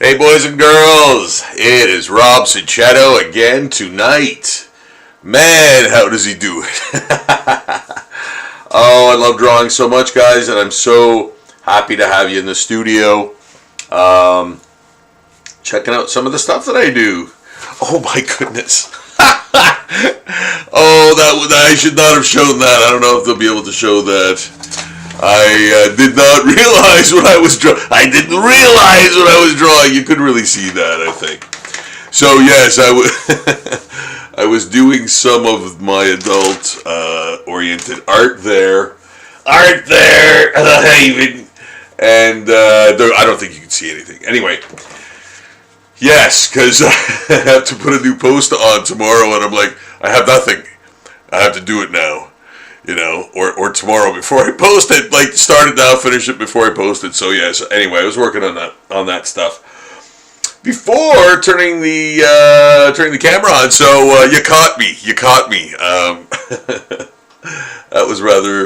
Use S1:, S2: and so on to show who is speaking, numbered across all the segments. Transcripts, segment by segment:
S1: Hey boys and girls, it is Rob Sichetto again tonight. Man, how does he do it? Oh, I love drawing so much, guys, and I'm so happy to have you in the studio. Checking out some of the stuff that I do. Oh my goodness. Oh, I should not have shown that. I don't know if they'll be able to show that. I did not realize what I was drawing. I didn't realize what I was drawing. You couldn't really see that, I think. So yes, I was doing some of my adult oriented art there. Art there, Haven. And I don't think you can see anything. Anyway, yes, because I have to put a new post on tomorrow, and I'm like, I have nothing. I have to do it now. You know, or tomorrow before I post it. Like, start it now, finish it before I post it. So yes. Anyway, I was working on that stuff before turning the camera on. So you caught me. That was rather.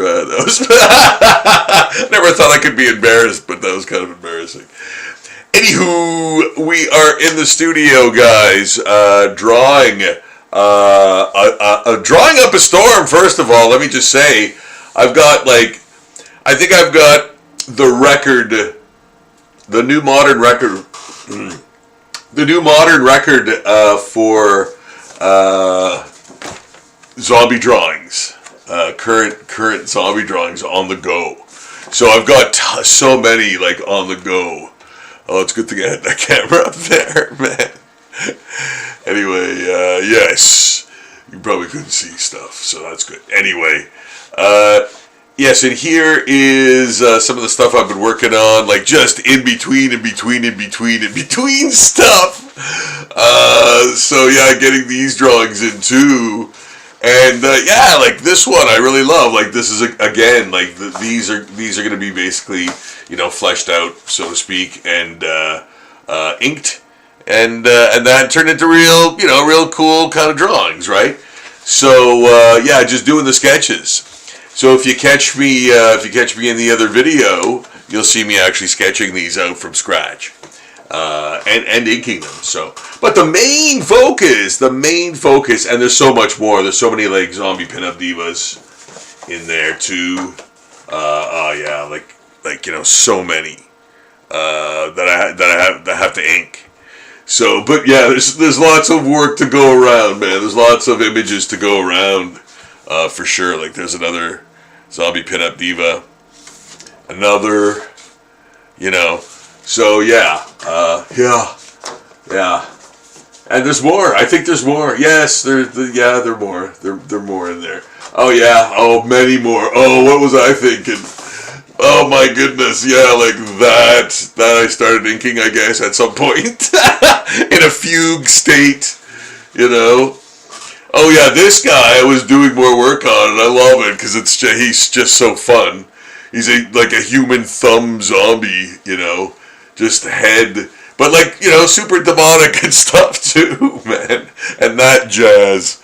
S1: Never thought I could be embarrassed, but that was kind of embarrassing. Anywho, we are in the studio, guys, drawing. Drawing up a storm. First of all, let me just say, I think I've got the record, the new modern record for zombie drawings, current zombie drawings on the go. So I've got so many on the go. Oh, it's a good thing I had that camera up there, man. Anyway, yes, you probably couldn't see stuff, so that's good. Anyway, yes, and here is some of the stuff I've been working on, just in between stuff. So yeah, getting these drawings in too, and yeah, this one I really love. This is again, these are going to be basically, fleshed out, so to speak, and inked. And that turned into real cool kind of drawings, right? So yeah, just doing the sketches. So if you catch me in the other video, you'll see me actually sketching these out from scratch, and inking them. So, but the main focus, and there's so much more. There's so many zombie pinup divas in there too. Oh yeah, so many that I have to ink. So, but yeah, there's lots of work to go around, man. There's lots of images to go around, for sure. There's another zombie pinup diva, another, So yeah, yeah, and there's more. I think there's more. Yes, there are more. There more in there. Oh yeah. Oh, many more. Oh, what was I thinking? Oh my goodness, yeah, that I started inking, I guess, at some point, in a fugue state, Oh yeah, this guy I was doing more work on, and I love it, because he's just so fun. He's like a human thumb zombie, just head, but super demonic and stuff too, man, and that jazz.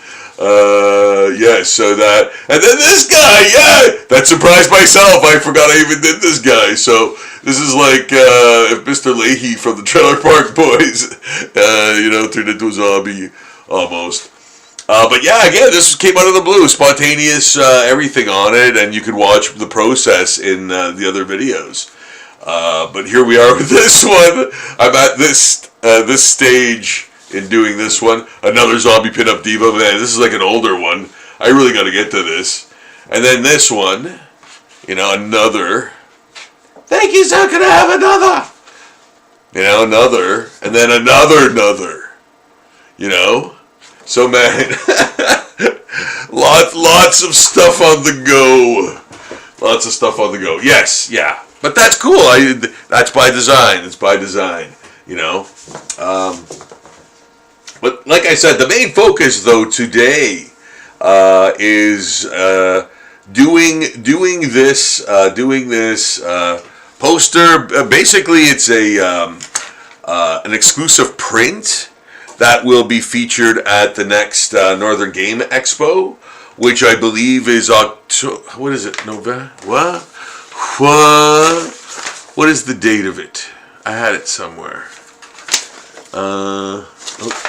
S1: Yeah, so that, and then this guy, yeah, that surprised myself. I forgot I even did this guy. So this is if Mr. Leahy from the Trailer Park Boys, turned into a zombie almost. But yeah, again, this came out of the blue, spontaneous, everything on it, and you can watch the process in the other videos. But here we are with this one. I'm at this stage in doing this one. Another zombie pinup diva. Man, this is an older one. I really got to get to this. And then this one, another. Thank you, so can I have another? Another. And then another. So man, lots of stuff on the go. Lots of stuff on the go. Yes, yeah. But that's cool. That's by design. It's by design, But like I said, the main focus though today is doing this poster. Basically, it's an exclusive print that will be featured at the next Northern Game Expo, which I believe is October. What is it? November? What? What is the date of it? I had it somewhere. Oh,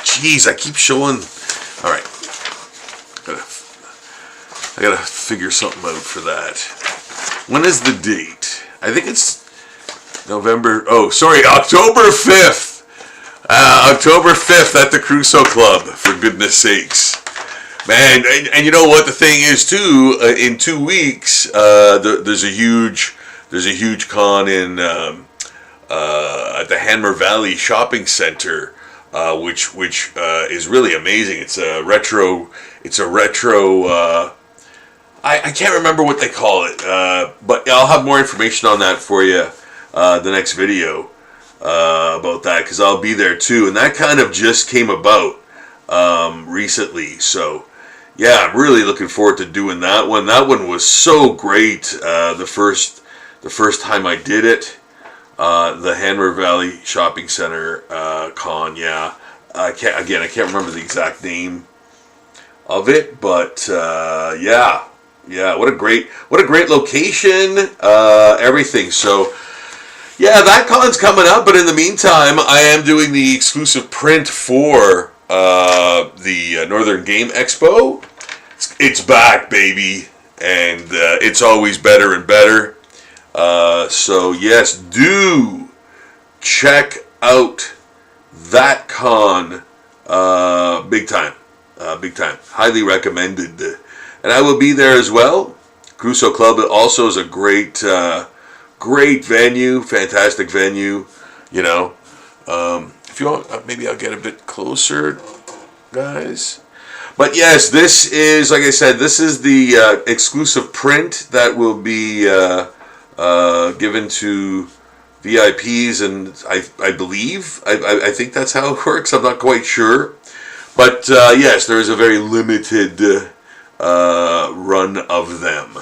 S1: jeez, I keep showing. All right, I gotta figure something out for that. When is the date? I think it's November. Oh, sorry, October 5th. October 5th at the Crusoe Club. For goodness sakes, man. And you know what the thing is too? In 2 weeks, there's a huge con in. At the Hammer Valley Shopping Center, which is really amazing. It's a retro. I can't remember what they call it, but I'll have more information on that for you the next video about that, because I'll be there too. And that kind of just came about recently, so yeah, I'm really looking forward to doing that one. That one was so great. The first time I did it. The Hammer Valley Shopping Center con, yeah. I can't remember the exact name of it, but yeah. What a great location, everything. So yeah, that con's coming up. But in the meantime, I am doing the exclusive print for the Northern Game Expo. It's back, baby, and it's always better and better. So yes, do check out that con, big time, highly recommended, and I will be there as well. Crusoe Club also is a great venue, fantastic venue, you know. If you want, maybe I'll get a bit closer, guys. But yes, this is, like I said, this is the exclusive print that will be given to VIPs, and I believe, I think that's how it works. I'm not quite sure, but yes, there is a very limited run of them.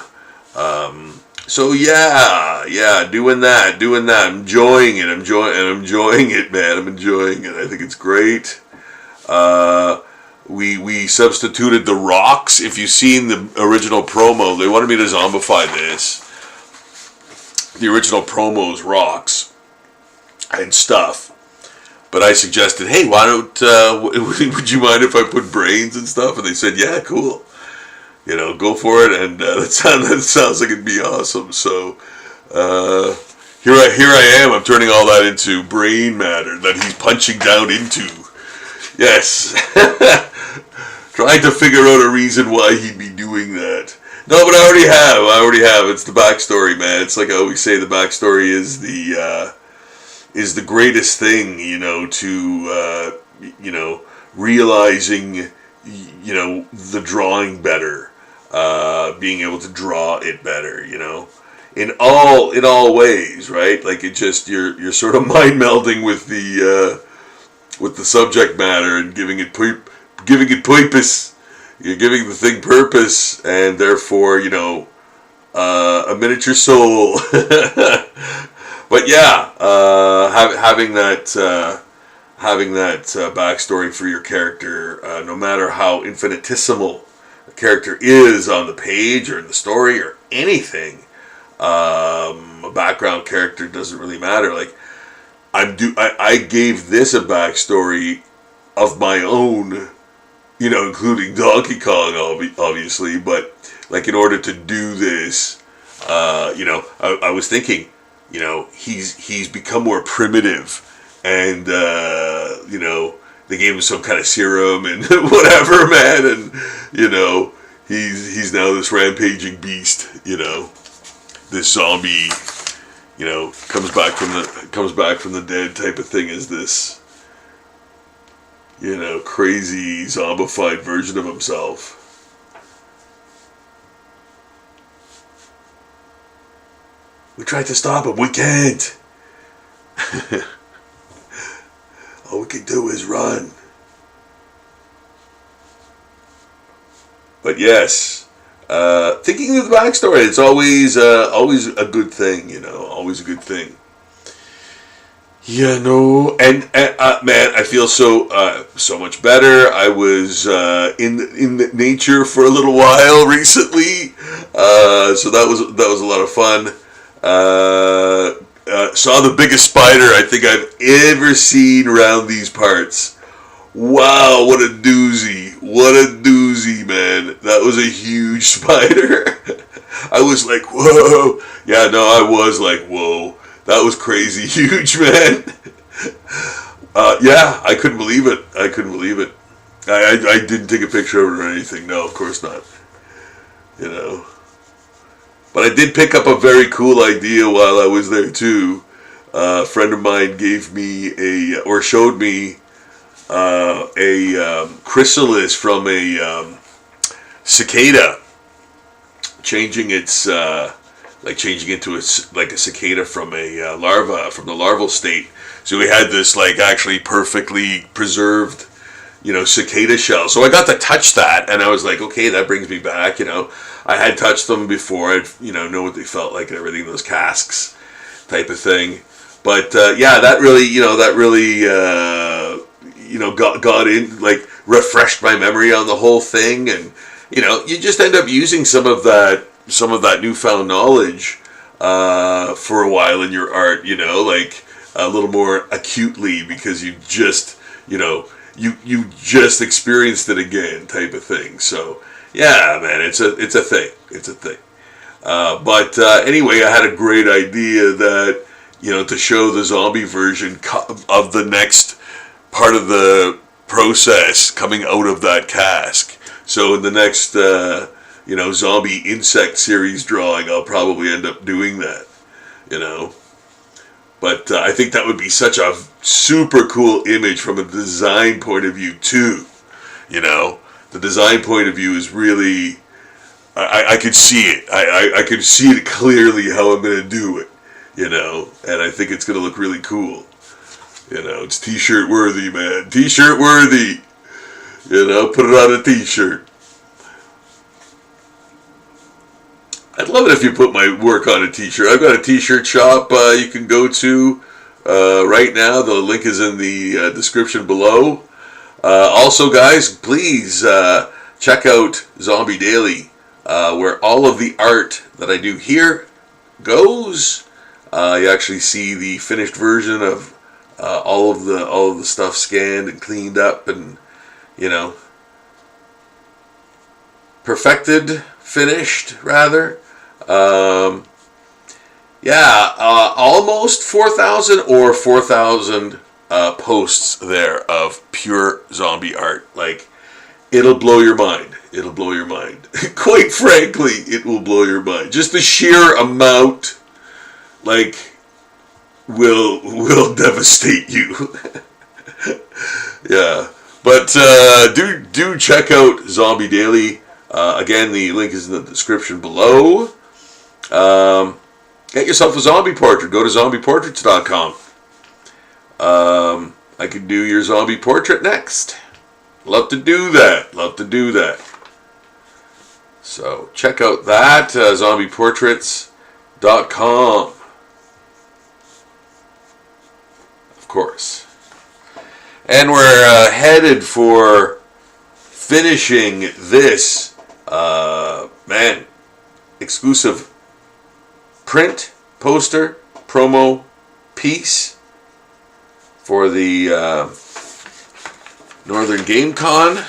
S1: So yeah, doing that. I'm enjoying it. I'm enjoying it, man. I'm enjoying it. I think it's great. We substituted the rocks. If you've seen the original promo, they wanted me to zombify this. The original promo's rocks and stuff, but I suggested, hey, why don't would you mind if I put brains and stuff? And they said, yeah, cool, you know, go for it. And that sounds like it'd be awesome. So here I am. I'm turning all that into brain matter that he's punching down into. Yes. Trying to figure out a reason why he'd be doing that. No, but I already have. It's the backstory, man. It's like I always say, the backstory is the greatest thing, you know, to realizing, you know, the drawing better, being able to draw it better, you know, in all ways, right? Like, it just, you're sort of mind melding with the subject matter and giving it purpose. You're giving the thing purpose, and therefore, you know, a miniature soul. But yeah, having that backstory for your character, no matter how infinitesimal a character is on the page or in the story or anything, a background character doesn't really matter. Like, I gave this a backstory of my own. You know, including Donkey Kong, obviously, but like, in order to do this, you know, I was thinking, you know, he's become more primitive, and you know, they gave him some kind of serum and whatever, man, and you know, he's now this rampaging beast, you know, this zombie, you know, comes back from the dead type of thing, is this, you know, crazy zombified version of himself. We tried to stop him. We can't. All we can do is run. But yes, thinking of the backstory, it's always a good thing, you know, always a good thing. Yeah, no, and man, I feel so much better. I was in nature for a little while recently, so that was a lot of fun. saw the biggest spider I think I've ever seen around these parts. Wow, what a doozy. What a doozy, man. That was a huge spider. I was like, whoa. Yeah, no, I was like, whoa. That was crazy huge, man. Yeah, I couldn't believe it. I couldn't believe it. I didn't take a picture of it or anything. No, of course not. You know. But I did pick up a very cool idea while I was there too. A friend of mine gave me showed me a chrysalis from a cicada, changing its changing into a cicada from a larva, from the larval state. So we had this actually perfectly preserved, cicada shell. So I got to touch that, and I was like, okay, that brings me back. I had touched them before. I'd know what they felt like and everything, those casks, type of thing. But yeah, that really got in, refreshed my memory on the whole thing, and you just end up using some of that newfound knowledge for a while in your art, a little more acutely, because you just you just experienced it again, type of thing. So yeah, man, it's a thing. But anyway, I had a great idea that to show the zombie version of the next part of the process coming out of that cask. So in the next zombie insect series drawing, I'll probably end up doing that. But I think that would be such a super cool image from a design point of view too. The design point of view is really, I could see it. I could see it clearly how I'm going to do it, and I think it's going to look really cool. It's t-shirt worthy, man. T-shirt worthy. Put it on a t-shirt. I'd love it if you put my work on a t-shirt. I've got a t-shirt shop you can go to right now. The link is in the description below. Also, guys, please check out Zombie Daily, where all of the art that I do here goes. You actually see the finished version of all of the stuff scanned and cleaned up, and perfected, finished rather. Almost 4,000 or 4,000 posts there of pure zombie art. It'll blow your mind. It'll blow your mind. Quite frankly, it will blow your mind. Just the sheer amount, will devastate you. Yeah, but do check out Zombie Daily. Again, the link is in the description below. Get yourself a zombie portrait. Go to zombieportraits.com. I could do your zombie portrait next. Love to do that. So check out that, zombieportraits.com. Of course. And we're headed for finishing this, exclusive print, poster, promo piece for the Northern Game Con.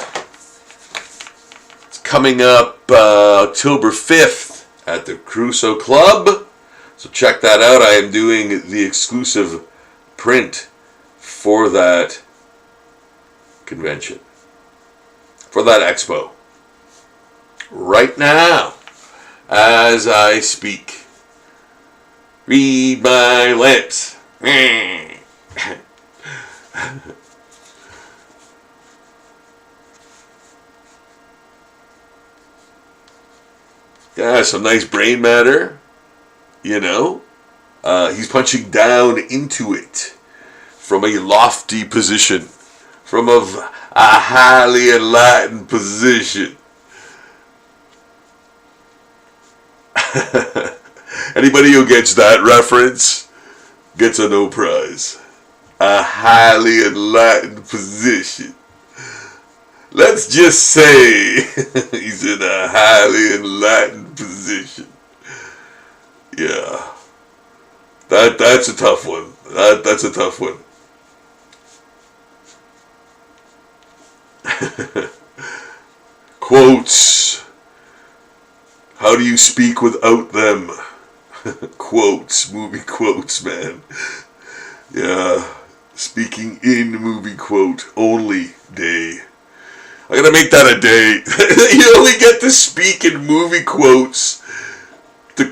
S1: It's coming up October 5th at the Crusoe Club. So check that out. I am doing the exclusive print for that convention, for that expo, right now as I speak. Read my lips. Yeah, some nice brain matter, he's punching down into it from a lofty position, from a highly enlightened position. Anybody who gets that reference gets a no prize. A highly enlightened position. Let's just say he's in a highly enlightened position. Yeah. That's a tough one. That's a tough one. Quotes. How do you speak without them? Quotes, movie quotes, man. Yeah, speaking in movie quote only day. I gotta make that a day. You only get to speak in movie quotes to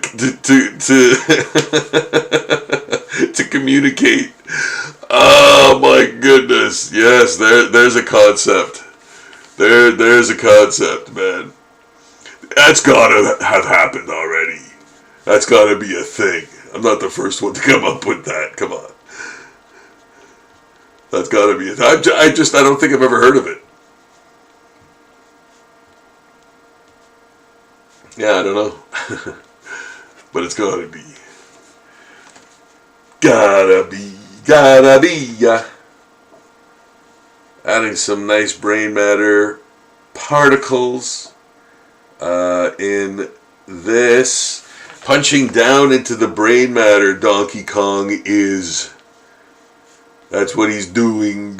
S1: to communicate. Oh my goodness! Yes, there's a concept. There's a concept, man. That's gotta have happened already. That's gotta be a thing. I'm not the first one to come up with that. Come on. That's gotta be a thing. I don't think I've ever heard of it. Yeah, I don't know. But it's gotta be. Gotta be. Adding some nice brain matter particles in this. Punching down into the brain matter, Donkey Kong is. That's what he's doing.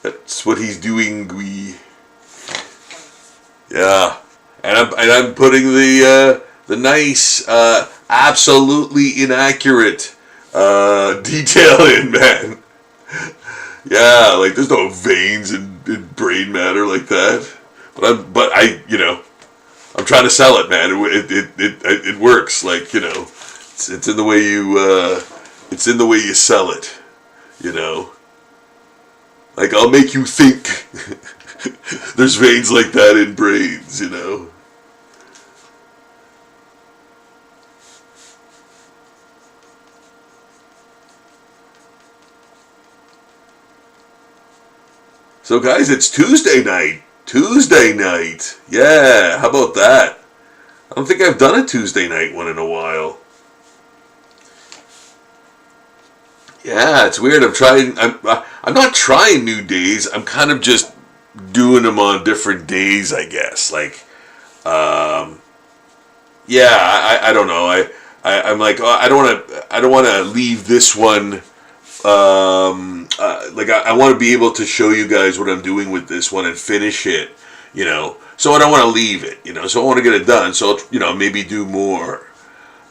S1: That's what he's doing. Yeah, and I'm putting the nice, absolutely inaccurate detail in, man. Yeah, like there's no veins in brain matter like that. But I'm trying to sell it, man. It works. Like, it's in the way you sell it. Like, I'll make you think there's veins like that in brains. So guys, it's Tuesday night. Yeah, how about that? I don't think I've done a Tuesday night one in a while. Yeah, it's weird. I'm not trying new days. I'm kind of just doing them on different days, I guess. Like, yeah, I don't know. I'm like, oh, I don't want to leave this one. Like I want to be able to show you guys what I'm doing with this one and finish it, So I don't want to leave it, So I want to get it done. So maybe do more.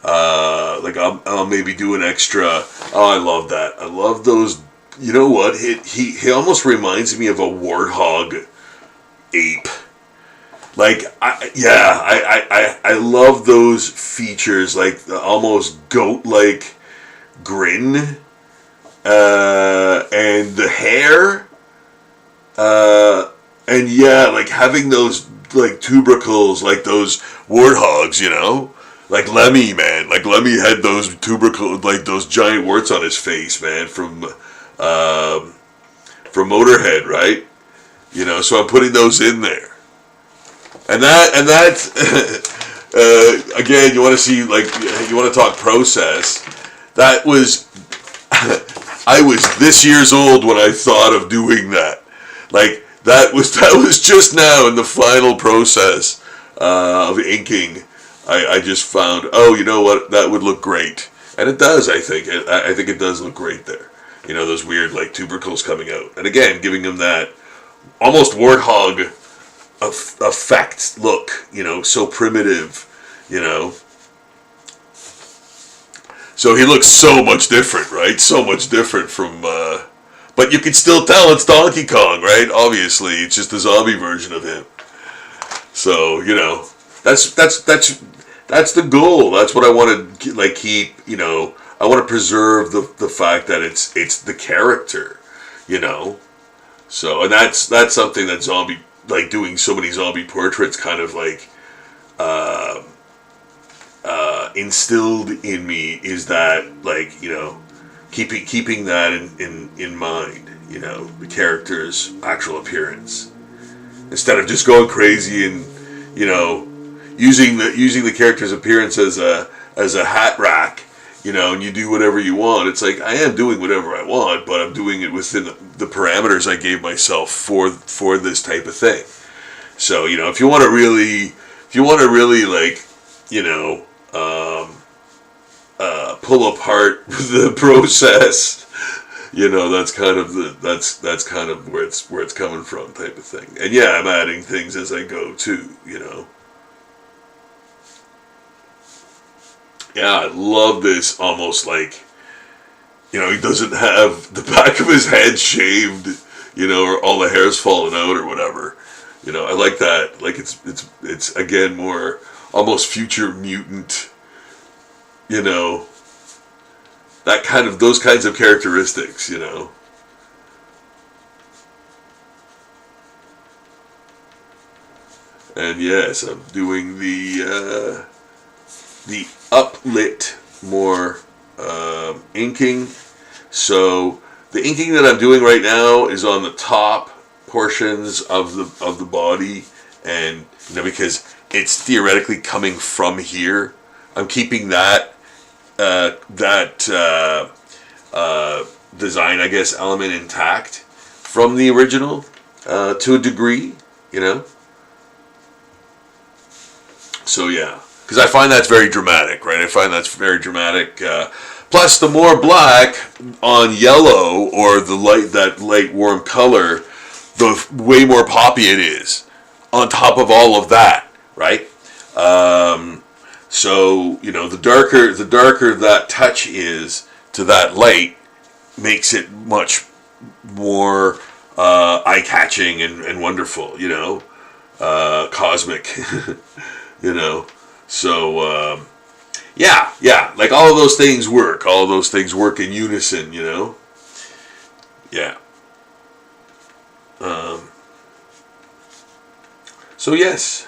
S1: Like I'll maybe do an extra. Oh, I love that. I love those. You know what? He almost reminds me of a warthog ape. Like I love those features, like the almost goat-like grin, and the hair, and yeah, like having those like tubercles, like those warthogs, like Lemmy, man. Like Lemmy had those tubercles, like those giant warts on his face, man, from Motorhead, right? So I'm putting those in there. And that again, you want to see, like, you want to talk process. That was, I was this years old when I thought of doing that. Like, that was just now in the final process of inking. I just found, oh, you know what, that would look great. And it does, I think. I think it does look great there. Those weird, like, tubercles coming out. And again, giving him that almost warthog effect look, so primitive, So he looks so much different, right? So much different from, but you can still tell it's Donkey Kong, right? Obviously, it's just a zombie version of him. So, that's the goal. That's what I want to, like, keep, I want to preserve the fact that it's the character, So, and that's something that zombie, like doing so many zombie portraits kind of like instilled in me, is that, like, keeping that in mind, the character's actual appearance, instead of just going crazy and using the character's appearance as a hat rack, and you do whatever you want. It's like, I am doing whatever I want, but I'm doing it within the parameters I gave myself for this type of thing. So, if you want to really, like, pull apart the process. You know, that's kind of where it's coming from, type of thing. And yeah, I'm adding things as I go too, you know. Yeah, I love this, almost like, you know, he doesn't have the back of his head shaved, you know, or all the hair's falling out or whatever. You know, I like that. Like it's again more almost future mutant, you know, those kinds of characteristics, you know. And yes, I'm doing the uplit more inking. So the inking that I'm doing right now is on the top portions of the body, and you know, because it's theoretically coming from here, I'm keeping that design, I guess, element intact from the original to a degree, you know. So yeah, because I find that's very dramatic, right? I find that's very dramatic. Plus, the more black on yellow, or that light warm color, the way more poppy it is. On top of all of that, right? So you know, the darker that touch is to that light, makes it much more eye-catching and wonderful. You know, cosmic. You know, so yeah, like all of those things work. All of those things work in unison. You know, yeah. So yes.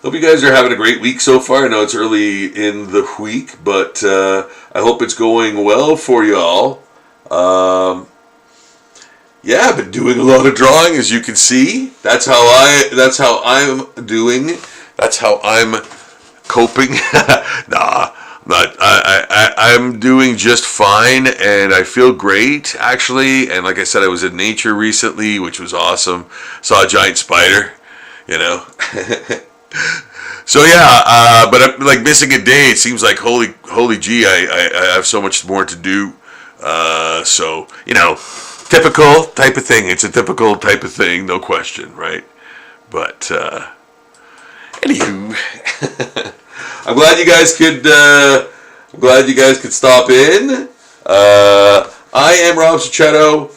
S1: Hope you guys are having a great week so far. I know it's early in the week, but I hope it's going well for y'all. Yeah, I've been doing a lot of drawing, as you can see. That's how I'm doing. That's how I'm coping. Nah, I'm doing just fine, and I feel great, actually. And like I said, I was in nature recently, which was awesome. Saw a giant spider, you know. So yeah, but I'm like missing a day. It seems like holy gee, I have so much more to do. So you know, typical type of thing. It's a typical type of thing, no question, right? But anywho, I'm glad you guys could stop in. I am Rob Cicetto.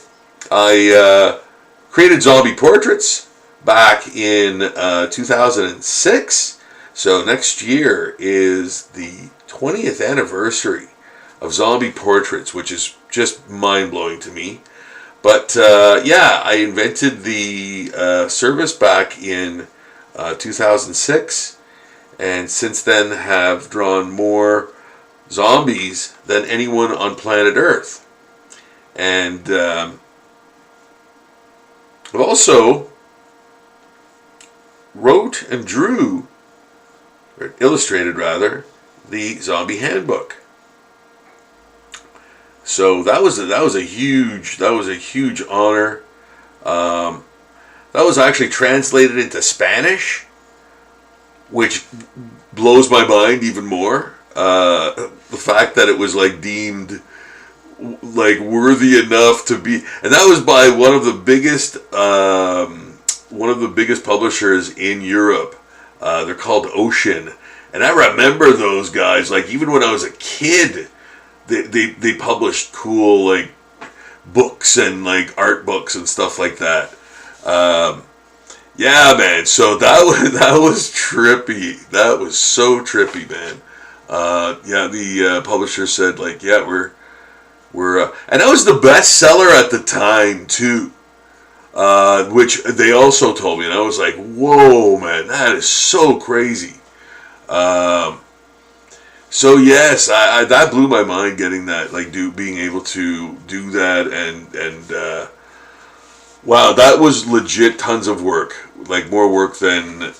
S1: I created zombie portraits back in 2006. So next year is the 20th anniversary of zombie portraits, which is just mind-blowing to me. But yeah, I invented the service back in 2006, and since then have drawn more zombies than anyone on planet Earth. And I've also wrote and drew, or illustrated rather, the Zombie Handbook. So that was a huge honor. That was actually translated into Spanish, which blows my mind even more. The fact that it was like deemed like worthy enough to be, and that was by one of the biggest publishers in Europe. They're called Ocean, and I remember those guys. Like even when I was a kid, they published cool like books and like art books and stuff like that. Yeah, man. So that was trippy. That was so trippy, man. Yeah, the publisher said like, yeah, we're and that was the bestseller at the time too. Which they also told me, and I was like, whoa, man, that is so crazy. So yes, that blew my mind, getting that, like, being able to do that, and wow, that was legit tons of work, like more work than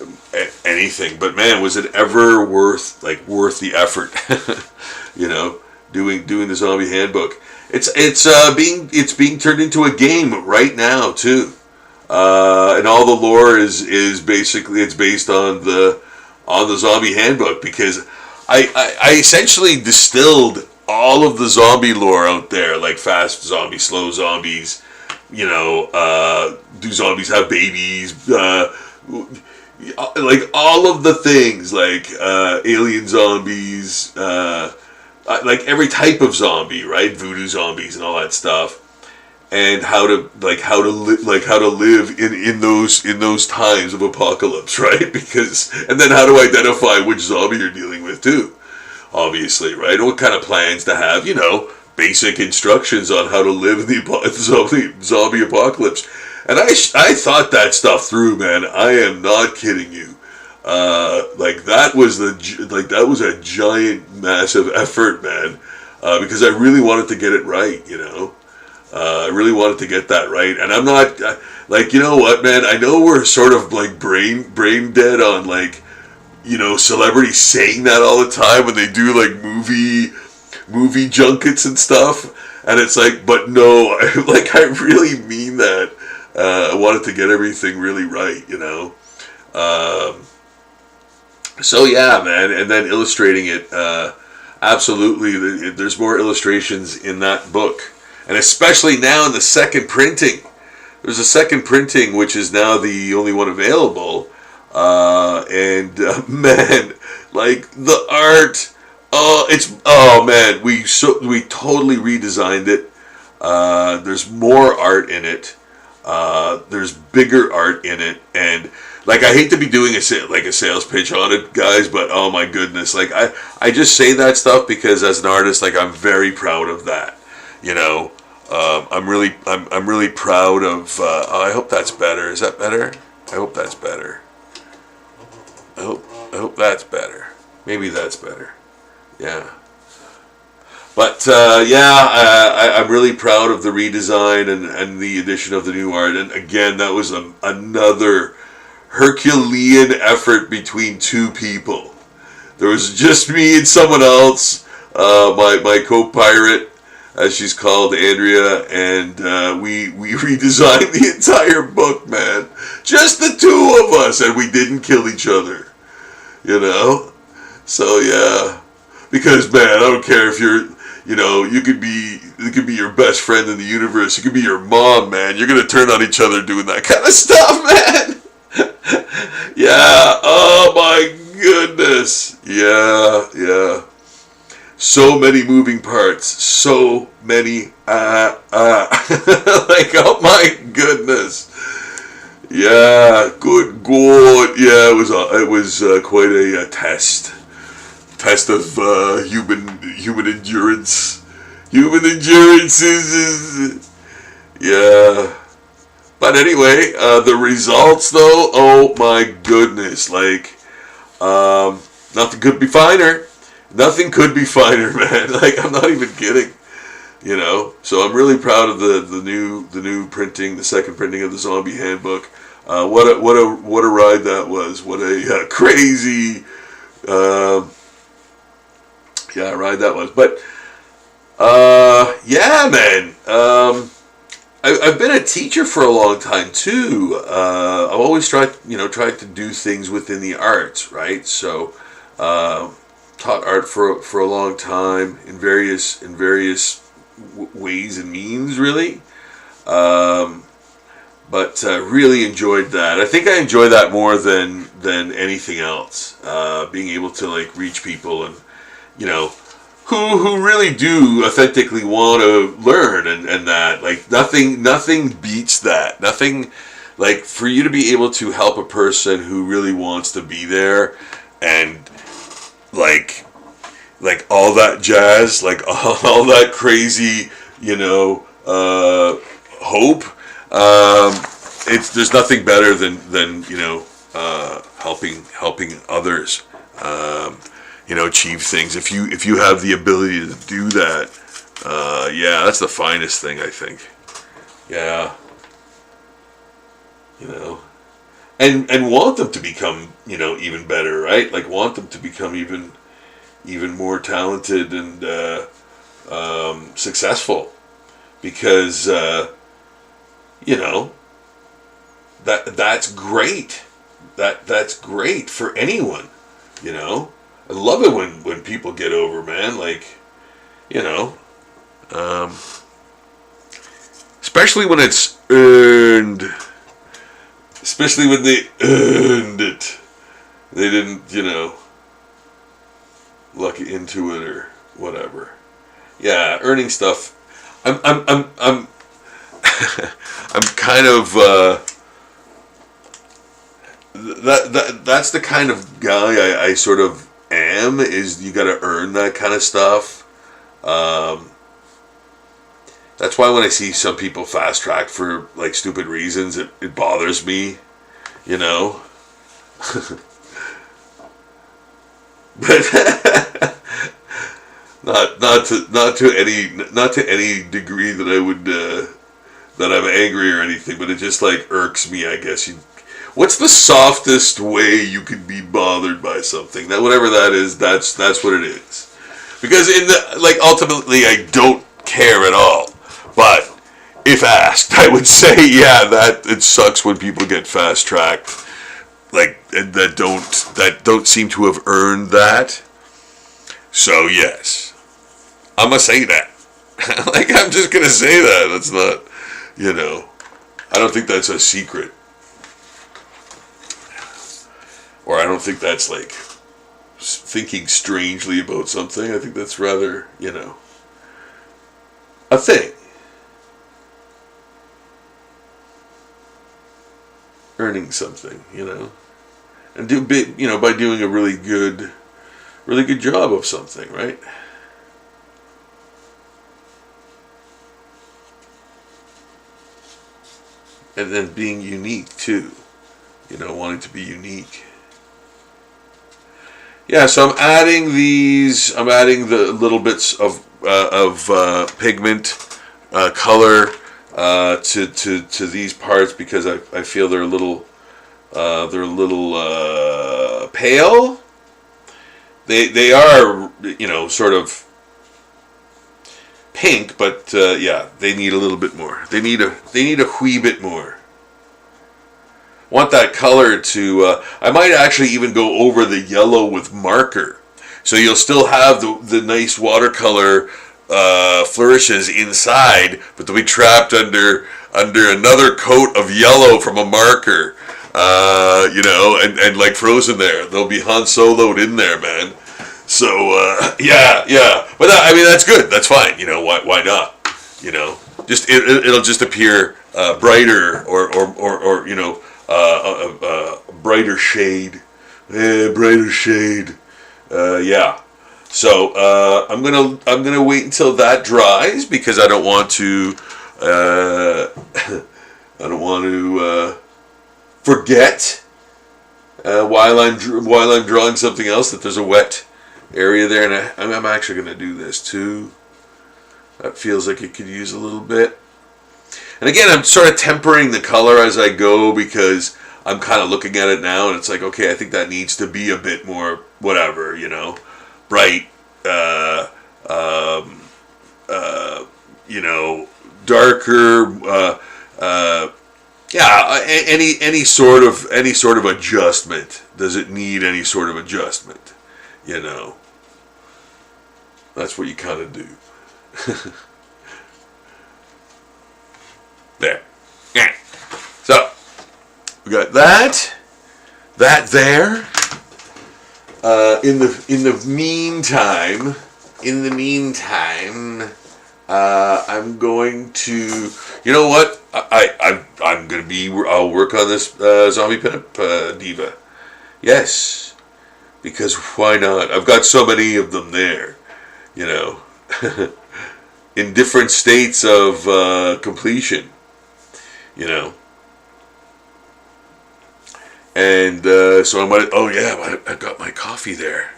S1: anything. But man, was it ever worth the effort? You know, doing the Zombie Handbook. It's being turned into a game right now too, and all the lore is basically, it's based on the on the zombie handbook, because I essentially distilled all of the zombie lore out there, like fast zombies, slow zombies, you know, do zombies have babies, like all of the things, like alien zombies, like every type of zombie, right? Voodoo zombies and all that stuff, and how to live in those times of apocalypse, right? Because, and then how to identify which zombie you're dealing with too, obviously, right? What kind of plans to have, you know, basic instructions on how to live in the zombie apocalypse. And I thought that stuff through, man. I am not kidding you. Like that was a giant, massive effort, man. Because I really wanted to get it right, you know. I really wanted to get that right, and I'm not like, you know what, man. I know we're sort of like brain dead on, like, you know, celebrities saying that all the time when they do like movie junkets and stuff, and it's like, but no, I really mean that. I wanted to get everything really right, you know. So yeah, man, and then illustrating it, absolutely. There's more illustrations in that book, and especially now in the second printing. There's a second printing, which is now the only one available, and man, like the art. Oh man, we totally redesigned it. There's more art in it. There's bigger art in it, and like, I hate to be doing a sales pitch on it, guys, but oh my goodness, like I just say that stuff because as an artist, like, I'm very proud of that, you know. I'm really proud of. I hope that's better. Is that better? I hope that's better. I hope that's better. Maybe that's better. Yeah. But I'm really proud of the redesign and the addition of the new art. And again, that was another Herculean effort between two people. There was just me and someone else, my co-pirate, as she's called, Andrea, and we redesigned the entire book, man. Just the two of us, and we didn't kill each other, you know? So yeah, because, man, I don't care if you're, you know, it could be your best friend in the universe. It could be your mom, man. You're going to turn on each other doing that kind of stuff, man. Yeah, oh my goodness. Yeah. So many moving parts. So many, like, oh my goodness. Yeah, good God. Yeah, it was quite a test of human endurance. Human endurance is yeah. But anyway, the results though, oh my goodness, like, nothing could be finer. Nothing could be finer, man. Like, I'm not even kidding. You know, so I'm really proud of the new printing, the second printing of the Zombie Handbook. What a ride that was. What a crazy ride that was. But yeah, man. I've been a teacher for a long time too. I've always tried to do things within the arts, right? So taught art for a long time in various ways and means, really. But really enjoyed that. I think I enjoy that more than anything else. Being able to, like, reach people and, you know, who really do authentically want to learn and that. Like, nothing beats that. Nothing, like, for you to be able to help a person who really wants to be there and like all that jazz, like all that crazy, you know, hope. There's nothing better than you know, helping others, you know, achieve things. If you have the ability to do that, yeah, that's the finest thing, I think. Yeah, you know, and want them to become, you know, even better, right? Like, want them to become even more talented and successful, because you know, that's great. That's great for anyone. You know, I love it when people get over, man. Like, you know, especially when it's earned. Especially when they earned it. They didn't, you know, luck into it or whatever. Yeah, earning stuff. I'm I'm kind of that's the kind of guy I sort of am. Is you got to earn that kind of stuff. That's why when I see some people fast track for like stupid reasons, it bothers me, you know. But not to any degree that I would that I'm angry or anything, but it just like irks me. I guess what's the softest way you could be bothered by something? That whatever that is, that's what it is. Because in the like ultimately, I don't care at all. But if asked, I would say, yeah, that it sucks when people get fast tracked, like that don't seem to have earned that. So yes, I'm gonna say that. Like I'm just gonna say that. That's not, you know, I don't think that's a secret, or I don't think that's like thinking strangely about something. I think that's rather, you know, a thing. Earning something, you know, and by doing a really good job of something, right? And then being unique too, you know, wanting to be unique. Yeah, so I'm adding the little bits of pigment, color. To these parts because I feel they're a little pale. They are, you know, sort of pink, but yeah, they need a little bit more. They need a wee bit more. Want that color to I might actually even go over the yellow with marker, so you'll still have the nice watercolor flourishes inside, but they'll be trapped under another coat of yellow from a marker, you know, and like frozen there. They'll be Han Solo'd in there, man. So yeah, but I mean that's good. That's fine. You know, why not? You know, just it'll just appear brighter or you know brighter shade, brighter shade. Yeah. So I'm gonna wait until that dries because I don't want to forget while I'm drawing something else that there's a wet area there, and I'm actually gonna do this too. That feels like it could use a little bit. And again, I'm sort of tempering the color as I go because I'm kind of looking at it now and it's like, okay, I think that needs to be a bit more whatever, you know. Bright, you know, darker, yeah. Any sort of adjustment. Does it need any sort of adjustment? You know, that's what you kind of do. There, yeah. So we got that there. In the meantime, I'm going to, you know what? I'll work on this zombie pinup diva. Yes, because why not? I've got so many of them there, you know, in different states of completion, you know. And so I might, oh yeah, I've got my coffee there.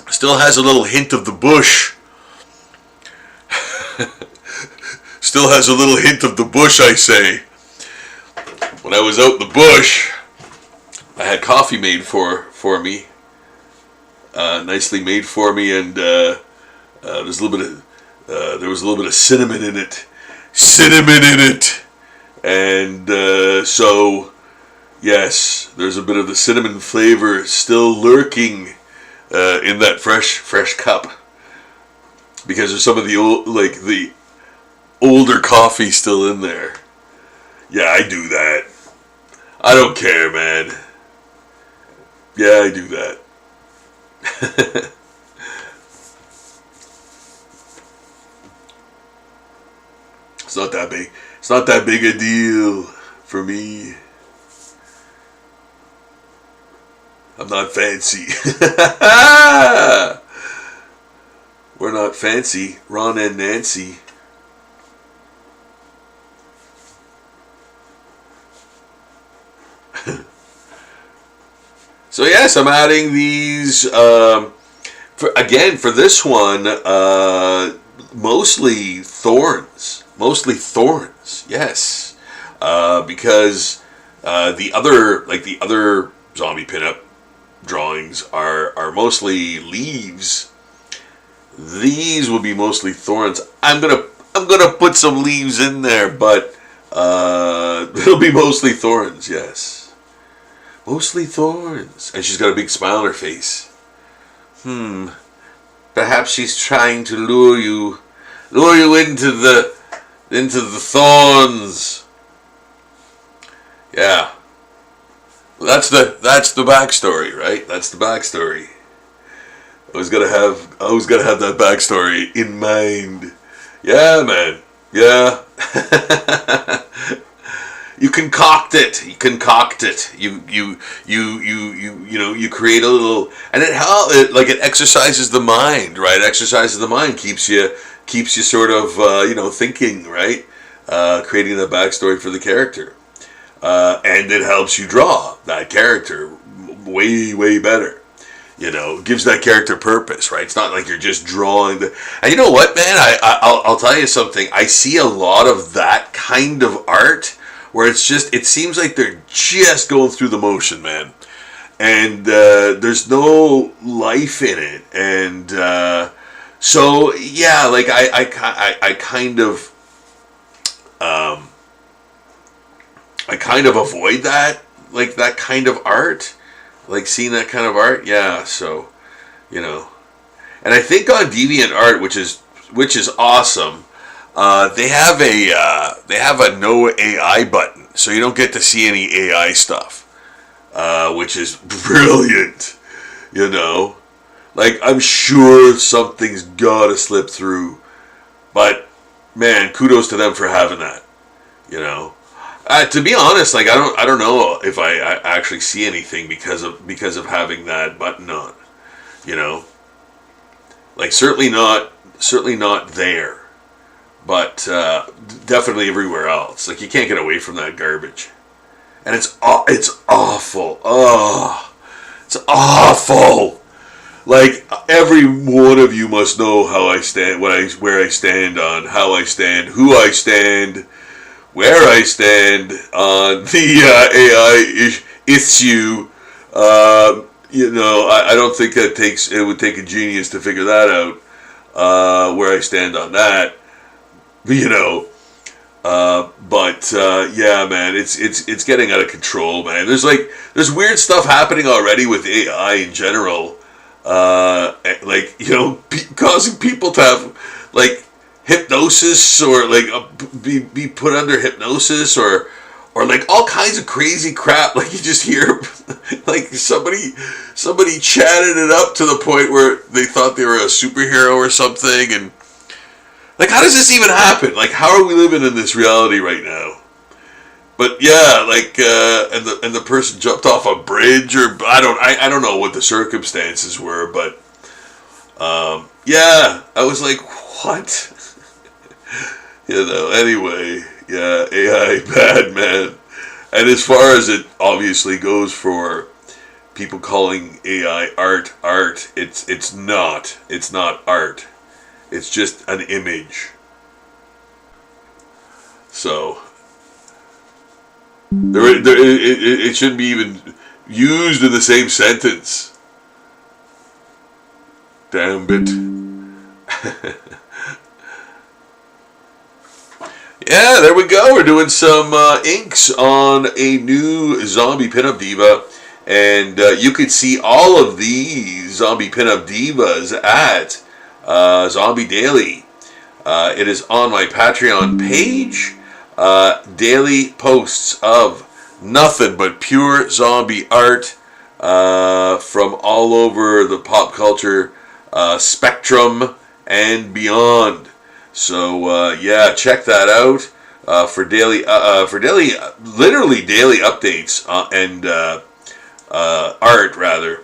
S1: Still has a little hint of the bush. Still has a little hint of the bush, I say. When I was out in the bush, I had coffee made for me. Nicely made for me, and there's a little bit of There was a little bit of cinnamon in it. Cinnamon in it! And so, yes, there's a bit of the cinnamon flavor still lurking in that fresh cup. Because there's some of the old, like the older coffee still in there. Yeah, I do that. I don't care, man. Yeah, I do that. It's not that big. It's not that big a deal for me. I'm not fancy. We're not fancy. Ron and Nancy. So yes, I'm adding these, for this one, mostly thorns. Mostly thorns, yes. Because the other zombie pinup drawings are mostly leaves. These will be mostly thorns. I'm gonna put some leaves in there, but it'll be mostly thorns, yes. Mostly thorns. And she's got a big smile on her face. Perhaps she's trying to lure you into the thorns. Yeah. Well, that's the backstory, right? That's the backstory. I always gotta have that backstory in mind. Yeah, man. Yeah. You concoct it. You create a little, and it exercises the mind, right? Exercises the mind, keeps you sort of thinking, right? Creating the backstory for the character, and it helps you draw that character way better. Gives that character purpose, right? It's not like you're just drawing the. And you know what, man? I'll tell you something. I see a lot of that kind of art where it seems like they're just going through the motion, man. And there's no life in it. And so, yeah, like I kind of avoid that, like that kind of art. Like seeing that kind of art, yeah. So, and I think on DeviantArt, which is awesome, they have a no AI button, so you don't get to see any AI stuff, which is brilliant. Like I'm sure something's gotta slip through, but man, kudos to them for having that. To be honest, like I don't know if I actually see anything because of having that button on, like certainly not there, but definitely everywhere else. Like you can't get away from that garbage, and it's awful. Oh, it's awful. Like every one of you must know how I stand, where I stand on how I stand, who I stand. Where I stand on the AI issue, I don't think it would take a genius to figure that out. Where I stand on that, yeah, man, it's getting out of control, man. There's weird stuff happening already with AI in general, causing people to have hypnosis or be put under hypnosis or like all kinds of crazy crap. Like you just hear like somebody chatted it up to the point where they thought they were a superhero or something, and like how does this even happen? Like how are we living in this reality right now? But yeah, and the person jumped off a bridge, or I don't know what the circumstances were, but yeah, I was like, what? Anyway, yeah, AI bad, man. And as far as it obviously goes for people calling AI art, it's not art. It's just an image. So it shouldn't be even used in the same sentence. Damn it. Yeah, there we go. We're doing some inks on a new zombie pinup diva. And you can see all of these zombie pinup divas at Zombie Daily. It is on my Patreon page. Daily posts of nothing but pure zombie art from all over the pop culture spectrum and beyond. So yeah, check that out for daily, literally daily updates and art rather.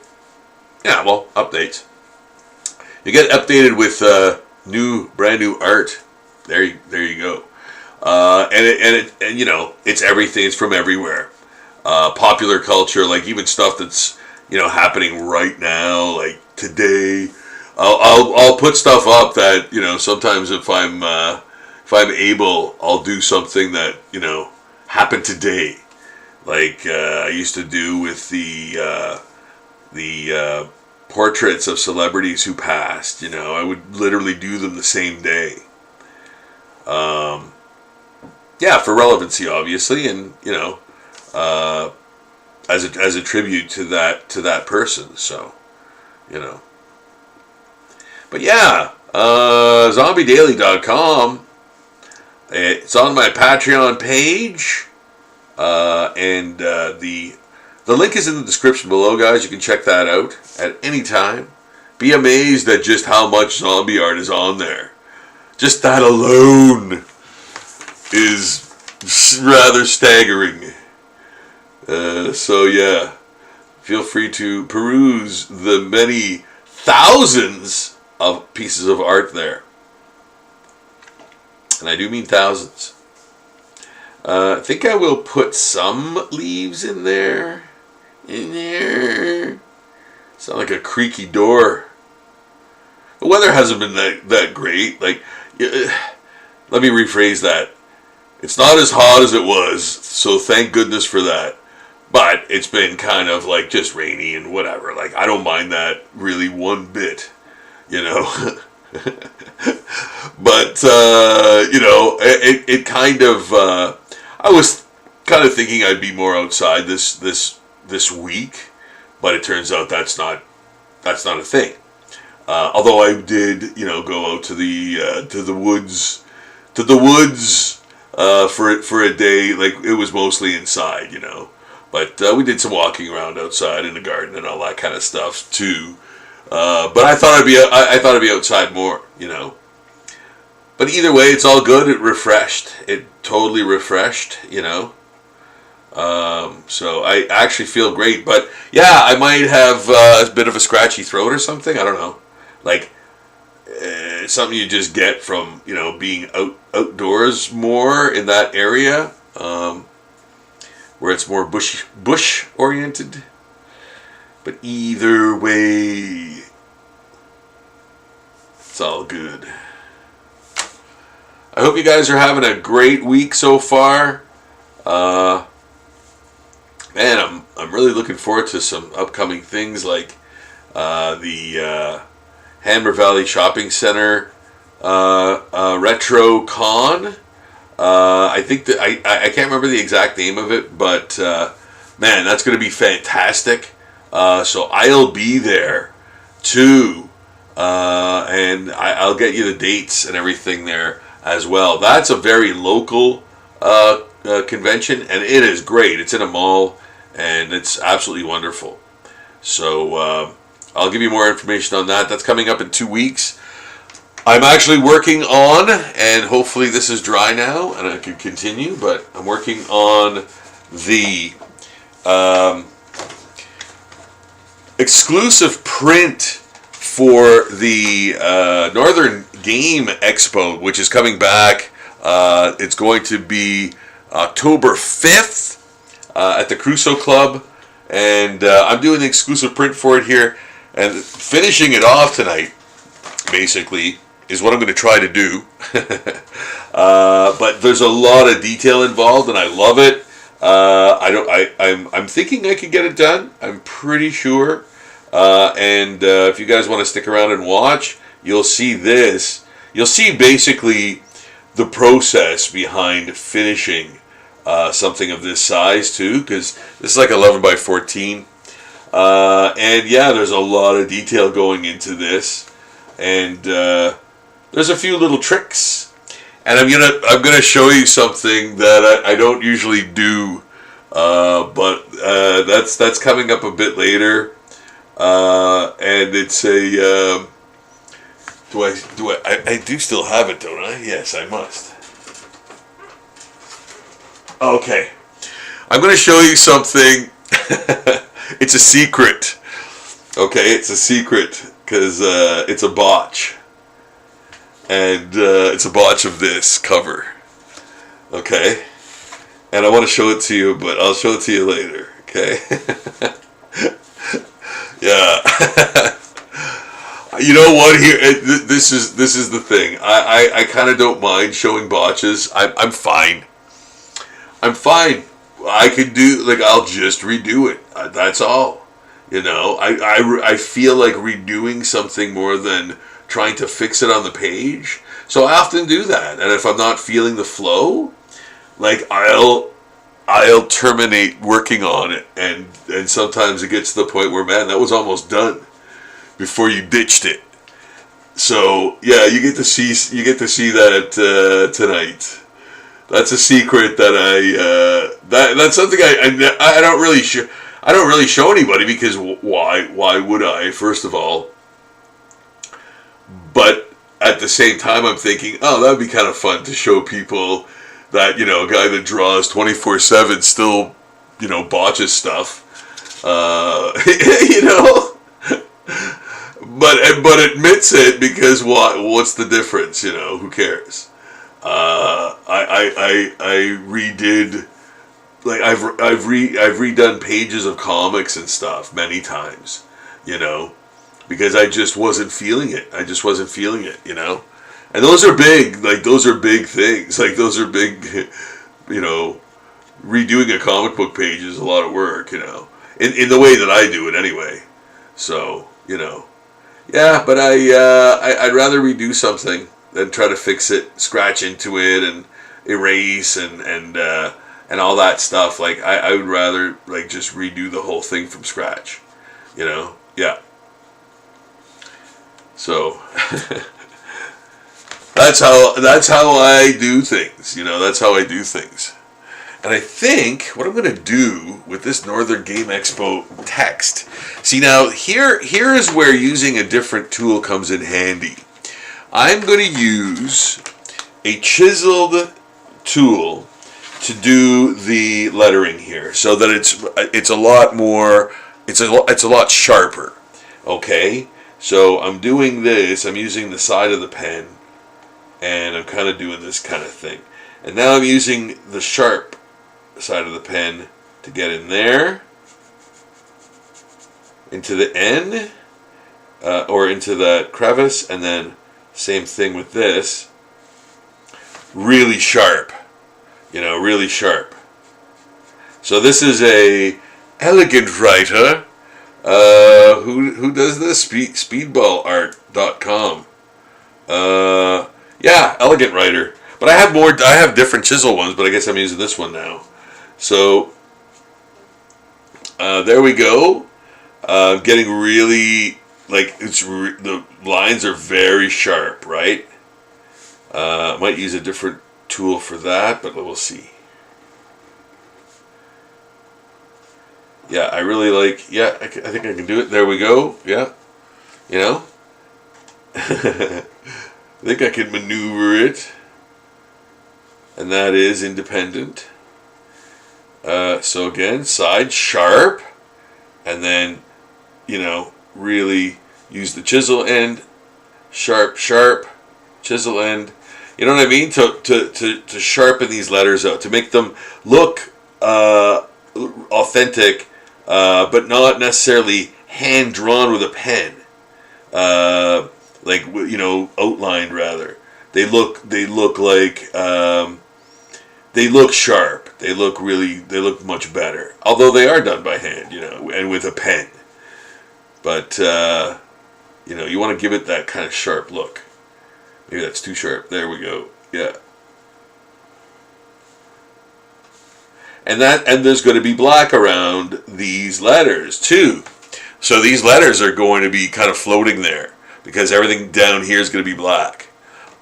S1: Yeah, well, updates. You get updated with brand new art. There you go. And you know, it's everything. It's from everywhere. Popular culture, like even stuff that's, you know, happening right now, like today. I'll put stuff up that, you know, sometimes if I'm able, I'll do something that, you know, happened today. Like I used to do with the portraits of celebrities who passed. You know, I would literally do them the same day. Yeah, for relevancy, obviously, and you know, as a tribute to that person. So, you know. But yeah, zombiedaily.com. It's on my Patreon page, and the link is in the description below, guys. You can check that out at any time. Be amazed at just how much zombie art is on there. Just that alone is rather staggering. So yeah, feel free to peruse the many thousands of pieces of art there. And I do mean thousands. I think I will put some leaves in there. Sound like a creaky door. The weather hasn't been that great. Like, let me rephrase that. It's not as hot as it was, so thank goodness for that. But it's been kind of like just rainy and whatever. Like, I don't mind that really one bit, you know. But you know, it kind of. I was kind of thinking I'd be more outside this week, but it turns out that's not a thing. Although I did, you know, go out to the woods for a day. Like, it was mostly inside, you know, but we did some walking around outside in the garden and all that kind of stuff too. But I thought I'd be outside more, you know. But either way, it's all good. It refreshed. It totally refreshed, you know. So I actually feel great. But yeah, I might have a bit of a scratchy throat or something. I don't know. Like something you just get from, you know, being outdoors more in that area, where it's more bush oriented. But either way, it's all good. I hope you guys are having a great week so far. Man, I'm really looking forward to some upcoming things like the Hammer Valley Shopping Center Retro Con. I think that I can't remember the exact name of it, but man, that's going to be fantastic. So I'll be there too, and I'll get you the dates and everything there as well. That's a very local convention, and it is great. It's in a mall, and it's absolutely wonderful. So I'll give you more information on that. That's coming up in 2 weeks. I'm actually working on, and hopefully this is dry now and I can continue, but I'm working on the exclusive print for the Northern Game Expo, which is coming back. It's going to be October 5th at the Crusoe Club, and I'm doing the exclusive print for it here, and finishing it off tonight, basically, is what I'm going to try to do. But there's a lot of detail involved, and I love it. I'm thinking I can get it done. I'm pretty sure. And if you guys want to stick around and watch, you'll see this. You'll see basically the process behind finishing something of this size too, because this is like 11 by 14, and yeah, there's a lot of detail going into this, and there's a few little tricks, and I'm gonna show you something that I don't usually do, but that's coming up a bit later, and it's a I do still have it, don't I? Yes, I must. Okay, I'm going to show you something. It's a secret. Okay, it's a secret because it's a botch, and it's a botch of this cover. Okay, and I want to show it to you, but I'll show it to you later. Okay. Yeah. You know what? Here, this is the thing. I kind of don't mind showing botches. I'm fine. I'm fine. I can do, like, I'll just redo it. That's all. You know, I feel like redoing something more than trying to fix it on the page. So I often do that. And if I'm not feeling the flow, like, I'll terminate working on it. And sometimes it gets to the point where, man, that was almost done before you ditched it. So yeah, you get to see that tonight. That's a secret that that's something I don't really show anybody, because why would I, first of all? But at the same time, I'm thinking, oh, that would be kind of fun to show people that, you know, a guy that draws 24/7 still, you know, botches stuff. You know. But admits it, because what's the difference? You know, who cares? I redid, like, I've redone pages of comics and stuff many times, you know, because I just wasn't feeling it. You know, and those are big. Like, those are big things. Like, those are big. You know, redoing a comic book page is a lot of work. You know, in the way that I do it anyway. So, you know. Yeah, but I'd rather redo something than try to fix it, scratch into it, and erase and all that stuff. Like, I would rather, like, just redo the whole thing from scratch, you know? Yeah. So that's how I do things. You know, that's how I do things. And I think what I'm going to do with this Northern Game Expo text, see, now here is where using a different tool comes in handy. I'm going to use a chiseled tool to do the lettering here, so that it's a lot more, it's a lot sharper. Okay, so I'm doing this. I'm using the side of the pen, and I'm kind of doing this kind of thing. And now I'm using the sharp side of the pen to get in there, into the end, or into that crevice, and then same thing with this. Really sharp, you know, really sharp. So this is a elegant writer who does this, speedballart.com. Yeah, elegant writer. But I have different chisel ones, but I guess I'm using this one now. So there we go. Getting really, like, the lines are very sharp, right? I might use a different tool for that, but we'll see. Yeah, I really like. Yeah, I think I can do it. There we go. Yeah, you know. I think I can maneuver it, and that is independent. So again, side sharp, and then, you know, really use the chisel end, sharp, chisel end. You know what I mean? To sharpen these letters out, to make them look authentic, but not necessarily hand drawn with a pen. Like, you know, outlined rather. They look like they look sharp. They look much better. Although they are done by hand, you know, and with a pen. But you know, you want to give it that kind of sharp look. Maybe that's too sharp. There we go. Yeah. and there's going to be black around these letters too. So these letters are going to be kind of floating there because everything down here is going to be black.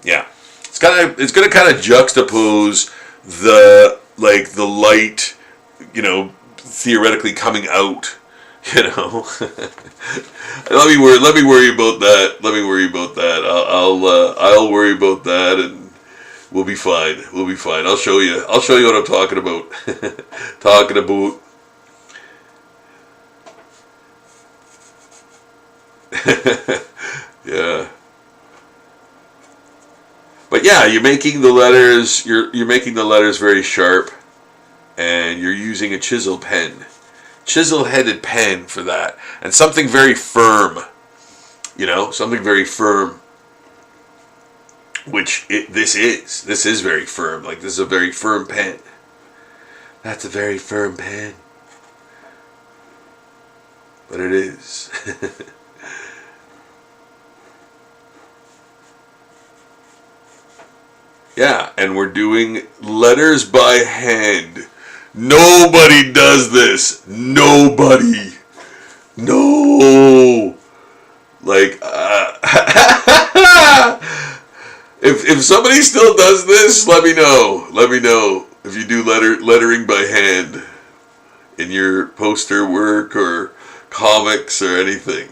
S1: Yeah, it's going to kind of juxtapose the light, theoretically coming out. Let me worry about that. I'll worry about that, and we'll be fine. I'll show you what I'm talking about. Yeah. But yeah, you're making the letters very sharp, and you're using a chisel-headed pen for that, and something very firm. Something very firm. Which this is very firm. Like, this is a very firm pen. That's a very firm pen. But it is. Yeah, and we're doing letters by hand. Nobody does this. Nobody. No. Like, if somebody still does this, let me know. Let me know if you do lettering by hand in your poster work or comics or anything.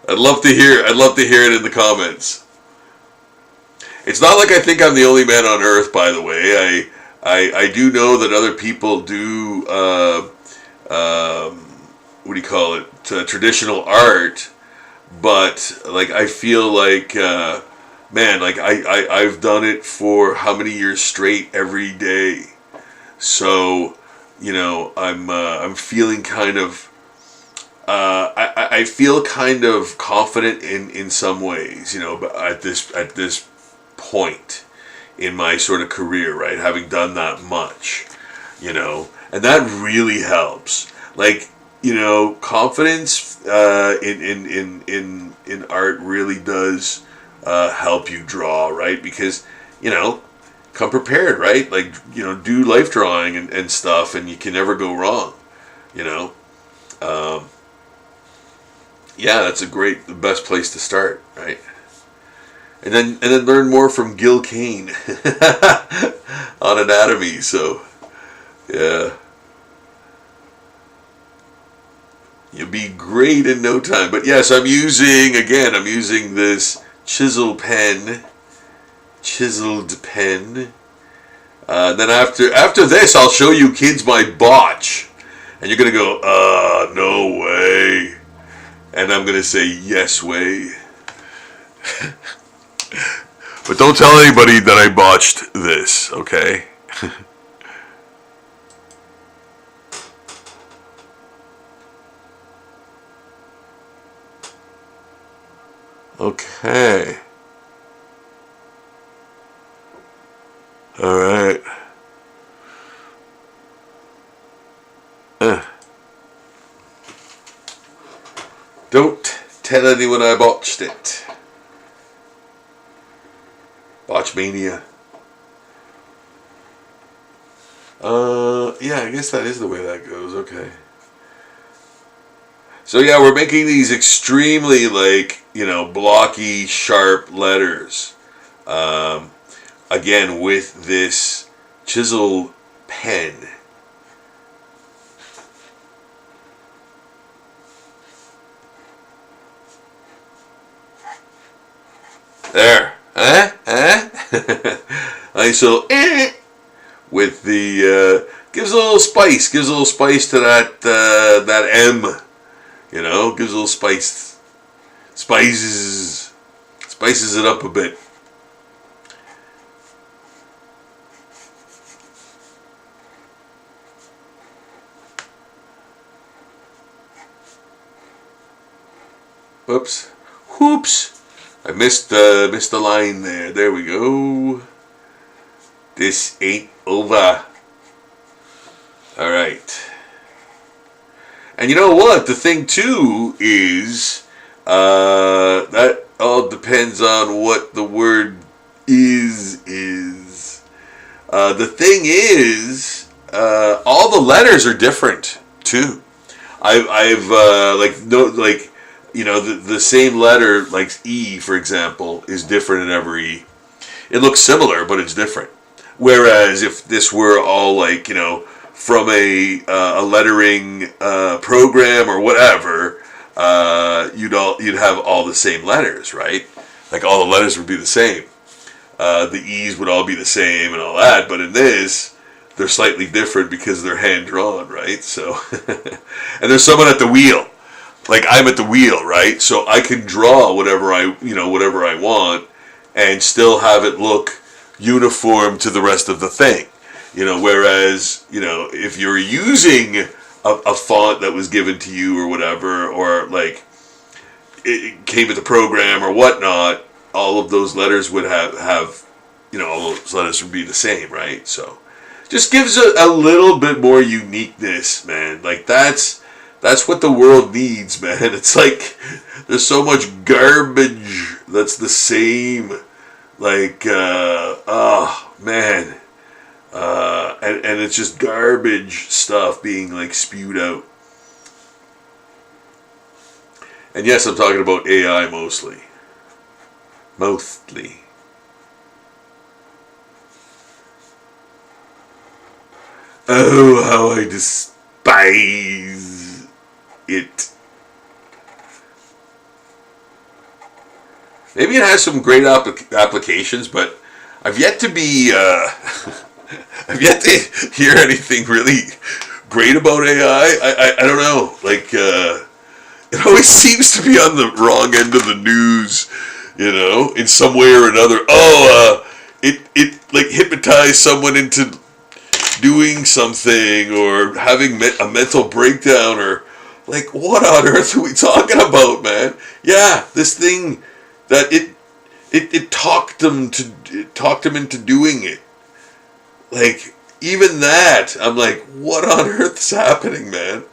S1: I'd love to hear it in the comments. It's not like I think I'm the only man on earth, by the way. I do know that other people do, what do you call it, traditional art, but, like, I feel like, man, like, I've done it for how many years straight every day. So, I'm feeling kind of, I feel kind of confident in some ways, but at this point in my sort of career, right, having done that much, and that really helps. Like, confidence in art really does help you draw, right? Because come prepared, right? Like, do life drawing and stuff, and you can never go wrong. Yeah, that's the best place to start, right? And then learn more from Gil Kane on anatomy. So, yeah, you'll be great in no time. But yes, I'm using this chiseled pen. Then after this, I'll show you kids my Botch, and you're gonna go, no way, and I'm gonna say, yes way. But don't tell anybody that I botched this, okay? Okay. All right. Don't tell anyone I botched it. Botchmania. Yeah, I guess that is the way that goes. Okay. So yeah, we're making these extremely, blocky, sharp letters. Again, with this chisel pen. There. Nice little with the gives a little spice to that M, gives a little spices it up a bit. Whoops. I missed the line there. There we go. This ain't over. All right. And you know what? The thing too is that all depends on what the word is. The thing is, all the letters are different too. I've the same letter, like E for example, is different in every E. It looks similar, but it's different. Whereas if this were all like, from a lettering program or whatever, you'd have all the same letters, right? Like all the letters would be the same. The E's would all be the same and all that, but in this, they're slightly different because they're hand drawn, right? So, and there's someone at the wheel. Like I'm at the wheel, right? So I can draw whatever I want, and still have it look uniform to the rest of the thing. Whereas, if you're using a font that was given to you or whatever, or like it came with the program or whatnot, all of those letters would have all those letters would be the same, right? So just gives a little bit more uniqueness, man. Like that's what the world needs, man. It's like there's so much garbage that's the same, like man. And it's just garbage stuff being like spewed out. And yes, I'm talking about AI mostly. Mostly. Oh, how I despise it. Maybe it has some great applications, but I've yet to be... I've yet to hear anything really great about AI. I don't know. Like, it always seems to be on the wrong end of the news, in some way or another. It like hypnotized someone into doing something or having a mental breakdown, or like, what on earth are we talking about, man? Yeah, this thing that it talked them into doing it. Like, even that, I'm like, what on earth is happening, man?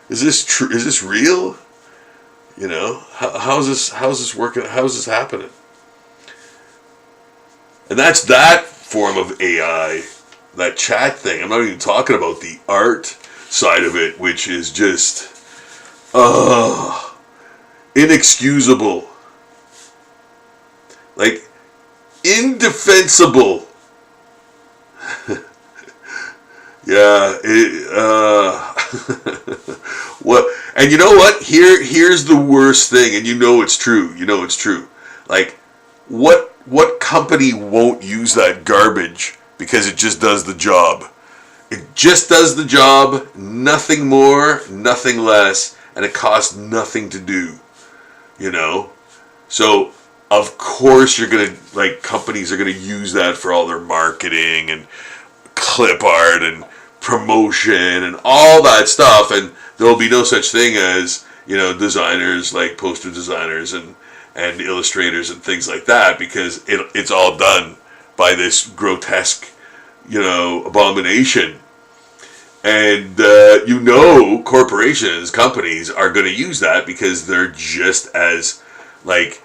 S1: Is this true? Is this real? How's this working? How's this happening? And that's that form of AI, that chat thing. I'm not even talking about the art side of it, which is just, inexcusable. Like, indefensible. Yeah, what? And you know what? Here's the worst thing, and it's true. It's true. Like, what company won't use that garbage because it just does the job? It just does the job, nothing more, nothing less, and it costs nothing to do. So of course companies are gonna use that for all their marketing and clip art and promotion and all that stuff, and there will be no such thing as designers, like poster designers and illustrators and things like that, because it's all done by this grotesque abomination. And corporations, companies are going to use that because they're just as like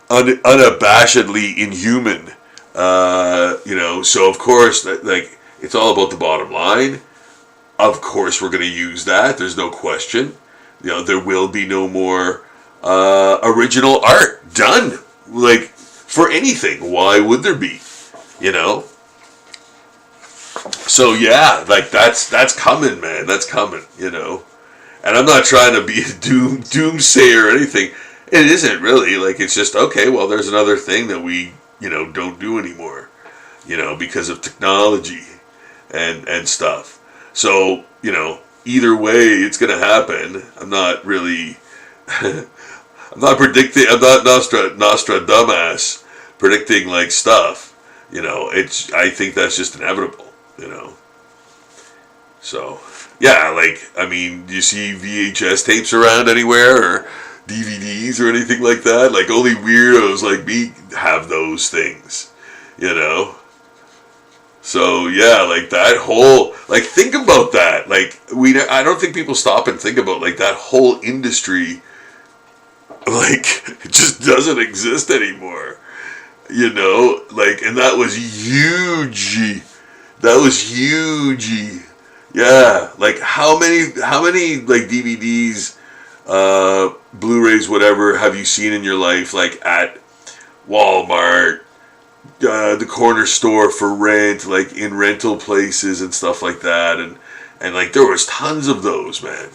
S1: unabashedly inhuman. So of course it's all about the bottom line. Of course we're going to use that. There's no question. There will be no more original art done, like, for anything. Why would there be? So yeah, like that's coming, man. That's coming. And I'm not trying to be a doomsayer or anything. It isn't really. Like, it's just, okay, well, there's another thing that we don't do anymore, because of technology and stuff. So, either way, it's going to happen. I'm not really, I'm not predicting, I'm not Nostradamus predicting, like, stuff. I think that's just inevitable, So, yeah, like, I mean, do you see VHS tapes around anywhere, or DVDs or anything like that? Like, only weirdos like me have those things, So yeah, like that whole, like, think about that. Like, I don't think people stop and think about, like, that whole industry, like, it just doesn't exist anymore. Like, and that was huge. Yeah, like how many like DVDs, Blu-rays, whatever have you seen in your life, like at Walmart, the corner store for rent, like in rental places and stuff like that, and like there was tons of those, man,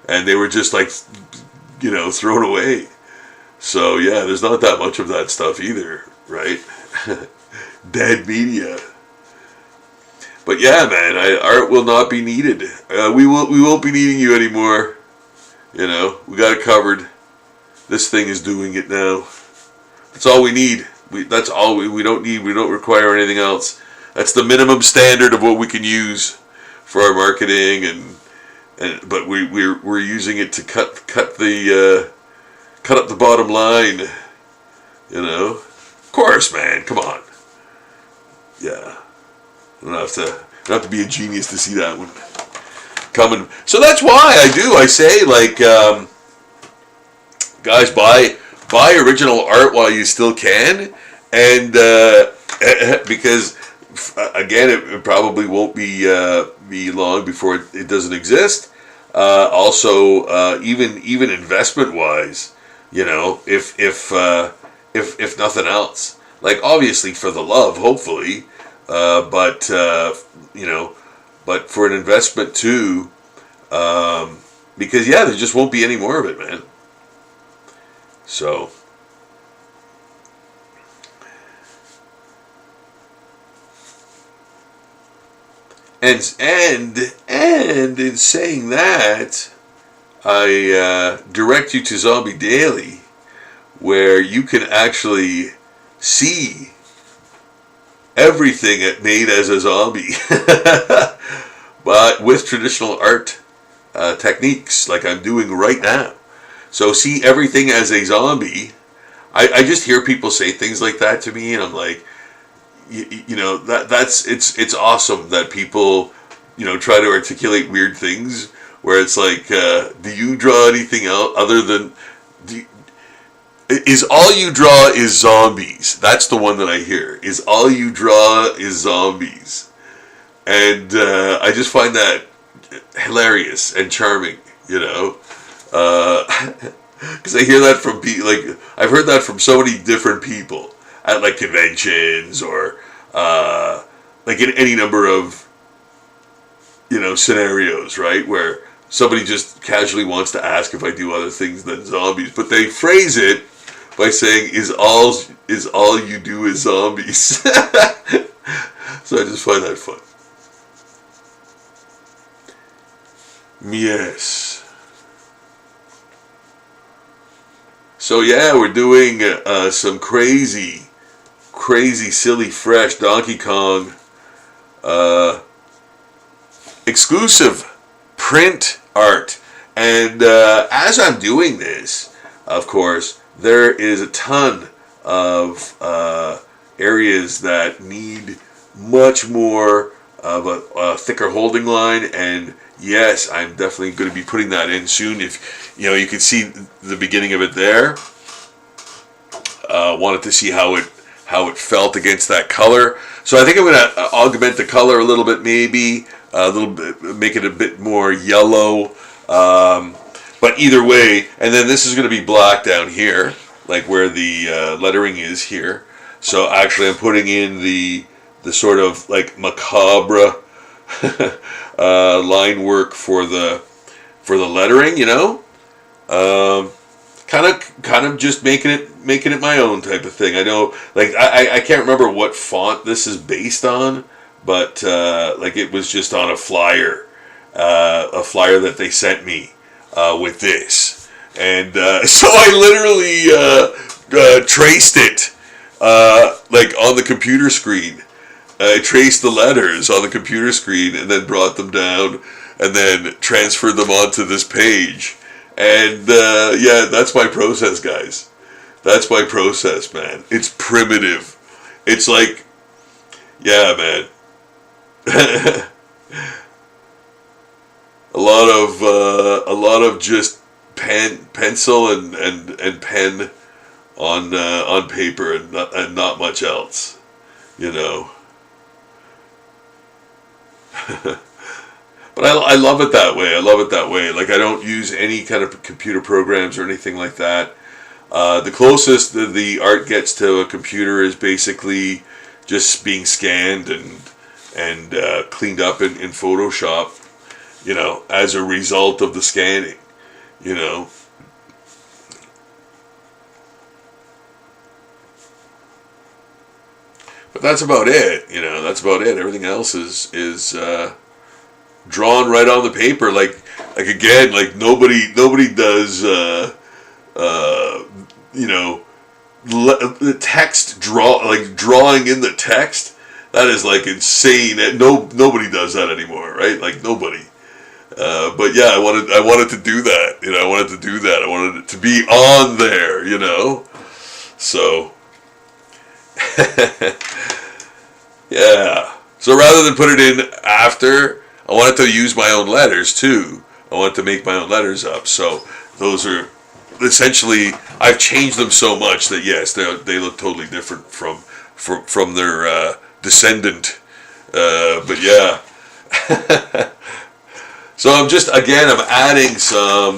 S1: and they were just like, thrown away. So yeah, there's not that much of that stuff either, right? Dead media. But yeah, man, art will not be needed. We won't be needing you anymore. We got it covered. This thing is doing it now. That's all we need. That's all we don't need. We don't require anything else. That's the minimum standard of what we can use for our marketing, but we're using it to cut up the bottom line. Of course, man. Come on. Yeah. You don't have to be a genius to see that one coming. So that's why I say, like, guys, buy original art while you still can, and because again, it probably won't be long before it doesn't exist. Also, even investment wise, if nothing else, like obviously for the love, hopefully. But for an investment too, because yeah, there just won't be any more of it, man. So, and in saying that, I direct you to Zombie Daily, where you can actually see everything made as a zombie, but with traditional art techniques like I'm doing right now. So see everything as a zombie. I just hear people say things like that to me, and I'm like, it's awesome that people try to articulate weird things where it's like, do you draw anything else other than is all you draw is zombies? That's the one that I hear. Is all you draw is zombies? And I just find that hilarious and charming, because I hear that from people. Like, I've heard that from so many different people at like conventions or like in any number of scenarios, right, where somebody just casually wants to ask if I do other things than zombies, but they phrase it by saying, is all you do is zombies. So I just find that fun. Yes. So yeah, we're doing some crazy, silly, fresh Donkey Kong exclusive print art. And as I'm doing this, of course, there is a ton of areas that need much more of a thicker holding line, and yes, I'm definitely going to be putting that in soon. If you can see the beginning of it there. Wanted to see how it felt against that color. So I think I'm going to augment the color a little bit, maybe a little bit, make it a bit more yellow. But either way, and then this is going to be black down here, like where the lettering is here. So actually, I'm putting in the sort of like macabre line work for the lettering, kind of just making it my own type of thing. I know, like I can't remember what font this is based on, but like it was just on a flyer that they sent me with this, and so I literally traced it like on the computer screen. I traced the letters on the computer screen and then brought them down and then transferred them onto this page. And yeah, that's my process, guys. That's my process, man. It's primitive. It's like, yeah, man. a lot of just pencil and pen on paper and not much else, But I love it that way. I love it that way. Like, I don't use any kind of computer programs or anything like that. The closest the art gets to a computer is basically just being scanned and cleaned up in Photoshop, you know, as a result of the scanning, you know. But that's about it, you know. That's about it. Everything else is drawn right on the paper. Like again, like nobody does. You know, the text drawing in the text. That is like insane. Nobody does that anymore, right? Like nobody. But yeah, I wanted to do that. You know, I wanted to do that. I wanted it to be on there. You know, so. Yeah. So rather than put it in after, I wanted to use my own letters too. I wanted to make my own letters up. So those are essentially, I've changed them so much that yes, they look totally different from their descendant. But yeah. So I'm adding some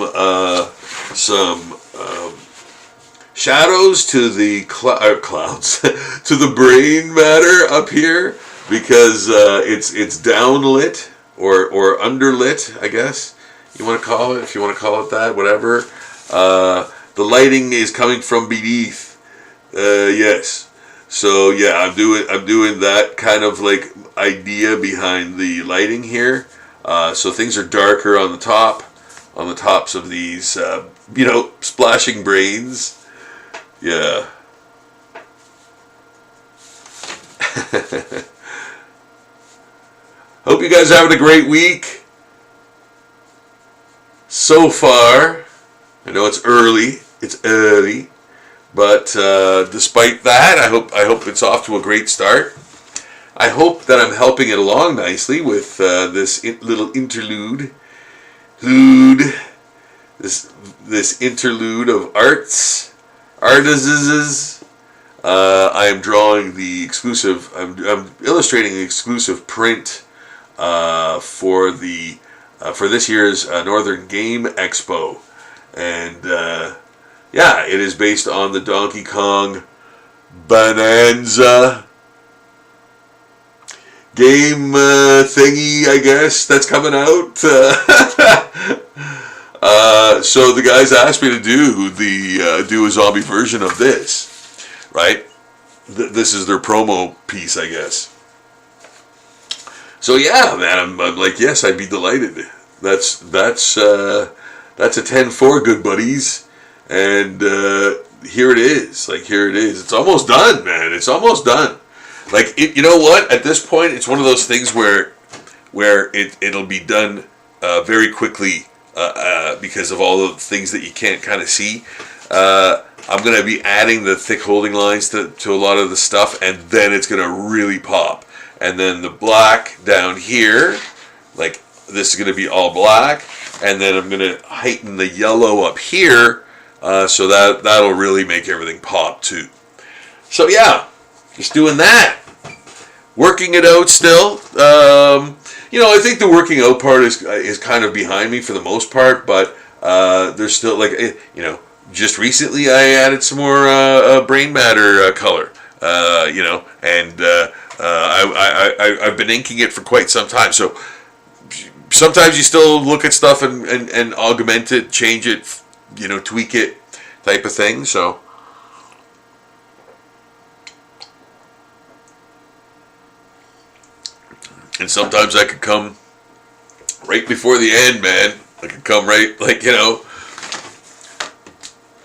S1: shadows to the clouds, to the brain matter up here, because it's downlit or underlit, I guess you want to call it, if you want to call it that, whatever. The lighting is coming from beneath. Yes. So yeah, I'm doing that kind of like idea behind the lighting here. So things are darker on the tops of these, you know, splashing brains. Yeah. Hope you guys are having a great week so far. I know it's early, but despite that, I hope it's off to a great start. I hope that I'm helping it along nicely with this little interlude. This interlude of artists. I am drawing the exclusive. I'm illustrating the exclusive print for this year's Northern Game Expo, and yeah, it is based on the Donkey Kong Bonanza game thingy, I guess, that's coming out. So the guys asked me to do a zombie version of this, right? This is their promo piece, I guess. So yeah, man, I'm like, yes, I'd be delighted. That's a 10-4, good buddies, and here it is. Like, here it is. It's almost done, man. It's almost done. Like, you know what? At this point, it's one of those things where it'll be done very quickly. Because of all the things that you can't kind of see. I'm going to be adding the thick holding lines to a lot of the stuff, and then it's going to really pop. And then the black down here, like this is going to be all black, and then I'm going to heighten the yellow up here, so that'll really make everything pop too. So yeah, just doing that. Working it out still. You know, I think the working out part is kind of behind me for the most part, but there's still, like, you know, just recently I added some more brain matter color, you know, and I've been inking it for quite some time. So sometimes you still look at stuff and augment it, change it, you know, tweak it, type of thing. So. And sometimes I could come right before the end, man. I could come right, like, you know,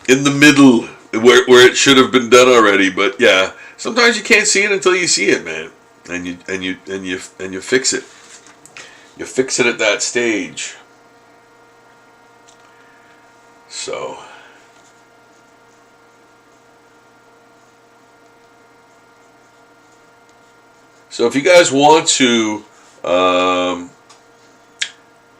S1: in the middle where it should have been done already. But yeah, sometimes you can't see it until you see it, man. And you fix it. You fix it at that stage. So. So if you guys want to,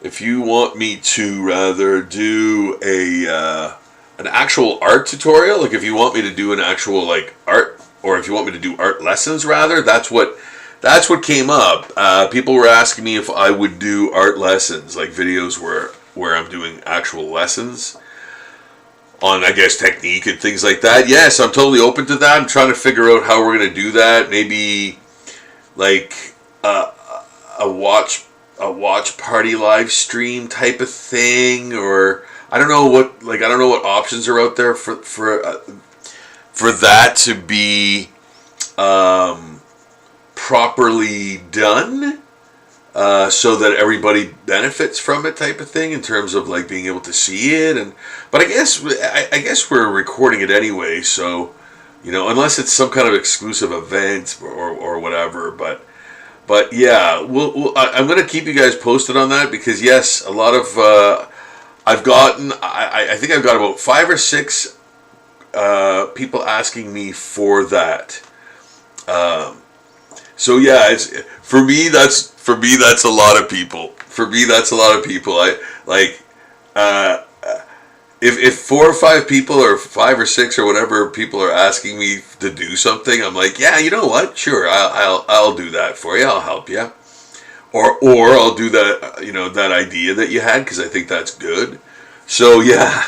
S1: if you want me to rather do an actual art tutorial, like if you want me to do an actual like art, or if you want me to do art lessons rather, that's what that's what came up. People were asking me if I would do art lessons, like videos where I'm doing actual lessons on, I guess, technique and things like that. Yes, I'm totally open to that. I'm trying to figure out how we're going to do that. Maybe like a watch party live stream type of thing, or I don't know what options are out there for that to be properly done, so that everybody benefits from it, type of thing, in terms of like being able to see it. But I guess we're recording it anyway, so unless it's some kind of exclusive event or whatever. But yeah, I'm gonna keep you guys posted on that, because yes, a lot of I think I've got about 5 or 6 people asking me for that. So yeah, for me that's a lot of people. I like if 4 or 5 people, or 5 or 6 or whatever people are asking me to do something, I'm like, yeah, you know what? Sure, I'll do that for you. I'll help you, or I'll do that. That idea that you had, because I think that's good. So yeah,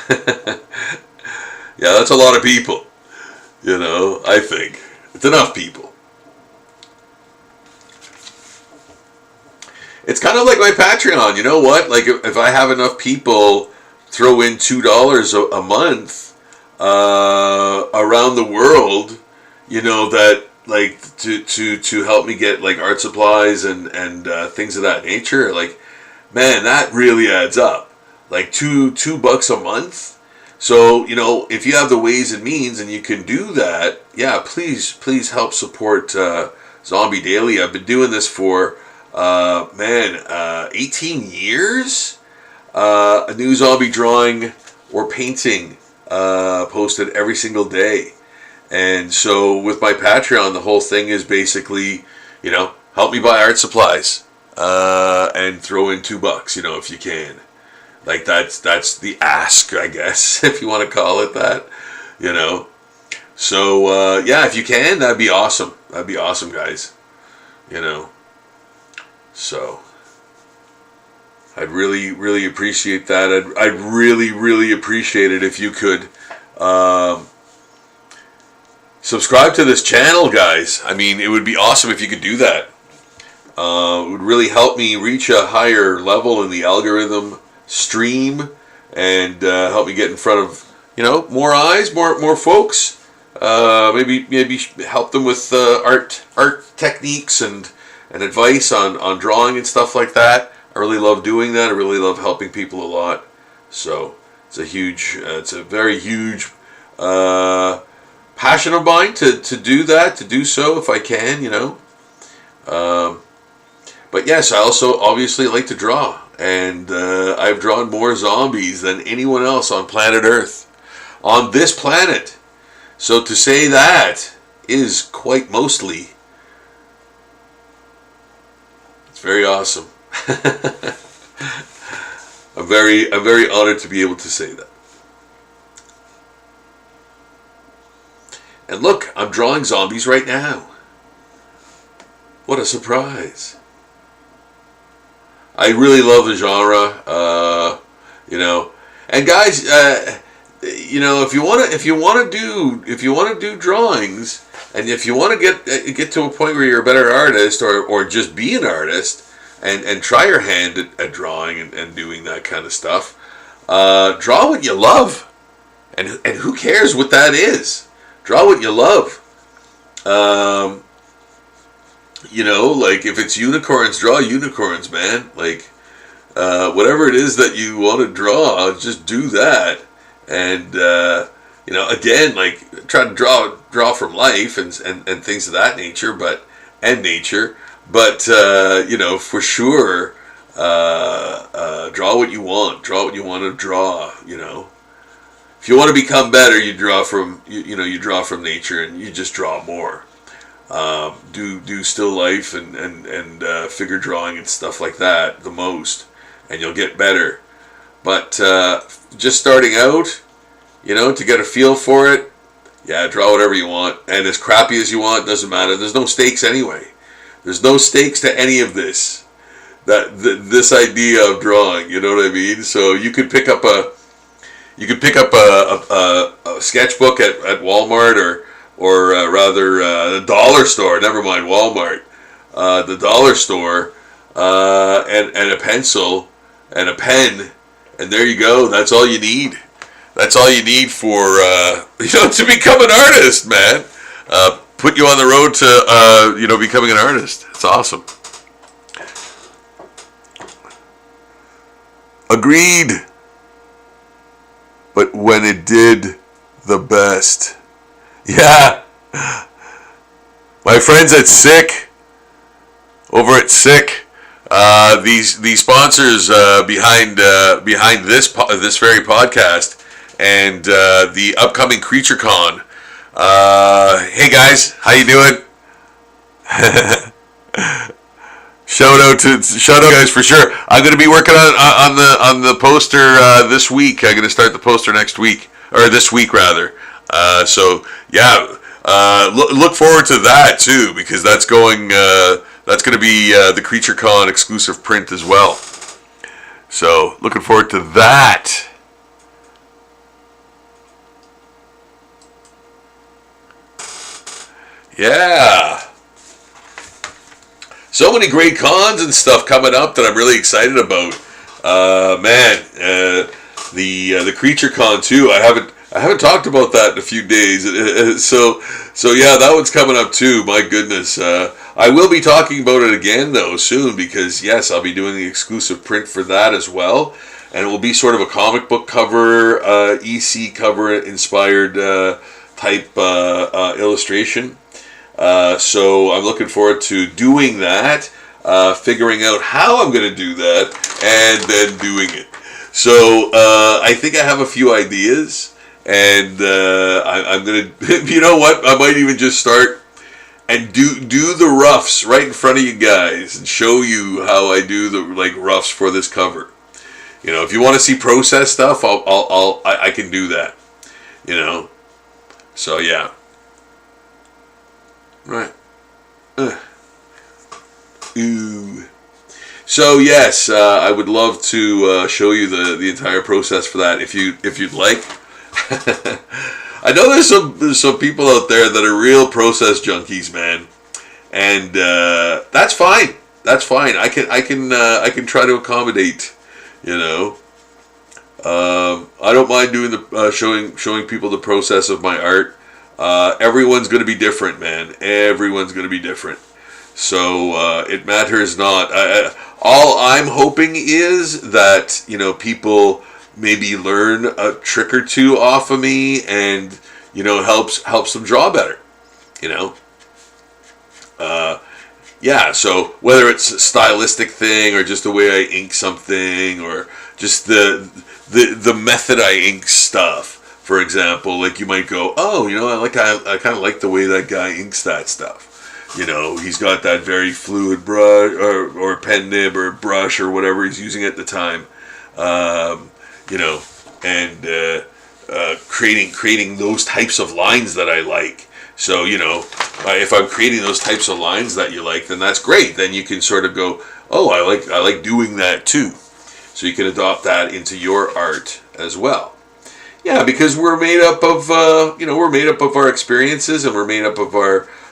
S1: yeah, that's a lot of people. I think it's enough people. It's kind of like my Patreon. You know what? Like if I have enough people throw in $2 a month around the world, that like to help me get like art supplies and things of that nature. Like, man, that really adds up. Like $2 a month. So if you have the ways and means and you can do that, yeah, please help support Zombie Daily. I've been doing this for 18 years. A new zombie drawing or painting posted every single day. And so with my Patreon, the whole thing is basically, help me buy art supplies and throw in $2, if you can. Like that's the ask, I guess, if you want to call it that. So yeah, if you can, that'd be awesome. That'd be awesome, guys. So I'd really, really appreciate that. I'd really, really appreciate it if you could subscribe to this channel, guys. I mean, it would be awesome if you could do that. It would really help me reach a higher level in the algorithm stream, and help me get in front of more eyes, more folks. Maybe help them with art techniques and advice on drawing and stuff like that. I really love doing that. I really love helping people a lot. So it's a very huge passion of mine to do that, to do so if I can, But yes, I also obviously like to draw, and I've drawn more zombies than anyone else on planet Earth, on this planet. So to say that is quite mostly. It's very awesome. I'm very honored to be able to say that. And look, I'm drawing zombies right now. What a surprise. I really love the genre, And guys, if you want to do drawings, and if you want to get to a point where you're a better artist, or just be an artist, and try your hand at drawing and doing that kind of stuff, draw what you love, and who cares what that is? Draw what you love. Like if it's unicorns, draw unicorns, man. Like whatever it is that you want to draw, just do that. And again, like try to draw from life and things of that nature, but for sure, draw what you want. Draw what you want to draw. If you want to become better, you draw from you draw from nature, and you just draw more. Do still life and figure drawing and stuff like that the most, and you'll get better. But just starting out, to get a feel for it, yeah, draw whatever you want, and as crappy as you want, doesn't matter. There's no stakes anyway. There's no stakes to any of this. This idea of drawing, you know what I mean? So you could pick up a sketchbook at Walmart or rather the dollar store. Never mind Walmart. The dollar store and a pencil and a pen, and there you go. That's all you need. That's all you need for to become an artist, man. Put you on the road to becoming an artist. It's awesome. Agreed. But when it did the best. Yeah. My friends at Sick, over at Sick, these sponsors behind this very podcast and the upcoming CreatureCon. Hey guys, how you doing? Shout out guys for sure. I'm going to be working on the poster this week. I'm going to start the poster next week, or this week rather. So yeah, look forward to that too, because that's going to be the CreatureCon exclusive print as well. So looking forward to that. Yeah. So many great cons and stuff coming up that I'm really excited about. The CreatureCon too. I haven't talked about that in a few days. So yeah, that one's coming up too. My goodness. I will be talking about it again though soon, because yes, I'll be doing the exclusive print for that as well, and it will be sort of a comic book cover, EC cover inspired type illustration. So I'm looking forward to doing that, figuring out how I'm going to do that, and then doing it. So I think I have a few ideas, and I'm going to, you know what, I might even just start and do the roughs right in front of you guys and show you how I do the roughs for this cover. You know, if you want to see process stuff, I can do that. You know, so yeah. Right. Ooh. So yes, I would love to show you the entire process for that if you'd like. I know there's some people out there that are real process junkies, man, and that's fine. That's fine. I can try to accommodate. You know, I don't mind doing the showing people the process of my art. Everyone's going to be different, man. Everyone's going to be different. So it matters not. All I'm hoping is that, you know, people maybe learn a trick or two off of me, and, you know, helps them draw better. You know. Yeah. So whether it's a stylistic thing or just the way I ink something, or just the method I ink stuff. For example, like you might go, oh, you know, I kind of like the way that guy inks that stuff. You know, he's got that very fluid brush or pen nib or brush or whatever he's using at the time. You know, and creating those types of lines that I like. So, you know, if I'm creating those types of lines that you like, then that's great. Then you can sort of go, oh, I like doing that too. So you can adopt that into your art as well. Yeah, because we're made up of we're made up of our experiences, and we're made up of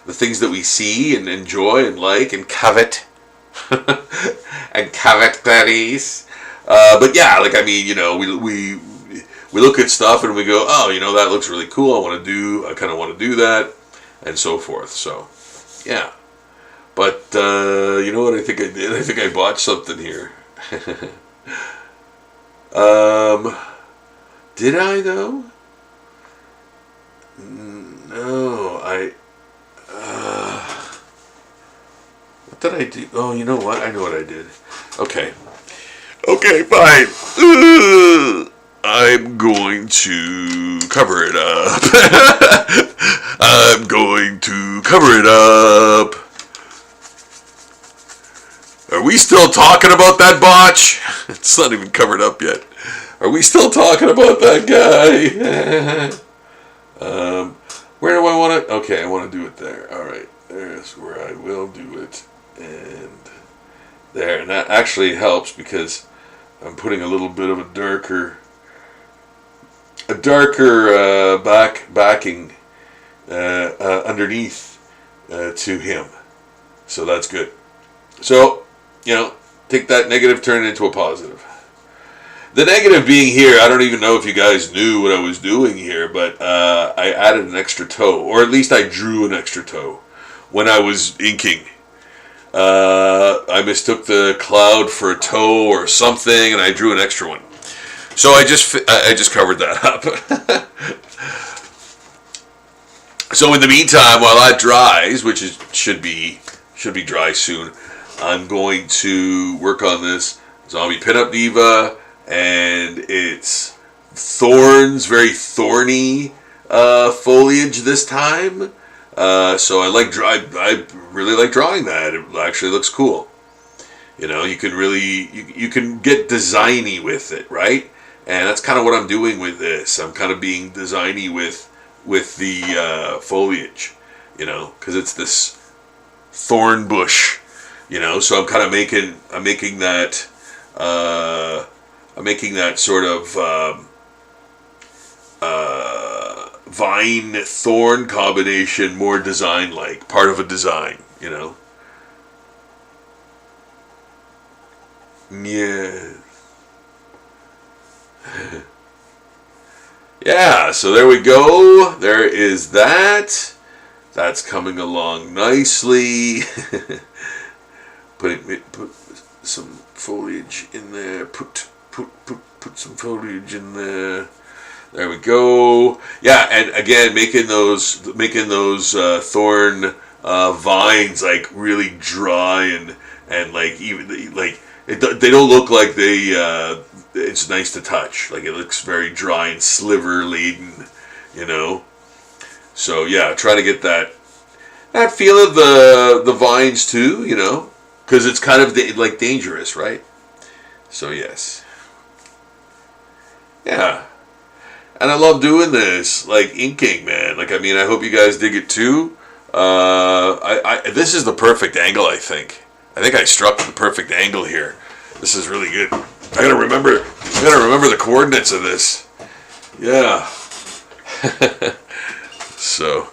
S1: the things that we see and enjoy and like and covet, and covet that is. But yeah, like I mean, you know, we look at stuff and we go, oh, you know, that looks really cool. I kind of want to do that, and so forth. So yeah, but you know what I think I did? I think I botched something here. Did I though? No, what did I do? Oh, you know what? I know what I did. Okay, fine. I'm going to cover it up. I'm going to cover it up. Are we still talking about that botch? It's not even covered up yet. Are we still talking about that guy? Where do I want it? Okay, I want to do it there. All right, there's where I will do it. and there, and that actually helps because I'm putting a little bit of a darker backing underneath to him, so that's good. So, take that negative, turn it into a positive. The negative being here, I don't even know if you guys knew what I was doing here, but I added an extra toe, or at least I drew an extra toe when I was inking. I mistook the cloud for a toe or something, and I drew an extra one. So I just covered that up. So in the meantime, while that dries, which should be dry soon, I'm going to work on this Zombie Pinup Diva and its thorns, very thorny foliage this time. So I really like drawing that. It actually looks cool. You can get designy with it, right? And that's kind of what I'm doing with this. I'm kind of being designy with the foliage, because it's this thorn bush, So I'm kind of making that sort of vine thorn combination more design-like, part of a design, Yeah. Yeah, so there we go. There is that. That's coming along nicely. Put some foliage in there. Put some foliage in there. There we go. Yeah, and again, making those thorn vines like really dry and like even like they don't look like it's nice to touch. Like it looks very dry and sliver laden, So yeah, try to get that feel of the vines too, because it's kind of like dangerous, right? So yes, yeah, and I love doing this, like inking, man. Like I hope you guys dig it too. This is the perfect angle, I think. I think I struck the perfect angle here. This is really good. I gotta remember the coordinates of this. Yeah. So,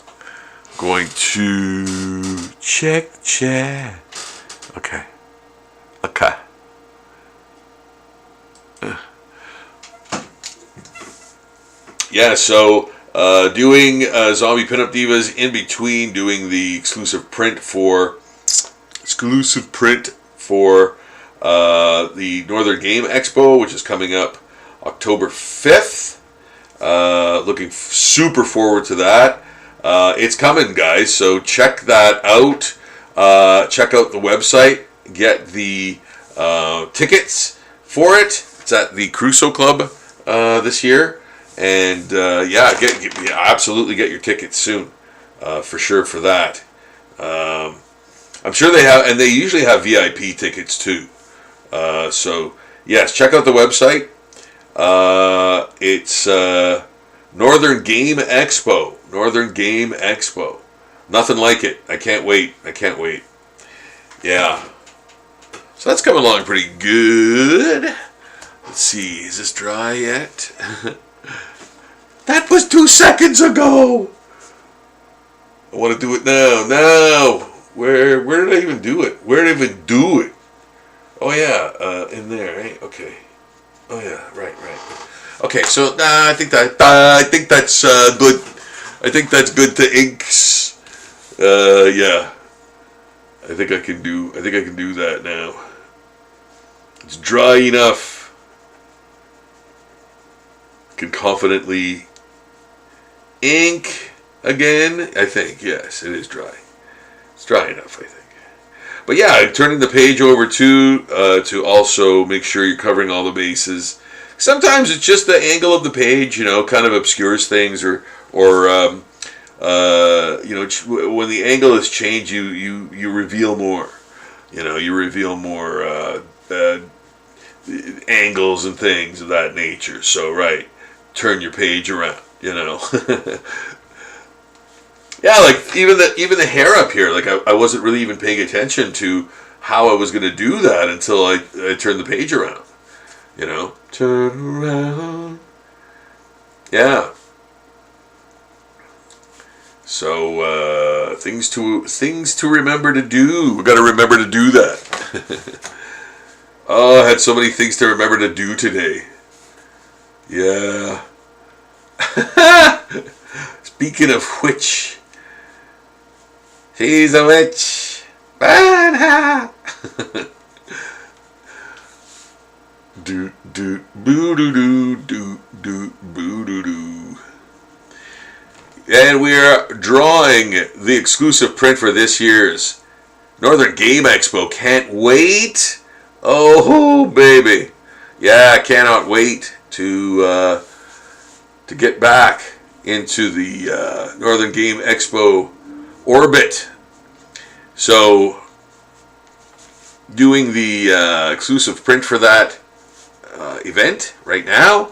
S1: going to check. Okay. Yeah. So, doing Zombie Pinup Divas in between doing the exclusive print for the Northern Game Expo, which is coming up October 5th. Looking super forward to that. It's coming, guys, so check that out. Check out the website. Get the tickets for it. It's at the Crusoe Club this year. And absolutely get your tickets soon. For sure for that. I'm sure they have, and they usually have VIP tickets too. So yes, check out the website. It's Northern Game Expo. Northern Game Expo. Nothing like it. I can't wait. Yeah. So that's coming along pretty good. Let's see. Is this dry yet? That was 2 seconds ago. I want to do it now. Now. Where did I even do it? Oh yeah, in there, right? Okay. Oh yeah, right. Okay, so I think that's good. I think that's good to inks. Yeah. I think I can do that now. It's dry enough. I can confidently ink again. I think yes, it is dry. It's dry enough, I think. But yeah, turning the page over to also make sure you're covering all the bases. Sometimes it's just the angle of the page, kind of obscures things, or when the angle is changed, you reveal more. You reveal more angles and things of that nature. So right, turn your page around. Yeah, like even the hair up here, like I wasn't really even paying attention to how I was going to do that until I turned the page around. You know, turn around. Yeah. So things to remember to do. We got to remember to do that. Oh, I had so many things to remember to do today. Yeah. Speaking of which, she's a witch. Do do boo doo doo do do boo doo doo. And we're drawing the exclusive print for this year's Northern Game Expo. Can't wait. Oh baby, yeah, I cannot wait to get back into the Northern Game Expo orbit. So doing the exclusive print for that event right now,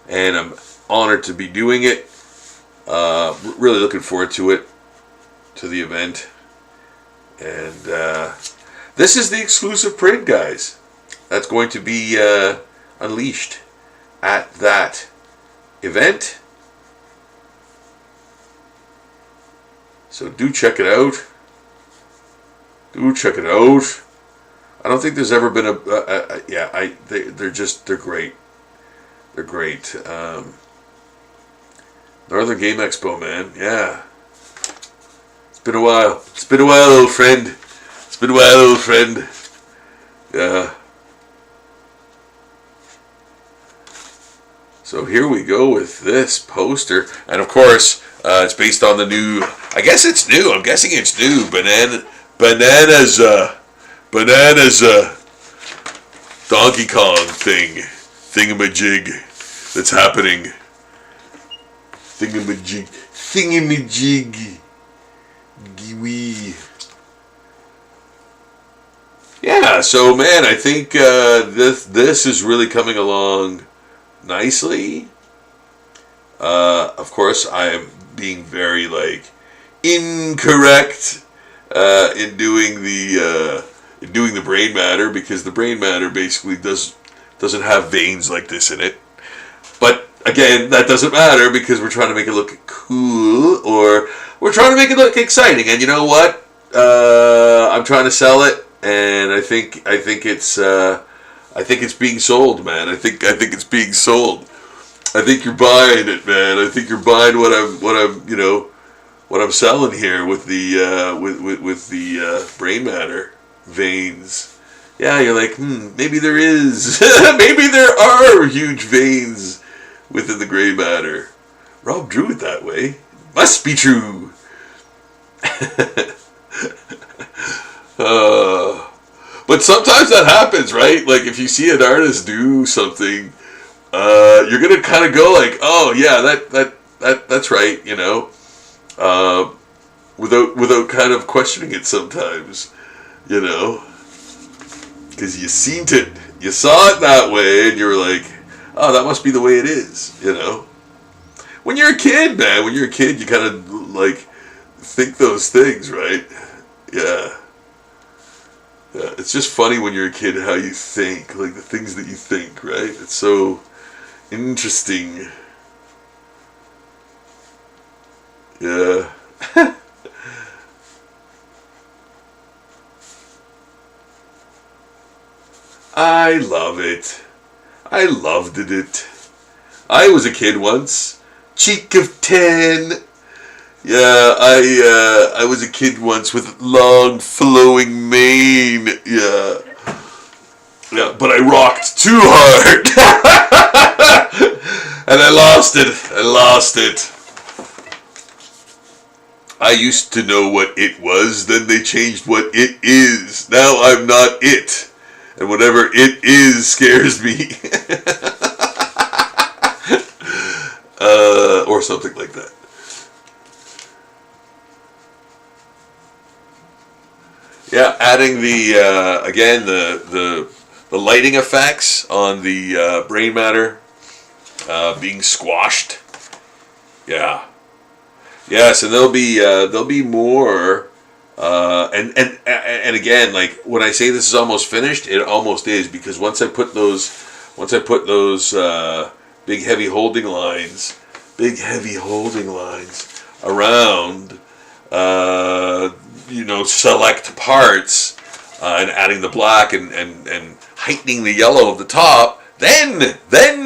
S1: and I'm honored to be doing it. Really looking forward to it, to the event. And this is the exclusive print, guys, that's going to be unleashed at that event. So do check it out. Do check it out. I don't think there's ever been they're great. They're great. Northern Game Expo, man. Yeah. It's been a while. It's been a while, old friend. It's been a while, old friend. Yeah. So here we go with this poster. And of course, it's based on the new, I guess it's new. I'm guessing it's new. Bananas Donkey Kong thingamajig that's happening. Thingamajig. Giwee. Yeah, so man, I think this is really coming along nicely. Of course, I am being very incorrect in doing the brain matter, because the brain matter basically doesn't have veins like this in it. But again, that doesn't matter, because we're trying to make it look cool, or we're trying to make it look exciting. And you know what? I'm trying to sell it, and I think it's being sold, man. I think it's being sold. I think you're buying it, man. I think you're buying what I'm selling here with the with the brain matter veins. Yeah, you're like, maybe there is. Maybe there are huge veins within the gray matter. Rob drew it that way. Must be true. But sometimes that happens, right? Like if you see an artist do something, you're gonna kind of go like, "Oh yeah, that's right," you know, without kind of questioning it sometimes, you know, because you seen it, you saw it that way, and you were like, "Oh, that must be the way it is," you know. When you're a kid, man, you kind of think those things, right? Yeah. Yeah, it's just funny when you're a kid how you think, like the things that you think, right? It's so interesting. Yeah. I love it. I loved it. I was a kid once. Cheek of 10. Yeah, I was a kid once with long flowing mane. Yeah. Yeah, but I rocked too hard. And I lost it. I used to know what it was, then they changed what it is. Now I'm not it. And whatever it is scares me. Or something like that. Yeah, adding the again the lighting effects on the brain matter being squashed. Yeah, Yes, and there'll be more. And again, like when I say this is almost finished, it almost is, because once I put those big heavy holding lines around, select parts, and adding the black and heightening the yellow of the top, then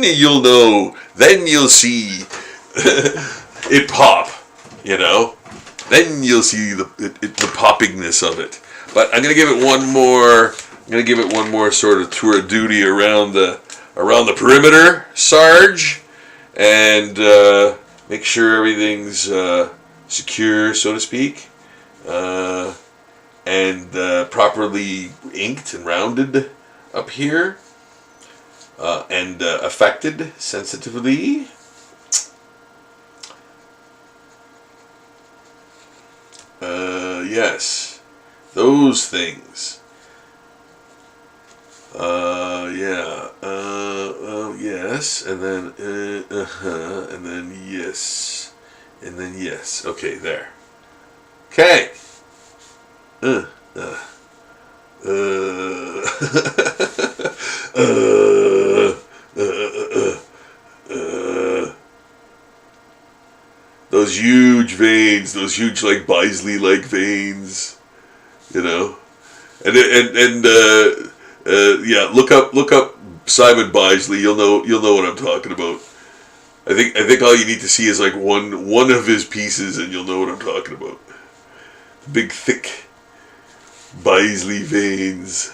S1: you'll know, then you'll see it pop, then you'll see the poppingness of it. But I'm gonna give it one more. I'm gonna give it one more sort of tour of duty around the perimeter, Sarge, and make sure everything's secure, so to speak, and properly inked and rounded up here, and affected sensitively. Yes, those things. Yeah. Yes, and then and then yes, and then yes. Okay, there. Okay. uh, uh, those huge veins, those huge like Bisley-like veins, and yeah, look up Simon Bisley. You'll know what I'm talking about. I think all you need to see is like one of his pieces, and you'll know what I'm talking about. Big thick Bisley veins.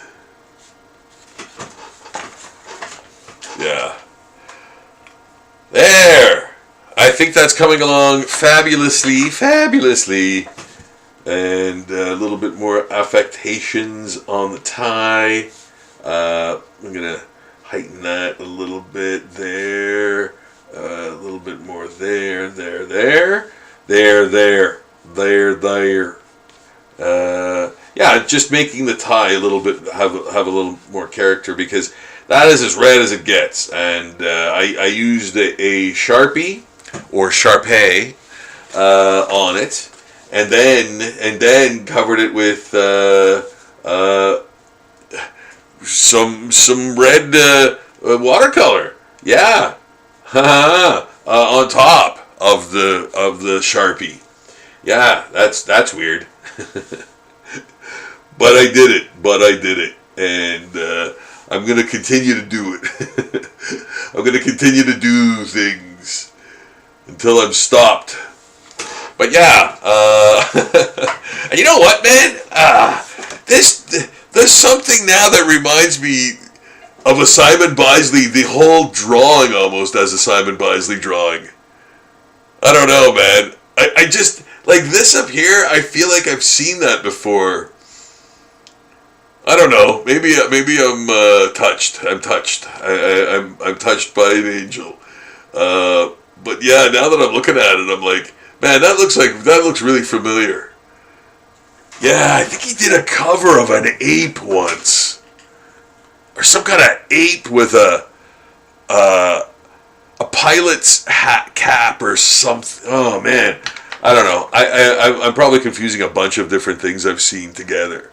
S1: Yeah. There. I think that's coming along fabulously. And a little bit more affectations on the tie. I'm going to heighten that a little bit there. A little bit more there. Yeah, just making the tie a little bit, have a little more character, because that is as red as it gets. And I used a Sharpie or Sharpay on it, and then covered it with some red watercolor. Yeah, on top of the Sharpie. Yeah, that's weird. But I did it, and I'm gonna continue to do it. I'm gonna continue to do things until I'm stopped. But yeah, and you know what, man? There's something now that reminds me of a Simon Bisley. The whole drawing almost as a Simon Bisley drawing. I don't know, man. I just like this up here. I feel like I've seen that before. I don't know. Maybe I'm touched. I'm touched. I'm touched by an angel. But yeah, now that I'm looking at it, I'm like, man, that looks really familiar. Yeah, I think he did a cover of an ape once, or some kind of ape with a pilot's hat cap or something. Oh man, I don't know. I'm probably confusing a bunch of different things I've seen together.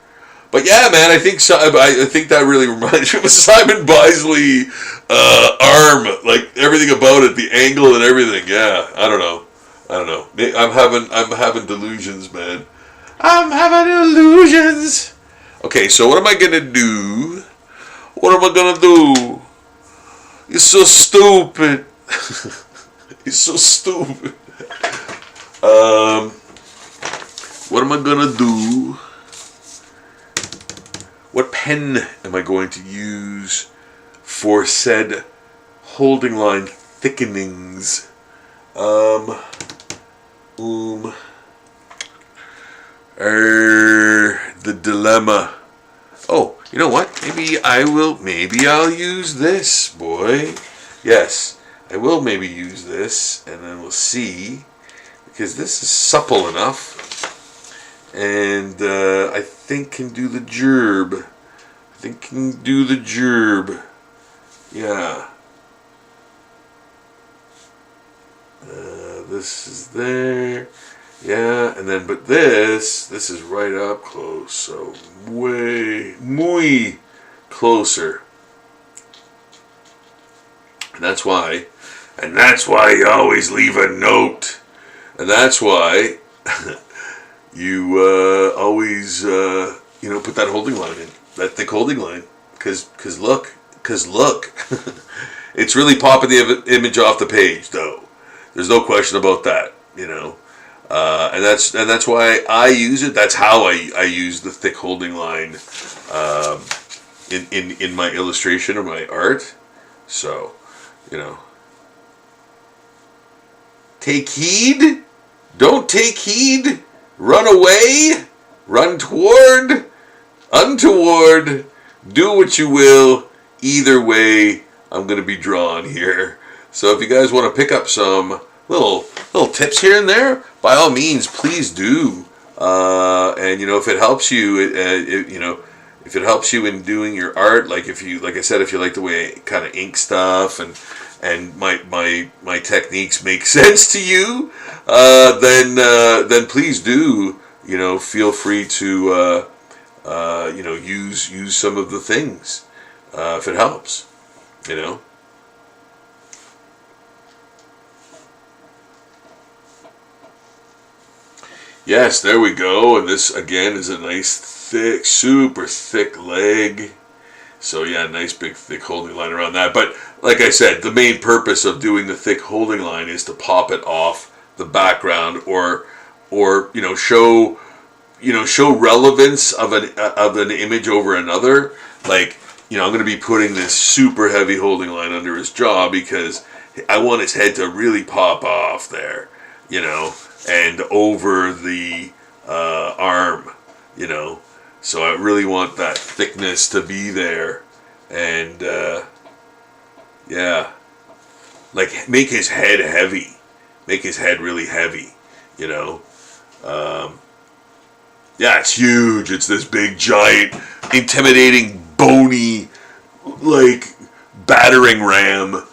S1: But yeah, man, I think that really reminds me of a Simon Bisley arm, like everything about it, the angle and everything. Yeah, I don't know. I'm having delusions, man. I'm having illusions. Okay, so what am I gonna do? You're so stupid. You're so stupid. What am I gonna do? What pen am I going to use for said holding line thickenings? The dilemma. Oh, you know what? Maybe I'll use this, boy. Yes, I will maybe use this, and then we'll see, because this is supple enough, and I think can do the gerb. Yeah. This is there. Yeah, and then, but this is right up close, so muy closer. And that's why you always leave a note. And that's why you always, put that holding line in, that thick holding line. Because look, it's really popping the image off the page, though. There's no question about that, and that's why I use it. That's how I use the thick holding line in my illustration or my art. So, take heed. Don't take heed. Run away. Run toward. Untoward. Do what you will. Either way, I'm going to be drawn here. So if you guys want to pick up some little tips here and there, by all means, please do. And if it helps you, if it helps you in doing your art, like I said, if you like the way I kind of ink stuff and my techniques make sense to you, then please do. Feel free to use some of the things if it helps. Yes, there we go. And this again is a nice thick, super thick leg. So yeah, nice big thick holding line around that. But like I said, the main purpose of doing the thick holding line is to pop it off the background or show relevance of an image over another. Like, I'm going to be putting this super heavy holding line under his jaw because I want his head to really pop off there, and over the arm, So I really want that thickness to be there, and make his head heavy, make his head really heavy, it's huge. It's this big, giant, intimidating, bony, battering ram,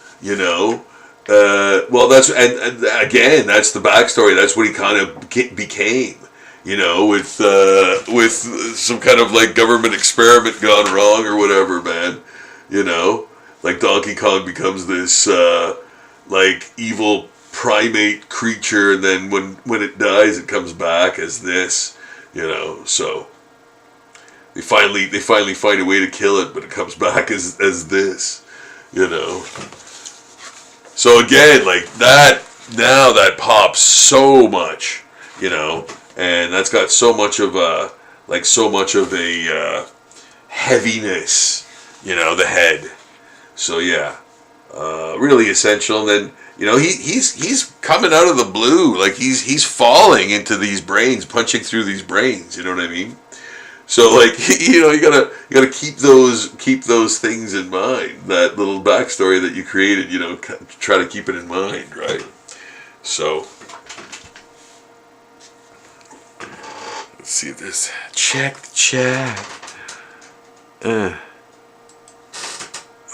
S1: that's and again, that's the backstory. That's what he kind of became, with some kind of government experiment gone wrong or whatever, man. Like Donkey Kong becomes this evil primate creature, and then when it dies, it comes back as this. So they finally find a way to kill it, but it comes back as this, So again, that pops so much, and that's got so much of a heaviness, the head. So yeah, really essential. And then he's coming out of the blue, he's falling into these brains, punching through these brains. You know what I mean? So you gotta keep those things in mind. That little backstory that you created, try to keep it in mind, right? So let's see if this. Check the chat.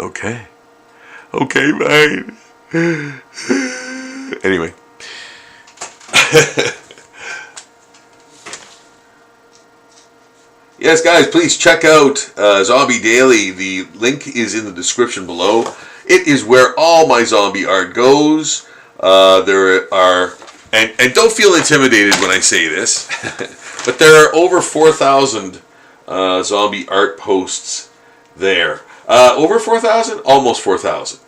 S1: Okay, man. Anyway. Yes, guys, please check out Zombie Daily. The link is in the description below. It is where all my zombie art goes. There are, and don't feel intimidated when I say this, but there are over 4,000 zombie art posts there. Over 4,000? Almost 4,000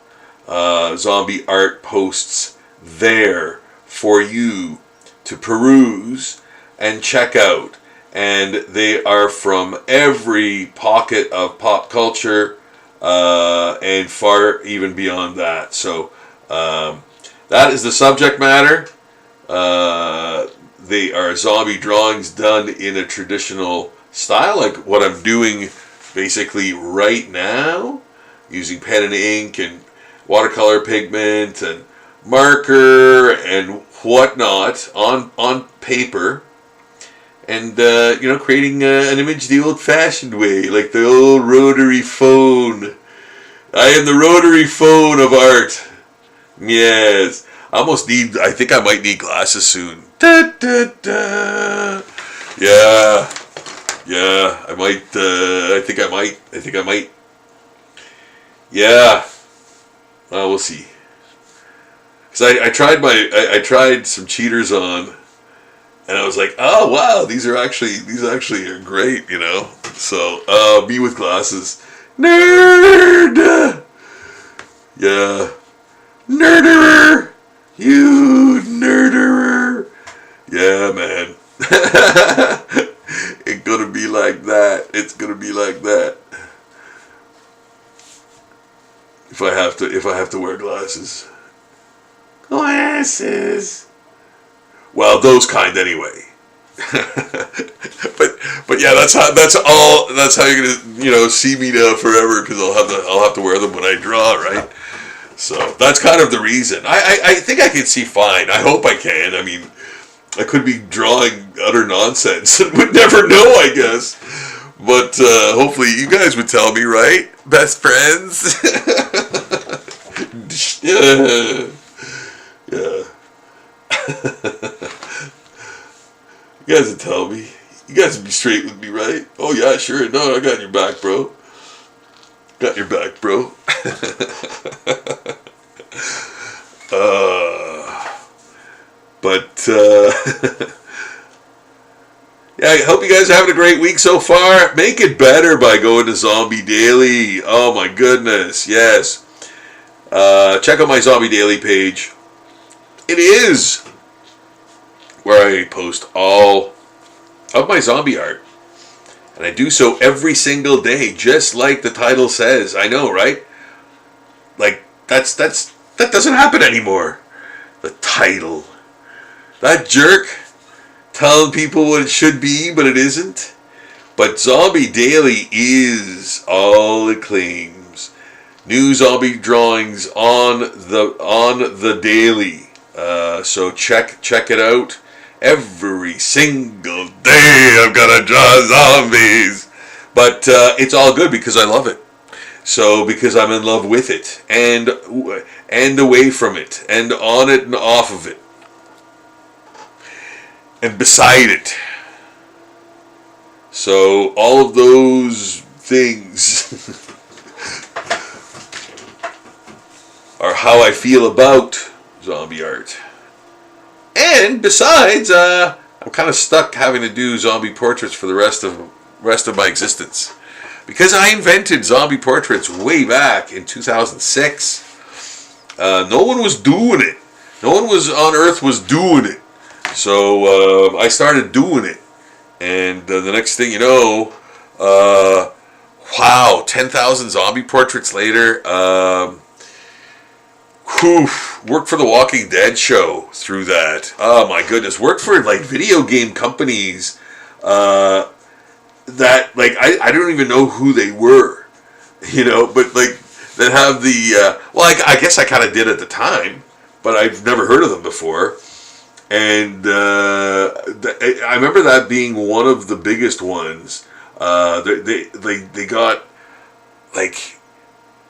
S1: zombie art posts there for you to peruse and check out. And they are from every pocket of pop culture and far even beyond that. So that is the subject matter. They are zombie drawings done in a traditional style, like what I'm doing basically right now, using pen and ink and watercolor pigment and marker and whatnot on paper. And, creating an image the old-fashioned way, like the old rotary phone. I am the rotary phone of art. Yes. I think I might need glasses soon. Da, da, da. Yeah. Yeah, I might, I think I might. Yeah. We'll see. Because I tried some cheaters on, and I was like, oh wow, these actually are great, you know. So, me with glasses. Nerd! Yeah. Nerderer! You nerderer! Yeah, man. It's gonna be like that. It's gonna be like that. If I have to wear glasses. Glasses. Well, those kind anyway. but yeah, that's how you're gonna see me now forever, because I'll have to wear them when I draw, right? So that's kind of the reason. I think I can see fine. I hope I can. I mean, I could be drawing utter nonsense and would never know, I guess. But hopefully you guys would tell me, right? Best friends. Yeah. Yeah. You guys would tell me. You guys would be straight with me, right? Oh yeah, sure. No, I got your back, bro. Got your back, bro. Yeah, I hope you guys are having a great week so far. Make it better by going to Zombie Daily. Oh my goodness, yes. Check out my Zombie Daily page. It is where I post all of my zombie art. And I do so every single day, just like the title says. I know, right? Like, that doesn't happen anymore. The title. That jerk telling people what it should be, but it isn't. But Zombie Daily is all it claims. New zombie drawings on the daily. So check it out. Every single day I'm gonna draw zombies. But it's all good because I love it. So because I'm in love with it and away from it and on it and off of it and beside it. So all of those things are how I feel about zombie art. And besides, I'm kind of stuck having to do zombie portraits for the rest of my existence, because I invented zombie portraits way back in 2006. No one was doing it. No one was on Earth was doing it. So I started doing it, and the next thing you know, wow, 10,000 zombie portraits later. Worked for the Walking Dead show through that. Oh my goodness. Worked for like video game companies that like I don't even know who they were, you know, but like that have the well, I guess I kind of did at the time, but I've never heard of them before. And I remember that being one of the biggest ones. They got like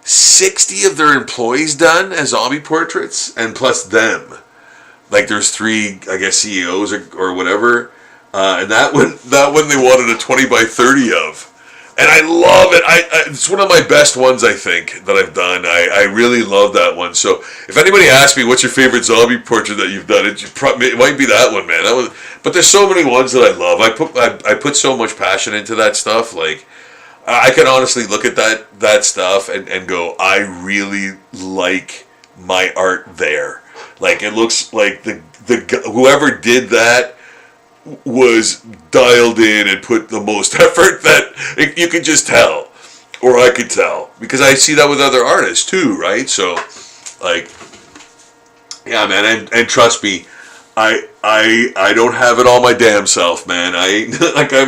S1: 60 of their employees done as zombie portraits, and plus them. Like there's 3, I guess, CEOs or whatever. And that one they wanted a 20 by 30 of. And I love it. It's one of my best ones, I think, that I've done. I really love that one. So if anybody asks me what's your favorite zombie portrait that you've done, it might be that one, man. But there's so many ones that I love. I put so much passion into that stuff. Like, I can honestly look at that stuff and go, I really like my art there. Like, it looks like the whoever did that was dialed in and put the most effort that you could just tell, or I could tell, because I see that with other artists too, right? So, like, yeah, man, and trust me, I don't have it all my damn self, man. I'm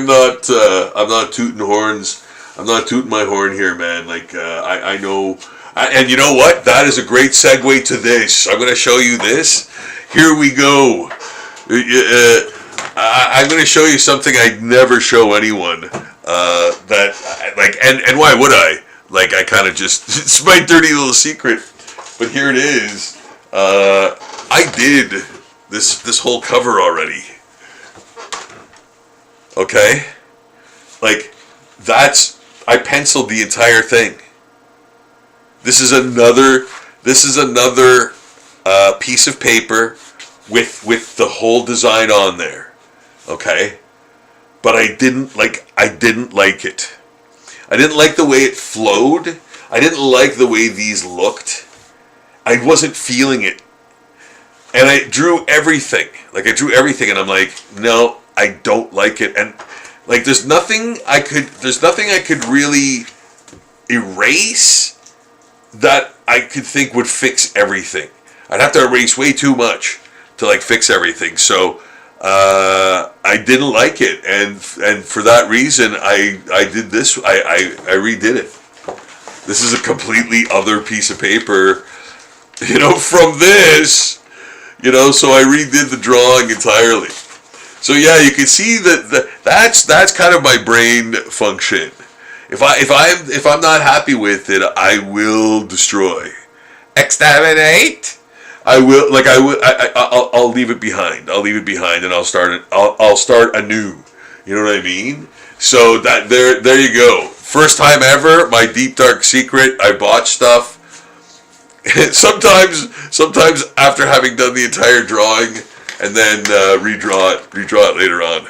S1: not tooting horns. I'm not tooting my horn here, man. Like, I know, and you know what? That is a great segue to this. I'm going to show you this. Here we go. I'm going to show you something I'd never show anyone. And why would I? Like, I kind of just, it's my dirty little secret. But here it is. I did this whole cover already. Okay? Like, I penciled the entire thing. This is another piece of paper with the whole design on there. Okay? But I didn't like it. I didn't like the way it flowed. I didn't like the way these looked. I wasn't feeling it. And I drew everything. And I'm like, no, I don't like it. And like there's nothing I could really erase that I could think would fix everything. I'd have to erase way too much to like fix everything. So I didn't like it, and for that reason, I did this. I redid it. This is a completely other piece of paper, from this, So I redid the drawing entirely. So yeah, you can see that's kind of my brain function. If I'm not happy with it, I will destroy, exterminate. I'll leave it behind. And I'll start anew. You know what I mean? So that there you go. First time ever, my deep dark secret. I botch stuff. sometimes after having done the entire drawing and then redraw it later on.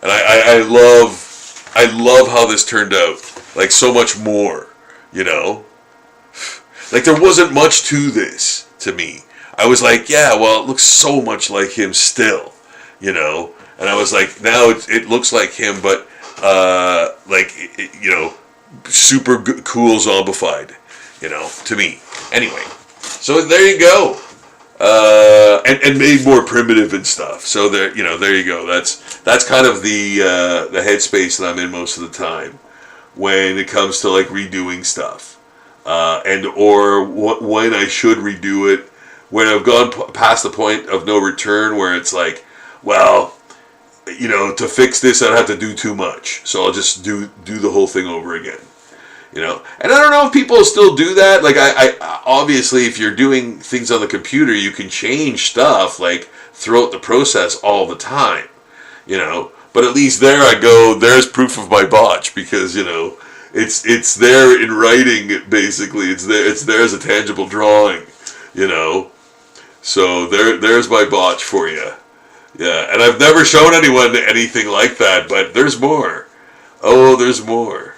S1: And I love how this turned out. Like so much more, Like there wasn't much to this to me. I was like, yeah, well, it looks so much like him still, And I was like, now it looks like him, but super cool zombified, to me. Anyway, so there you go, and made more primitive and stuff. So there you go. That's kind of the headspace that I'm in most of the time when it comes to like redoing stuff, or when I should redo it. When I've gone past the point of no return where it's like, well, to fix this I'd have to do too much. So I'll just do the whole thing over again. And I don't know if people still do that. Like I obviously if you're doing things on the computer, you can change stuff like throughout the process all the time. But at least there I go, there's proof of my botch because, it's there in writing basically. It's there as a tangible drawing, So there's my botch for you. Yeah, and I've never shown anyone anything like that, but there's more. Oh, there's more.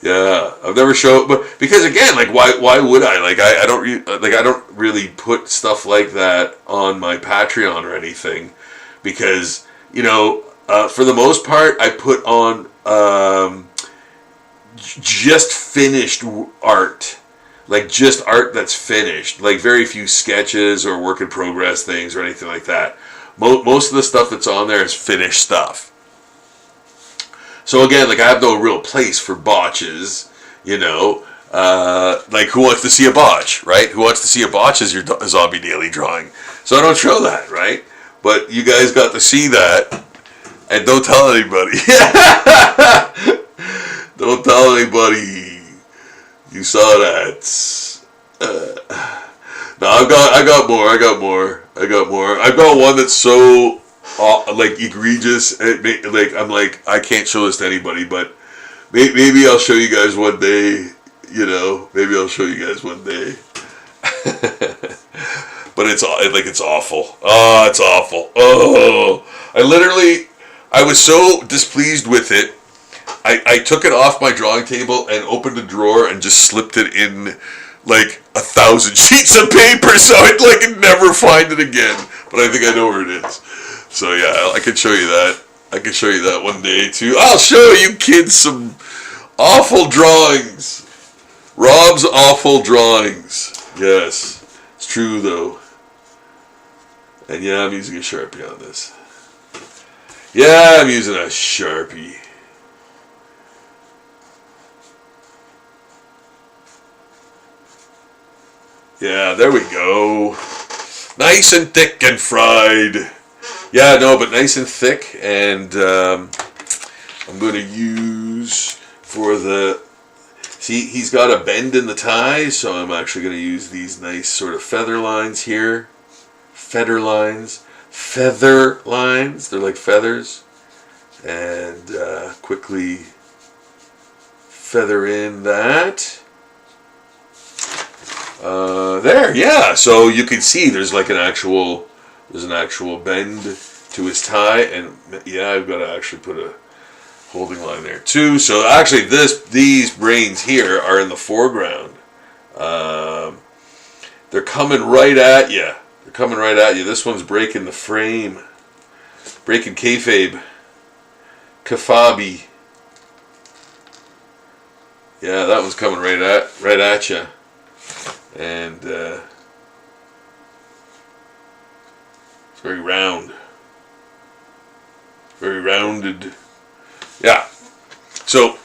S1: Yeah, I've never shown, but because again, like why would I? Like I don't really put stuff like that on my Patreon or anything, because for the most part I put on just finished art. Like just art that's finished, like very few sketches or work in progress things or anything like that. Most of the stuff that's on there is finished stuff. So again, like I have no real place for botches, like who wants to see a botch, right? Who wants to see a botch is your zombie daily drawing. So I don't show that, right? But you guys got to see that, and don't tell anybody. Don't tell anybody. You saw that. No, I got more. I've got one that's so like egregious. I'm like I can't show this to anybody, but maybe I'll show you guys one day. Maybe I'll show you guys one day. But it's awful. Oh, it's awful. Oh, I was so displeased with it. I took it off my drawing table and opened a drawer and just slipped it in like 1,000 sheets of paper so I'd like never find it again. But I think I know where it is. So yeah, I can show you that. I can show you that one day too. I'll show you kids some awful drawings. Rob's awful drawings. Yes, it's true though. And yeah, I'm using a Sharpie on this. Yeah, I'm using a Sharpie. Yeah, there we go. Nice and thick and fried. Yeah, no, but nice and thick. And I'm going to use for the... See, he's got a bend in the tie, so I'm actually going to use these nice sort of feather lines here. Feather lines. feather lines. They're like feathers. And quickly feather in that. There, yeah. So you can see there's like an actual bend to his tie, and yeah, I've got to actually put a holding line there too. So actually, these brains here are in the foreground. They're coming right at you. They're coming right at you. This one's breaking the frame, breaking kayfabe, kafabi. Yeah, that one's coming right at you. And it's very round, very rounded. Yeah. So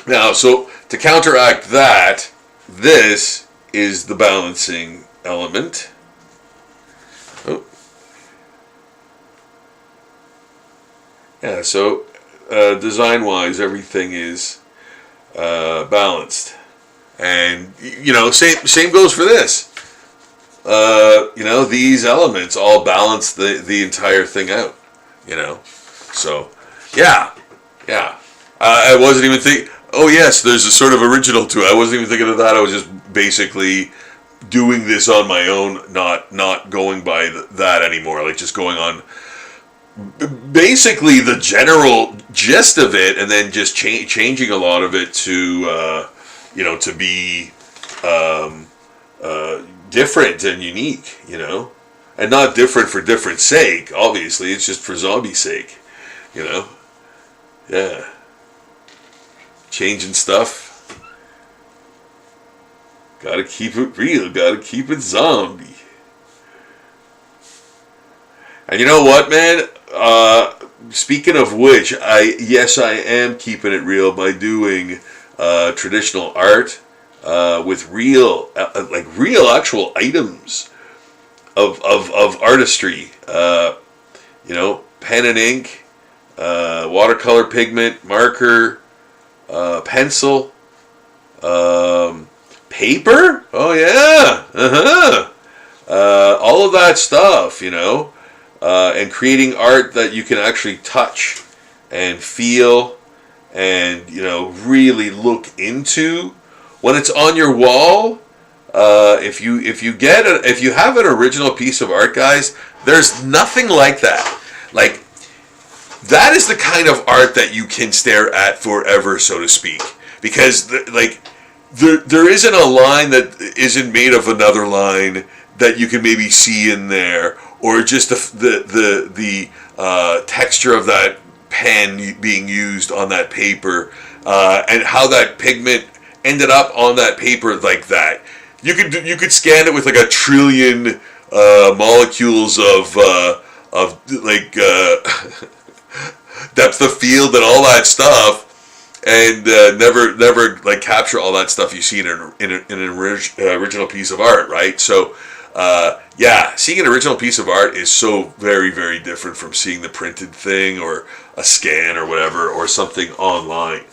S1: now, to counteract that, this is the balancing element. Oh. Yeah. So design-wise, everything is balanced. And, same goes for this. These elements all balance the entire thing out, So, yeah. I wasn't even thinking, oh yes, there's a sort of original to it. I wasn't even thinking of that. I was just basically doing this on my own, not going by that anymore. Like just going on basically the general gist of it, and then just changing a lot of it to, to be different and unique, and not different for different sake. Obviously, it's just for zombie sake, Yeah, changing stuff. Gotta keep it real. Gotta keep it zombie. And you know what, man? Speaking of which, I am keeping it real by doing traditional art with real actual items of artistry. Pen and ink, watercolor pigment, marker, pencil, paper. Oh yeah, all of that stuff. And creating art that you can actually touch and feel and really look into when it's on your wall. If you have an original piece of art, guys, there's nothing like that. Like, that is the kind of art that you can stare at forever, so to speak, because there isn't a line that isn't made of another line that you can maybe see in there, or just the texture of that pen being used on that paper, and how that pigment ended up on that paper like that. You could scan it with like a trillion molecules of depth of field and all that stuff, and never like capture all that stuff you see in an original piece of art, right? So. Seeing an original piece of art is so very, very different from seeing the printed thing or a scan or whatever, or something online.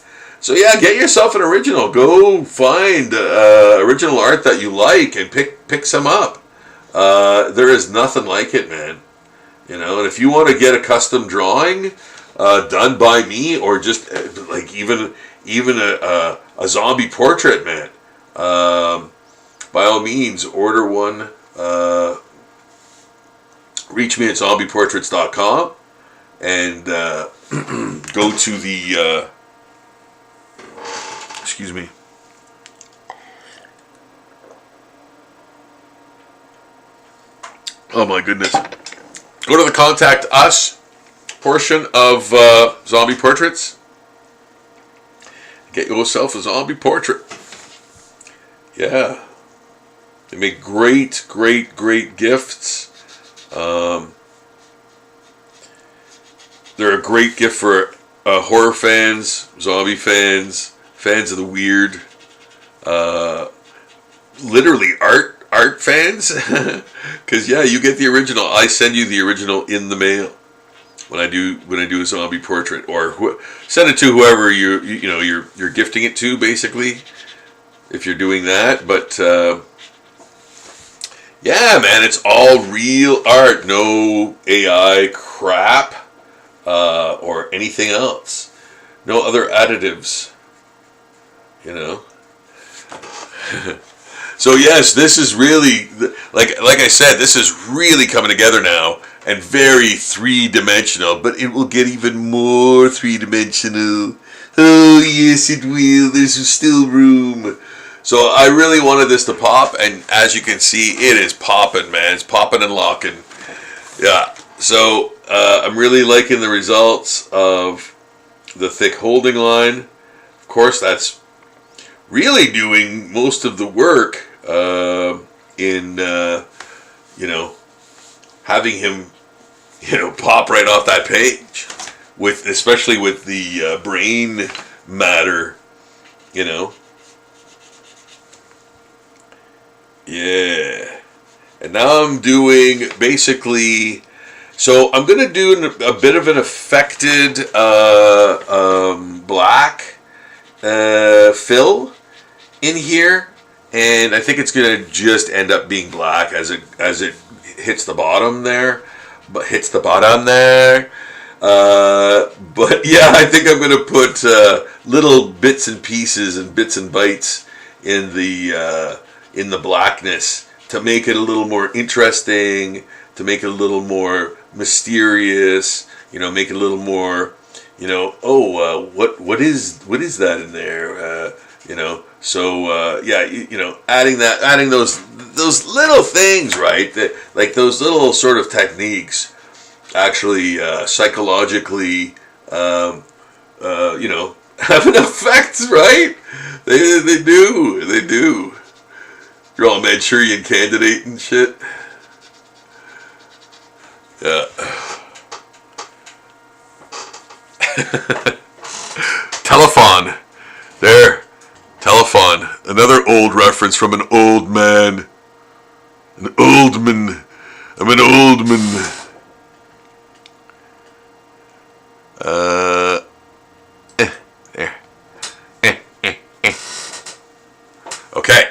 S1: So yeah, get yourself an original. Go find original art that you like and pick some up. There is nothing like it, man. And if you want to get a custom drawing done by me, or just like even a zombie portrait, man, by all means, order one. Reach me at zombieportraits.com and go to the excuse me. Oh my goodness. Go to the contact us portion of Zombie Portraits. Get yourself a zombie portrait. Yeah. They make great, great, great gifts. They're a great gift for horror fans, zombie fans, fans of the weird, literally art fans. Because yeah, you get the original. I send you the original in the mail when I do a zombie portrait, or send it to whoever you're gifting it to, basically, if you're doing that. But Yeah, man, it's all real art, no AI crap or anything else. No other additives, you know. So yes, this is really like I said, this is really coming together now and very three-dimensional. But it will get even more three-dimensional. Oh yes, it will. There's still room. So I really wanted this to pop, and as you can see, it is popping, man. It's popping and locking. Yeah. So I'm really liking the results of the thick holding line. Of course, that's really doing most of the work in you know, having him, you know, pop right off that page, with especially with the brain matter, you know. Yeah. And now I'm doing basically, so I'm going to do a bit of an affected black fill in here, and I think it's going to just end up being black as it hits the bottom there, but but yeah, I think I'm going to put little bits and pieces and bits and bytes in the blackness to make it a little more interesting, to make it a little more mysterious, you know, make it a little more, you know, what is that in there, you know. So yeah, you know, adding those little things, right, that, like those little sort of techniques actually psychologically you know, have an effect, right? They do. You're all Manchurian Candidate and shit. Yeah. Telephone. There. Telephone. Another old reference from an old man. An old man. I'm an old man. There. Okay.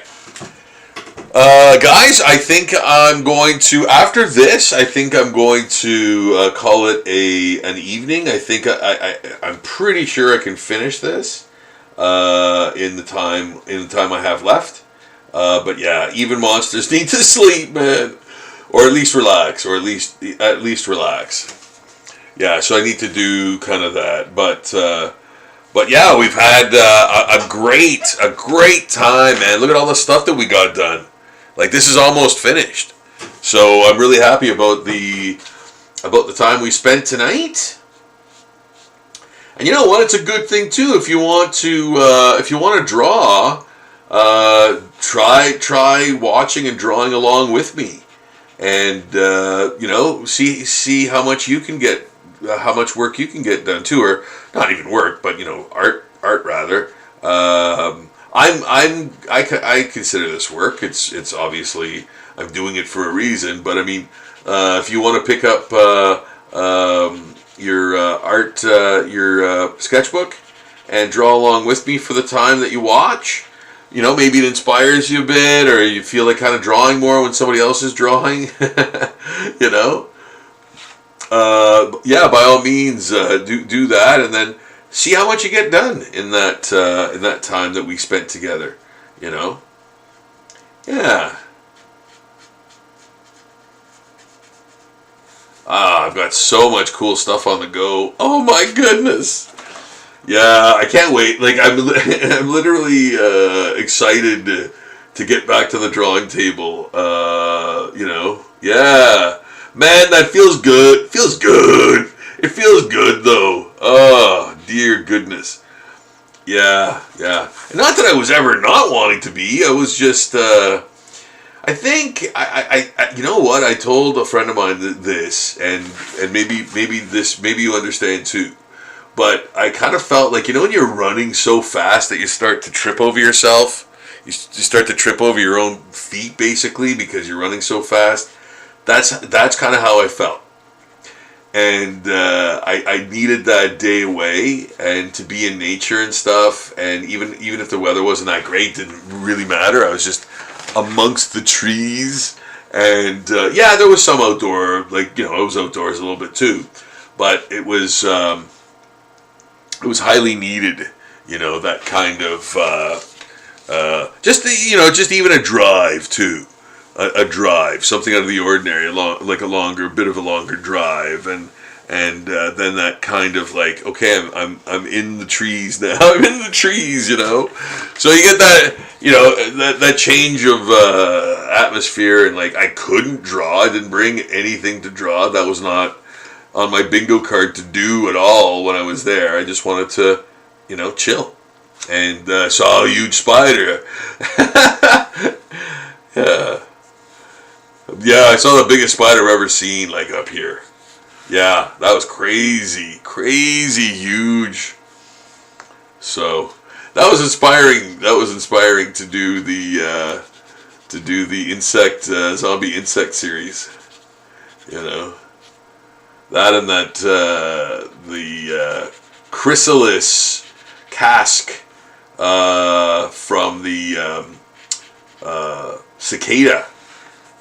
S1: Guys, I think I'm going to, after this, I think I'm going to call it an evening. I think I'm pretty sure I can finish this in the time I have left. But yeah, even monsters need to sleep, man, or at least relax, or at least relax. Yeah, so I need to do kind of that, but yeah, we've had a great time, man. Look at all the stuff that we got done. Like, this is almost finished, so I'm really happy about the time we spent tonight. And you know what? It's a good thing too. If you want to draw, try watching and drawing along with me, and you know, see how much you can get, how much work you can get done too, or not even work, but you know, art rather. I consider this work. It's obviously, I'm doing it for a reason, but I mean, if you want to pick up your art, your sketchbook, and draw along with me for the time that you watch, you know, maybe it inspires you a bit, or you feel like kind of drawing more when somebody else is drawing, you know. Yeah, by all means, do that, and then see how much you get done in that time that we spent together, you know. Yeah. I've got so much cool stuff on the go. Oh my goodness. Yeah, I can't wait. Like, I'm literally excited to get back to the drawing table. You know. Yeah. Man, that feels good. Feels good. It feels good though. Oh, dear goodness. Yeah. Not that I was ever not wanting to be. I was just I think I you know what? I told a friend of mine this, and maybe you understand too. But I kind of felt like, you know, when you're running so fast that you start to trip over yourself, you start to trip over your own feet basically because you're running so fast. That's kind of how I felt. And I needed that day away and to be in nature and stuff. And even if the weather wasn't that great, it didn't really matter. I was just amongst the trees And yeah, there was some outdoor, like, you know, I was outdoors a little bit too, but it was highly needed, you know, that kind of just the, you know, just even a drive too, a drive, something out of the ordinary, like a longer, bit of a longer drive, and then that kind of like, okay, I'm in the trees now. I'm in the trees, you know. So you get that, you know, that change of atmosphere, and like I couldn't draw. I didn't bring anything to draw. That was not on my bingo card to do at all when I was there. I just wanted to, you know, chill, and saw a huge spider. Yeah, I saw the biggest spider I've ever seen, like up here. Yeah, that was crazy, crazy huge. So that was inspiring. That was inspiring to do the insect zombie insect series. You know, that and that the chrysalis cask from the cicada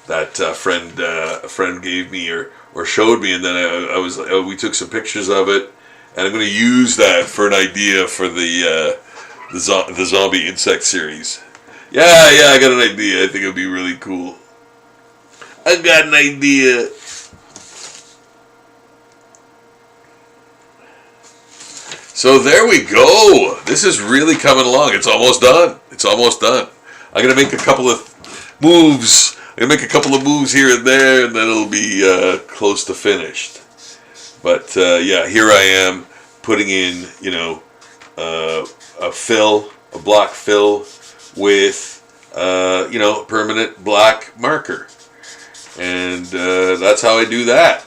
S1: that a friend gave me or showed me, and then we took some pictures of it, and I'm going to use that for an idea for the zombie insect series. Yeah, I got an idea. I think it'll be really cool. I got an idea. So there we go. This is really coming along. It's almost done. It's almost done. I'm going to make a couple of moves. I'm going to make a couple of moves here and there, and then it'll be close to finished. But yeah, here I am putting in, you know, a block fill with, you know, a permanent black marker. And that's how I do that.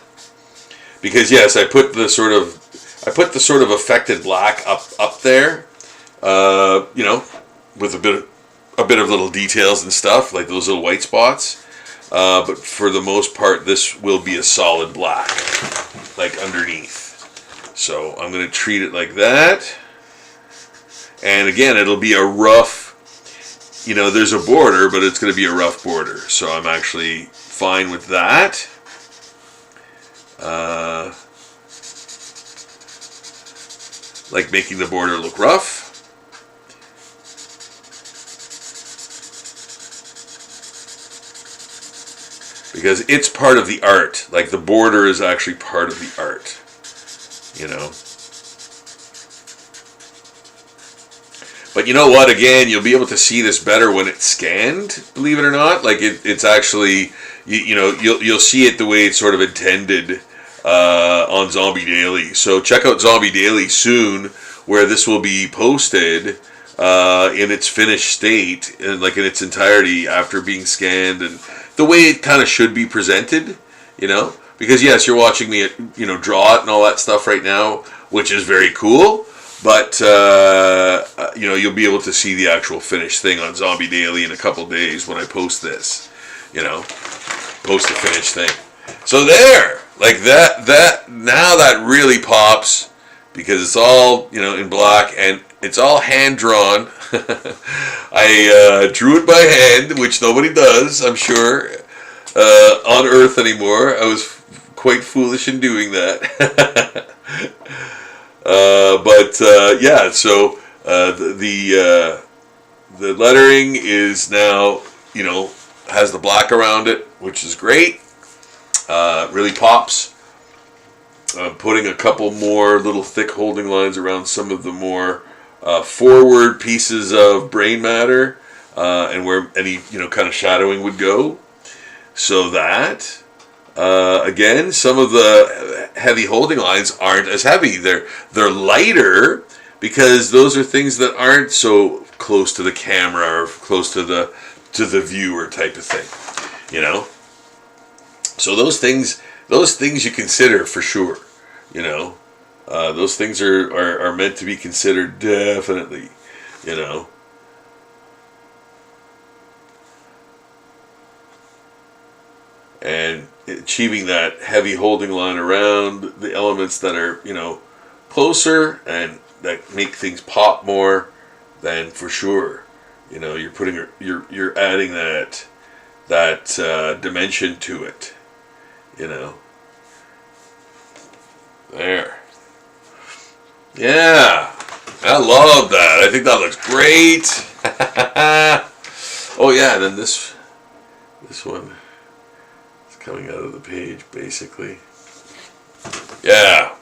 S1: Because yes, I put the sort of affected black up there, you know, with a bit of little details and stuff, like those little white spots. But for the most part, this will be a solid black, like underneath. So I'm going to treat it like that. And again, it'll be a rough, you know, there's a border, but it's going to be a rough border. So I'm actually fine with that. Like making the border look rough. Because it's part of the art. Like the border is actually part of the art. You know. But you know what? Again, you'll be able to see this better when it's scanned. Believe it or not, like it's actually, you know, you'll see it the way it's sort of intended on Zombie Daily. So check out Zombie Daily soon, where this will be posted in its finished state, and like in its entirety after being scanned, and the way it kind of should be presented, you know. Because yes, you're watching me, you know, draw it and all that stuff right now, which is very cool. But you know, you'll be able to see the actual finished thing on Zombie Daily in a couple days when I post this. You know, post the finished thing. So there, like that now that really pops, because it's all, you know, in black and it's all hand drawn. I drew it by hand, which nobody does, I'm sure, on Earth anymore. I was quite foolish in doing that. But yeah, so the lettering is now, you know, has the black around it, which is great. Really pops. I'm putting a couple more little thick holding lines around some of the more forward pieces of brain matter, and where any, you know, kind of shadowing would go. So that again, some of the heavy holding lines aren't as heavy. They're lighter because those are things that aren't so close to the camera or close to the viewer type of thing, you know. So those things you consider for sure, you know. Those things are meant to be considered, definitely, you know. And achieving that heavy holding line around the elements that are, you know, closer and that make things pop more, then for sure, you know, you're adding that dimension to it, you know. There. Yeah, I love that. I think that looks great. Oh yeah, and then this one is coming out of the page, basically. Yeah.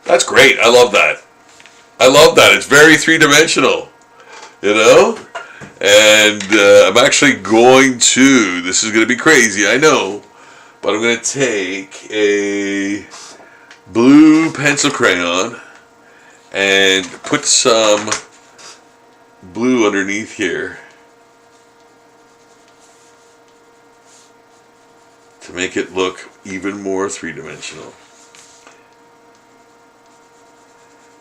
S1: That's great. I love that. I love that. It's very three-dimensional, you know? And I'm actually going to, this is going to be crazy, I know, but I'm going to take a blue pencil crayon and put some blue underneath here to make it look even more three-dimensional.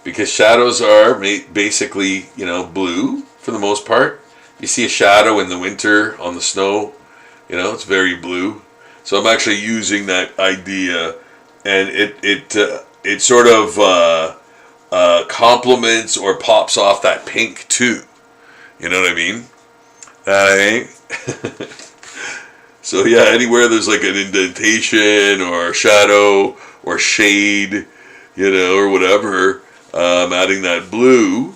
S1: Because shadows are basically, you know, blue for the most part. You see a shadow in the winter on the snow, you know, it's very blue. So I'm actually using that idea, and it sort of complements or pops off that pink too. You know what I mean? So yeah, anywhere there's like an indentation or shadow or shade, you know, or whatever, I'm adding that blue,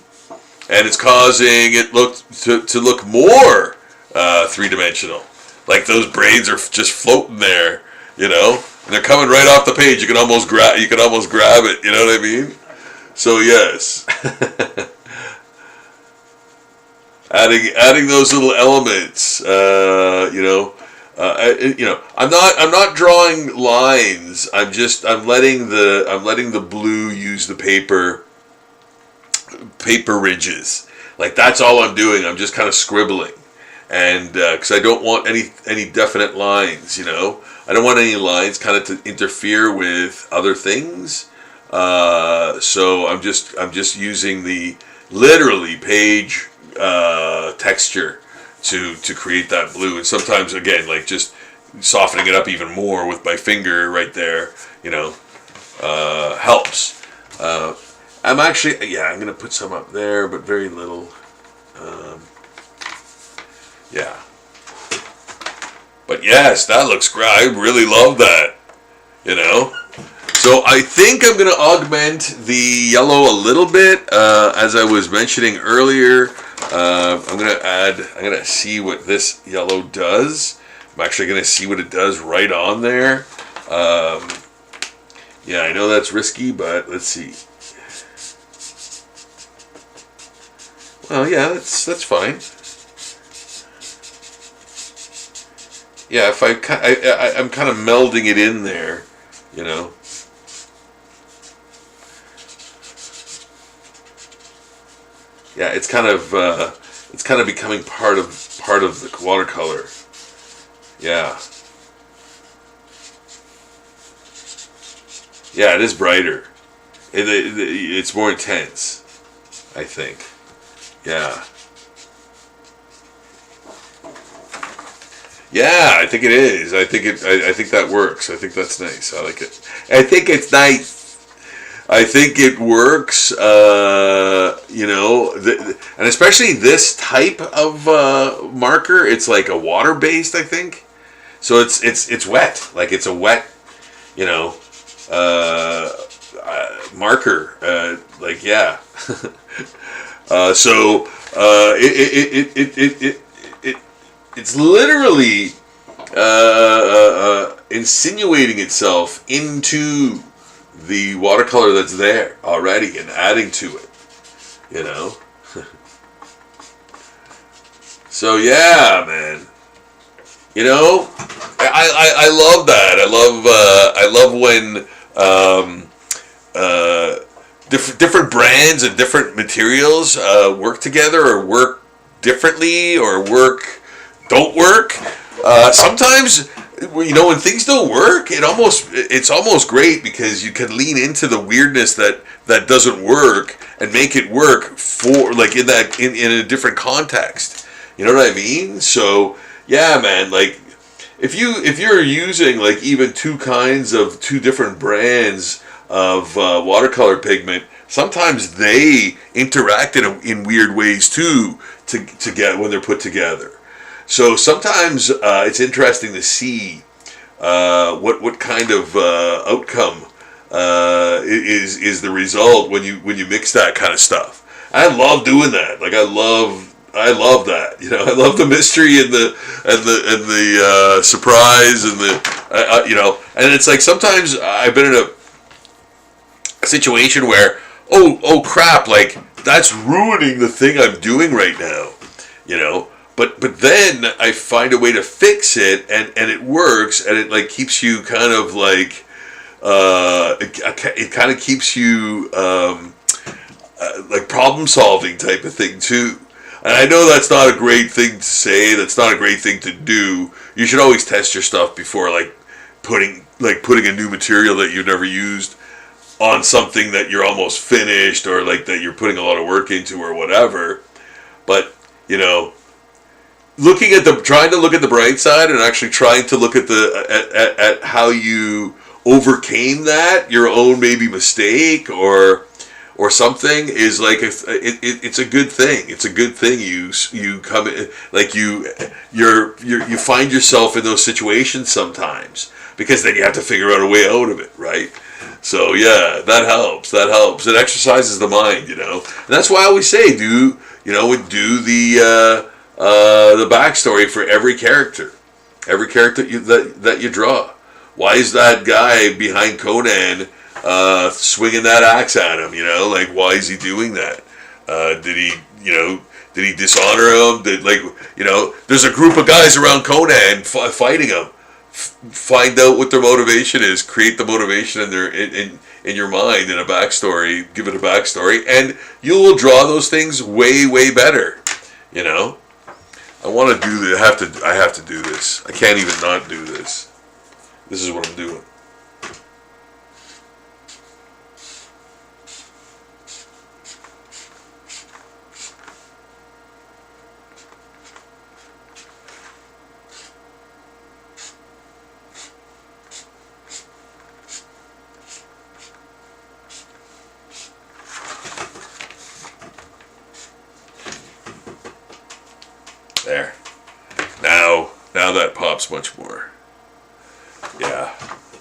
S1: and it's causing it to look more three-dimensional. Like those braids are just floating there, you know, and they're coming right off the page. You can almost grab it. You know what I mean? So yes, adding those little elements, you know. I'm not drawing lines. I'm letting the blue use the paper ridges. Like that's all I'm doing. I'm just kind of scribbling, and because I don't want any definite lines. You know, I don't want any lines kind of to interfere with other things. So I'm just using the literally page texture to create that blue, and sometimes again like just softening it up even more with my finger right there, you know, helps. I'm gonna put some up there, but very little. Yeah, but yes, that looks great. I really love that, you know. So I think I'm gonna augment the yellow a little bit, as I was mentioning earlier. I'm gonna see what this yellow does. I'm actually gonna see what it does right on there. Yeah, I know that's risky, but let's see. Well, yeah, that's fine. Yeah, if I'm kind of melding it in there, you know. Yeah, it's kind of becoming part of the watercolor. Yeah. Yeah, it is brighter. It's more intense, I think. Yeah. Yeah, I think it is. I think that works. I think that's nice. I like it. I think it's nice. I think it works, you know, and especially this type of marker. It's like a water-based, I think. So it's wet, like it's a wet, you know, marker. Like yeah. So it's literally insinuating itself into the watercolor that's there already and adding to it, you know. So yeah, man, you know, I love that. I love when different brands and different materials work together or work differently or don't work. Sometimes, you know, when things don't work, it's almost great because you can lean into the weirdness that doesn't work and make it work for like in a different context. You know what I mean? So yeah, man, like if you're using like even two different brands of watercolor pigment, sometimes they interact in weird ways too to get when they're put together. So sometimes it's interesting to see what kind of outcome is the result when you mix that kind of stuff. I love doing that. Like I love that. You know, I love the mystery and the surprise and the you know. And it's like sometimes I've been in a situation where oh crap, like that's ruining the thing I'm doing right now. You know. But then I find a way to fix it, and it works, and it like keeps you kind of like it kind of keeps you like problem solving type of thing too. And I know that's not a great thing to say. That's not a great thing to do. You should always test your stuff before like putting a new material that you've never used on something that you're almost finished or like that you're putting a lot of work into or whatever. But you know. Trying to look at the bright side and actually trying to look at at how you overcame that, your own maybe mistake or something is like it's a good thing. It's a good thing you come in, like you find yourself in those situations sometimes because then you have to figure out a way out of it, right? So yeah, that helps. It exercises the mind, you know. And that's why I always say do the backstory for every character that you draw. Why is that guy behind Conan swinging that axe at him? You know, like why is he doing that? Did he dishonor him? There's a group of guys around Conan fighting him. Find out what their motivation is. Create the motivation in your mind in a backstory. Give it a backstory, and you will draw those things way better. You know. I want to do this. I have to do this. I can't even not do this. This is what I'm doing. There. Now that pops much more. Yeah.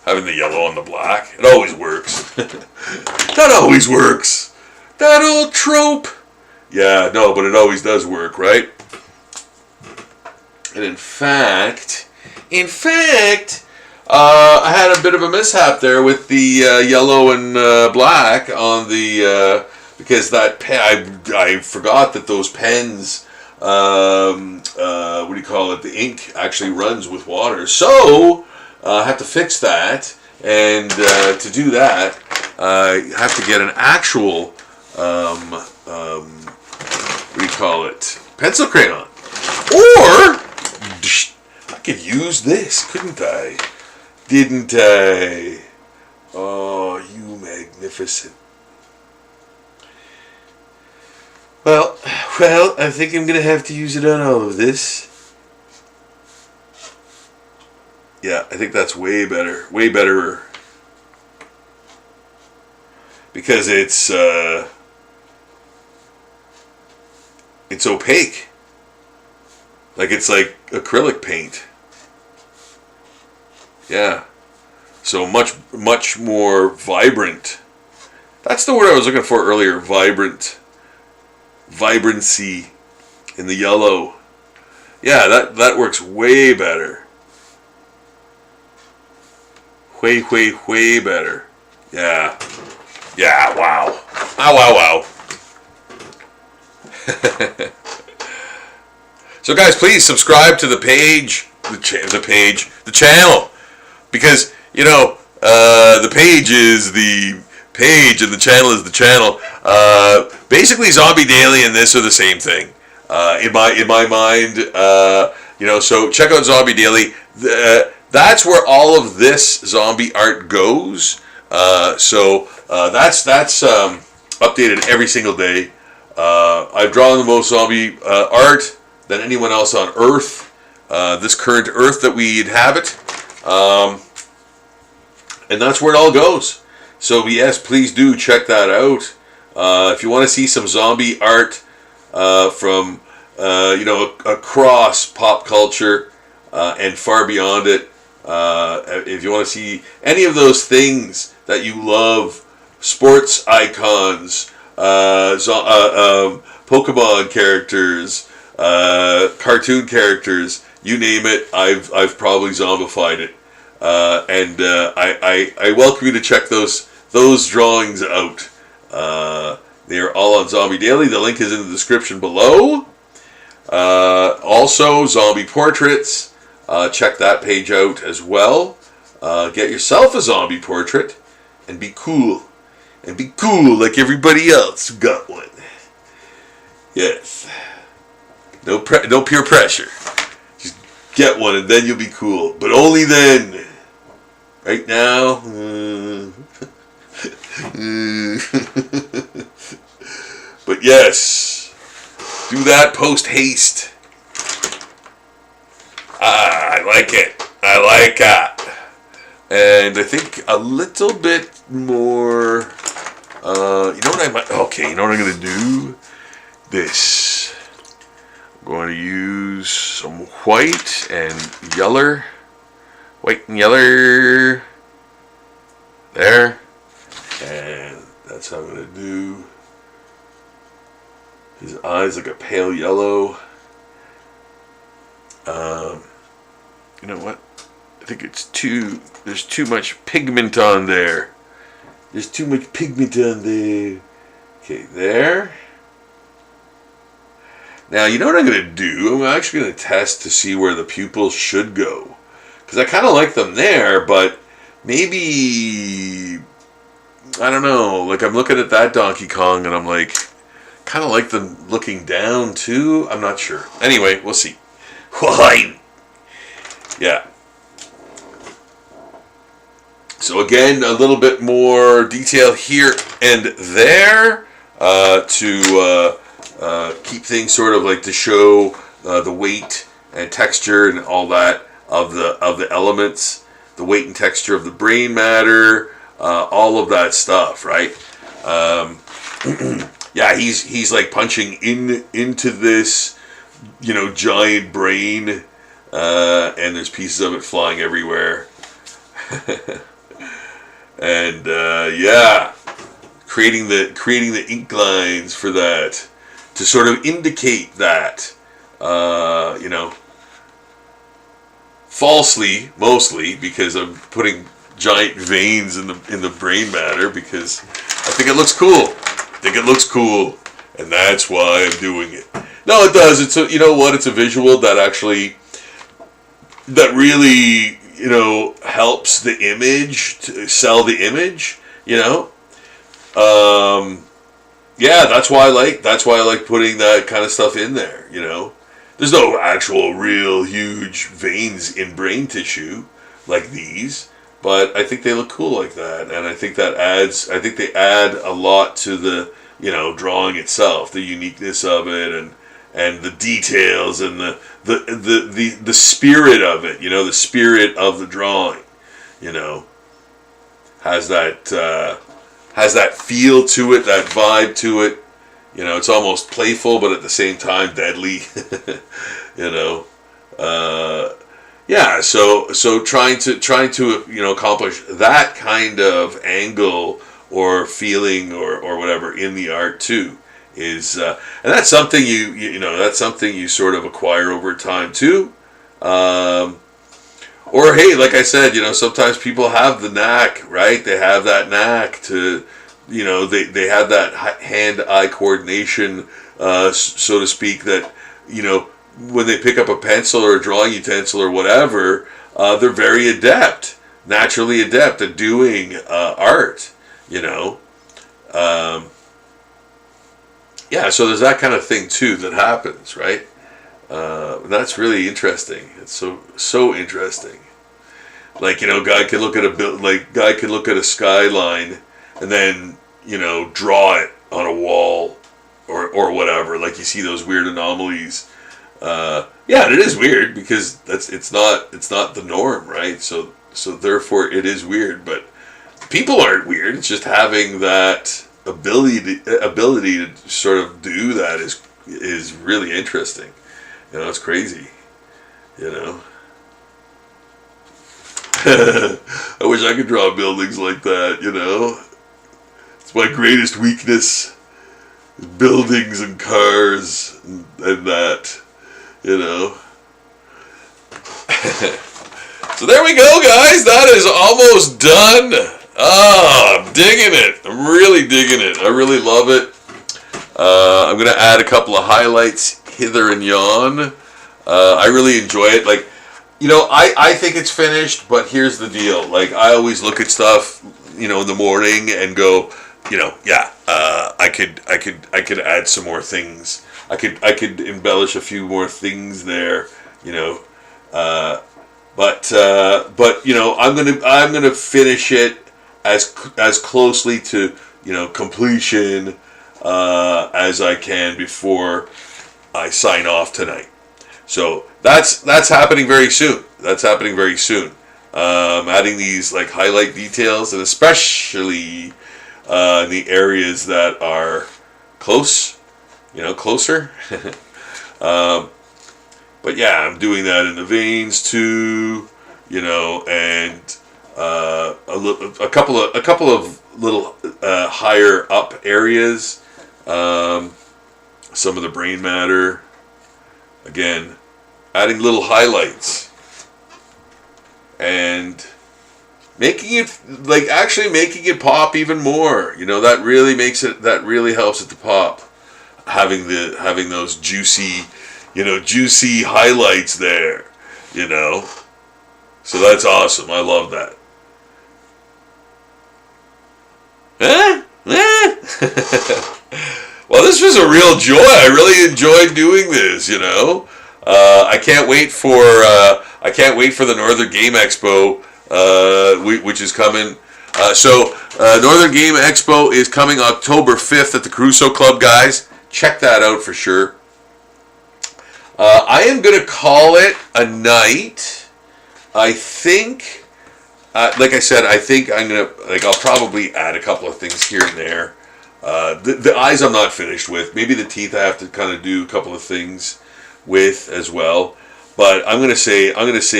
S1: Having the yellow on the black. It always works. That always works. That old trope. Yeah, no, but it always does work, right? And in fact, I had a bit of a mishap there with the yellow and black on the because that pen, I forgot that those pens. What do you call it? The ink actually runs with water, so I have to fix that. And to do that, I have to get an actual what do you call it? Pencil crayon, or I could use this, couldn't I? Didn't I? Oh, you magnificent. Well, I think I'm going to have to use it on all of this. Yeah, I think that's way betterer. Because it's opaque. Like it's like acrylic paint. Yeah. So much more vibrant. That's the word I was looking for earlier, vibrant. Vibrancy in the yellow. Yeah, that works way better. Way better. Yeah. Yeah, wow. Wow. So guys, please subscribe to the page, the channel, because you know the page is the page and the channel is the channel. Basically, Zombie Daily and this are the same thing in my mind. You know, so check out Zombie Daily. That's where all of this zombie art goes. So that's updated every single day. I've drawn the most zombie art than anyone else on Earth, this current Earth that we inhabit, and that's where it all goes. So yes, please do check that out. If you want to see some zombie art from across pop culture and far beyond it. If you want to see any of those things that you love, sports icons, Pokemon characters, cartoon characters, you name it, I've probably zombified it. I welcome you to check those drawings out. They are all on Zombie Daily. The link is in the description below. Also, zombie portraits. Check that page out as well. Get yourself a zombie portrait and be cool. And be cool like everybody else who got one. Yes. No peer pressure. Just get one and then you'll be cool. But only then. Right now. But yes. Do that post haste. I like it. I like that. And I think a little bit more. You know what I might. Okay, you know what I'm going to do? This. I'm going to use some white and yeller. White and yeller. There. And that's how I'm going to do. His eyes like a pale yellow. You know what? I think there's too much pigment on there. There's too much pigment on there. Okay, there. Now, you know what I'm going to do? I'm actually going to test to see where the pupils should go. Because I kind of like them there, but maybe, I don't know. Like, I'm looking at that Donkey Kong, and I'm like, kind of like them looking down, too. I'm not sure. Anyway, we'll see. Why? Yeah. So again, a little bit more detail here and there to keep things sort of like to show the weight and texture and all that of the elements, the weight and texture of the brain matter, all of that stuff, right? Yeah, he's like punching into this, giant brain, and there's pieces of it flying everywhere. And yeah, creating the ink lines for that to sort of indicate that, falsely, mostly because I'm putting giant veins in the brain matter because I think it looks cool. And that's why I'm doing it. No, it does. It's it's a visual that really helps the image to sell the image. Yeah, that's why I like putting that kind of stuff in there. There's no actual real huge veins in brain tissue like these, but I think they look cool like that, and I think they add a lot to the drawing itself, the uniqueness of it, and the details and the spirit of it. The spirit of the drawing, has that feel to it, that vibe to it. It's almost playful, but at the same time deadly. Yeah. So trying to accomplish that kind of angle or feeling or whatever in the art too is, and that's something that's something you sort of acquire over time too. Or hey, like I said, sometimes people have the knack, right? They have that knack to, they have that hand-eye coordination, so to speak, that, when they pick up a pencil or a drawing utensil or whatever, they're very naturally adept at doing art, Yeah, so there's that kind of thing too that happens, right? That's really interesting. It's so interesting. Like, guy could look at a skyline and then, draw it on a wall or whatever. Like, you see those weird anomalies. Yeah, it is weird because it's not the norm, right? So therefore it is weird, but people aren't weird. It's just having that ability to sort of do that is really interesting. You know, it's crazy. You know. I wish I could draw buildings like that, you know. It's my greatest weakness. Buildings and cars and that, you know. So there we go, guys. That is almost done. Ah, I'm digging it. I'm really digging it. I really love it. I'm going to add a couple of highlights hither and yon. I really enjoy it. Like, you know, I think it's finished, but here's the deal. Like, I always look at stuff, you know, in the morning and go, you know, yeah, I could add some more things. I could embellish a few more things there, you know. But you know, I'm gonna finish it as closely to, you know, completion as I can before I sign off tonight. So that's happening very soon. That's happening very soon. Adding these like highlight details, and especially in the areas that are closer. But yeah, I'm doing that in the veins too, you know, and a couple of little higher up areas. Some of the brain matter. Again, adding little highlights and making it actually making it pop even more. You know, that really helps it to pop. Having those juicy highlights there, you know. So that's awesome. I love that. Well, this was a real joy. I really enjoyed doing this, you know. I can't wait for the Northern Game Expo, which is coming. So Northern Game Expo is coming October 5th at the Caruso Club, guys. Check that out for sure. I am going to call it a night. I think, like I said, I think I'm going to, I'll probably add a couple of things here and there. The eyes I'm not finished with. Maybe the teeth I have to kind of do a couple of things with as well. But I'm going to say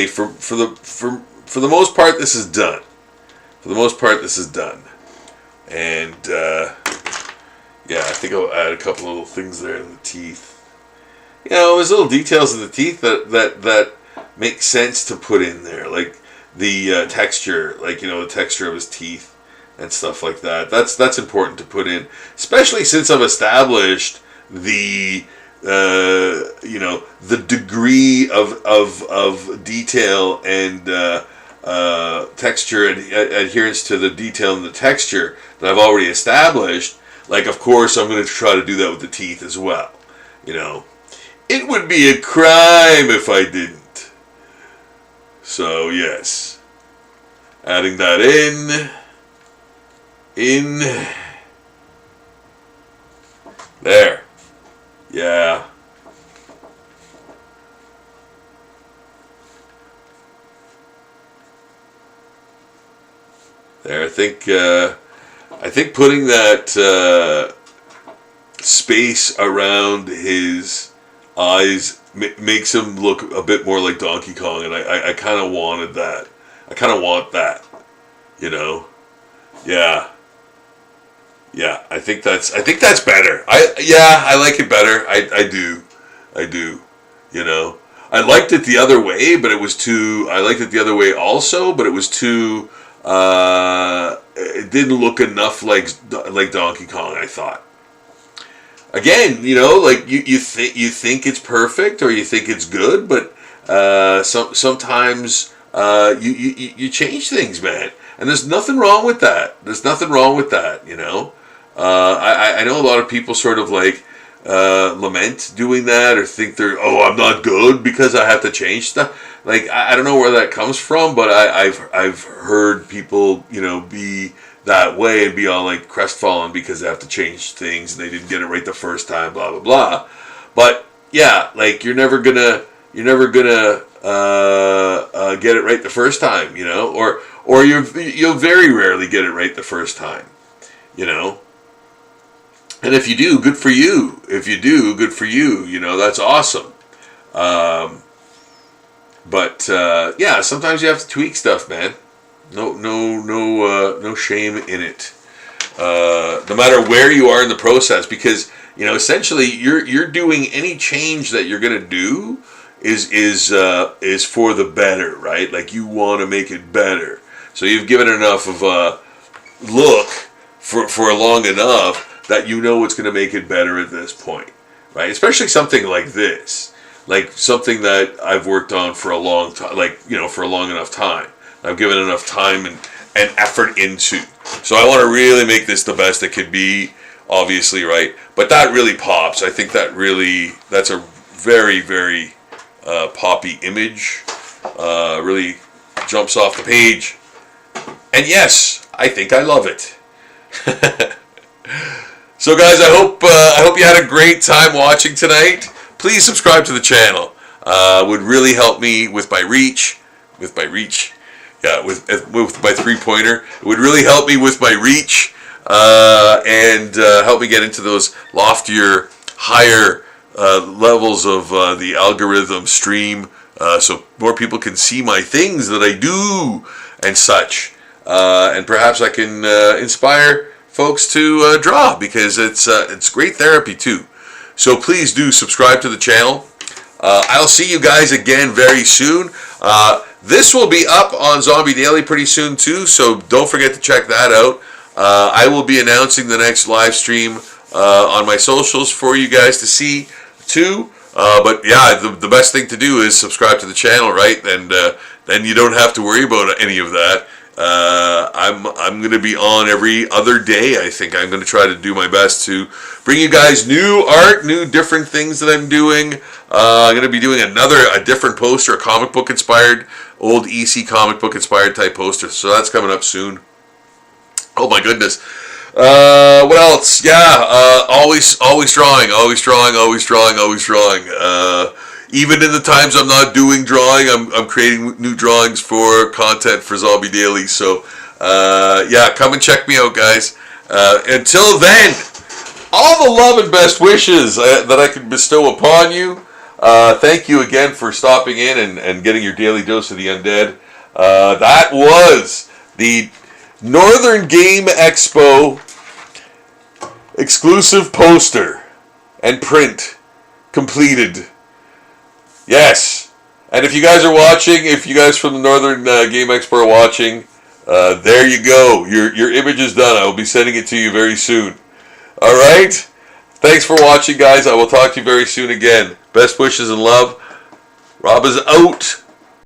S1: for the most part, this is done. For the most part, this is done. And, yeah, I think I'll add a couple of little things there in the teeth. You know, there's little details in the teeth that make sense to put in there, like the texture, like, you know, the texture of his teeth and stuff like that. That's important to put in, especially since I've established the you know, the degree of detail and texture and adherence to the detail and the texture that I've already established. Like, of course, I'm going to try to do that with the teeth as well. You know, it would be a crime if I didn't. So, yes. Adding that in. There. Yeah. There, I think putting that space around his eyes makes him look a bit more like Donkey Kong, and I kind of wanted that. I kind of want that, you know. Yeah. Yeah, I think that's better. I like it better. I do. You know, I liked it the other way, but it was too. I liked it the other way also, but it was too. It didn't look enough like Donkey Kong, I thought. Again, you know, like you think it's perfect or you think it's good, but sometimes you change things, man. And there's nothing wrong with that. You know. I know a lot of people sort of like lament doing that or think I'm not good because I have to change stuff. Like, I don't know where that comes from, but I've heard people, you know, be that way and be all like crestfallen because they have to change things and they didn't get it right the first time, blah blah blah. But yeah, like you're never gonna get it right the first time, you know, or you'll very rarely get it right the first time, you know. And if you do, good for you. If you do, good for you. You know, that's awesome. But yeah, sometimes you have to tweak stuff, man. No shame in it. No matter where you are in the process, because you know, essentially, you're doing any change that you're gonna do is for the better, right? Like you want to make it better. So you've given it enough of a look for long enough that you know it's going to make it better at this point, right? Especially something like this, like something that I've worked on for a long time, like, you know, for a long enough time. I've given enough time and effort into. So I want to really make this the best it could be, obviously, right? But that really pops. I think that's a very, very poppy image. Really jumps off the page. And yes, I think I love it. So guys, I hope you had a great time watching tonight. Please subscribe to the channel. Would really help me with my reach. With my 3-pointer. It would really help me with my reach and help me get into those loftier, higher levels of the algorithm stream, so more people can see my things that I do and such. And perhaps I can inspire folks to draw, because it's great therapy too. So please do subscribe to the channel. I'll see you guys again very soon. This will be up on Zombie Daily pretty soon too, so don't forget to check that out. I will be announcing the next live stream on my socials for you guys to see too. But yeah, the best thing to do is subscribe to the channel, right? And then you don't have to worry about any of that. I'm going to be on every other day. I think I'm going to try to do my best to bring you guys new art, new different things that I'm doing. I'm going to be doing a different poster, a comic book inspired, old EC comic book inspired type poster. So that's coming up soon. Oh my goodness. What else? Yeah, always drawing, always drawing. Even in the times I'm not doing drawing, I'm creating new drawings for content for Zombie Daily. So, yeah, come and check me out, guys. Until then, all the love and best wishes that I can bestow upon you. Thank you again for stopping in and getting your daily dose of the undead. That was the Northern Game Expo exclusive poster and print completed. Yes. And if you guys are watching, if you guys from the Northern Game Expo are watching, there you go. Your image is done. I will be sending it to you very soon. All right? Thanks for watching, guys. I will talk to you very soon again. Best wishes and love. Rob is out.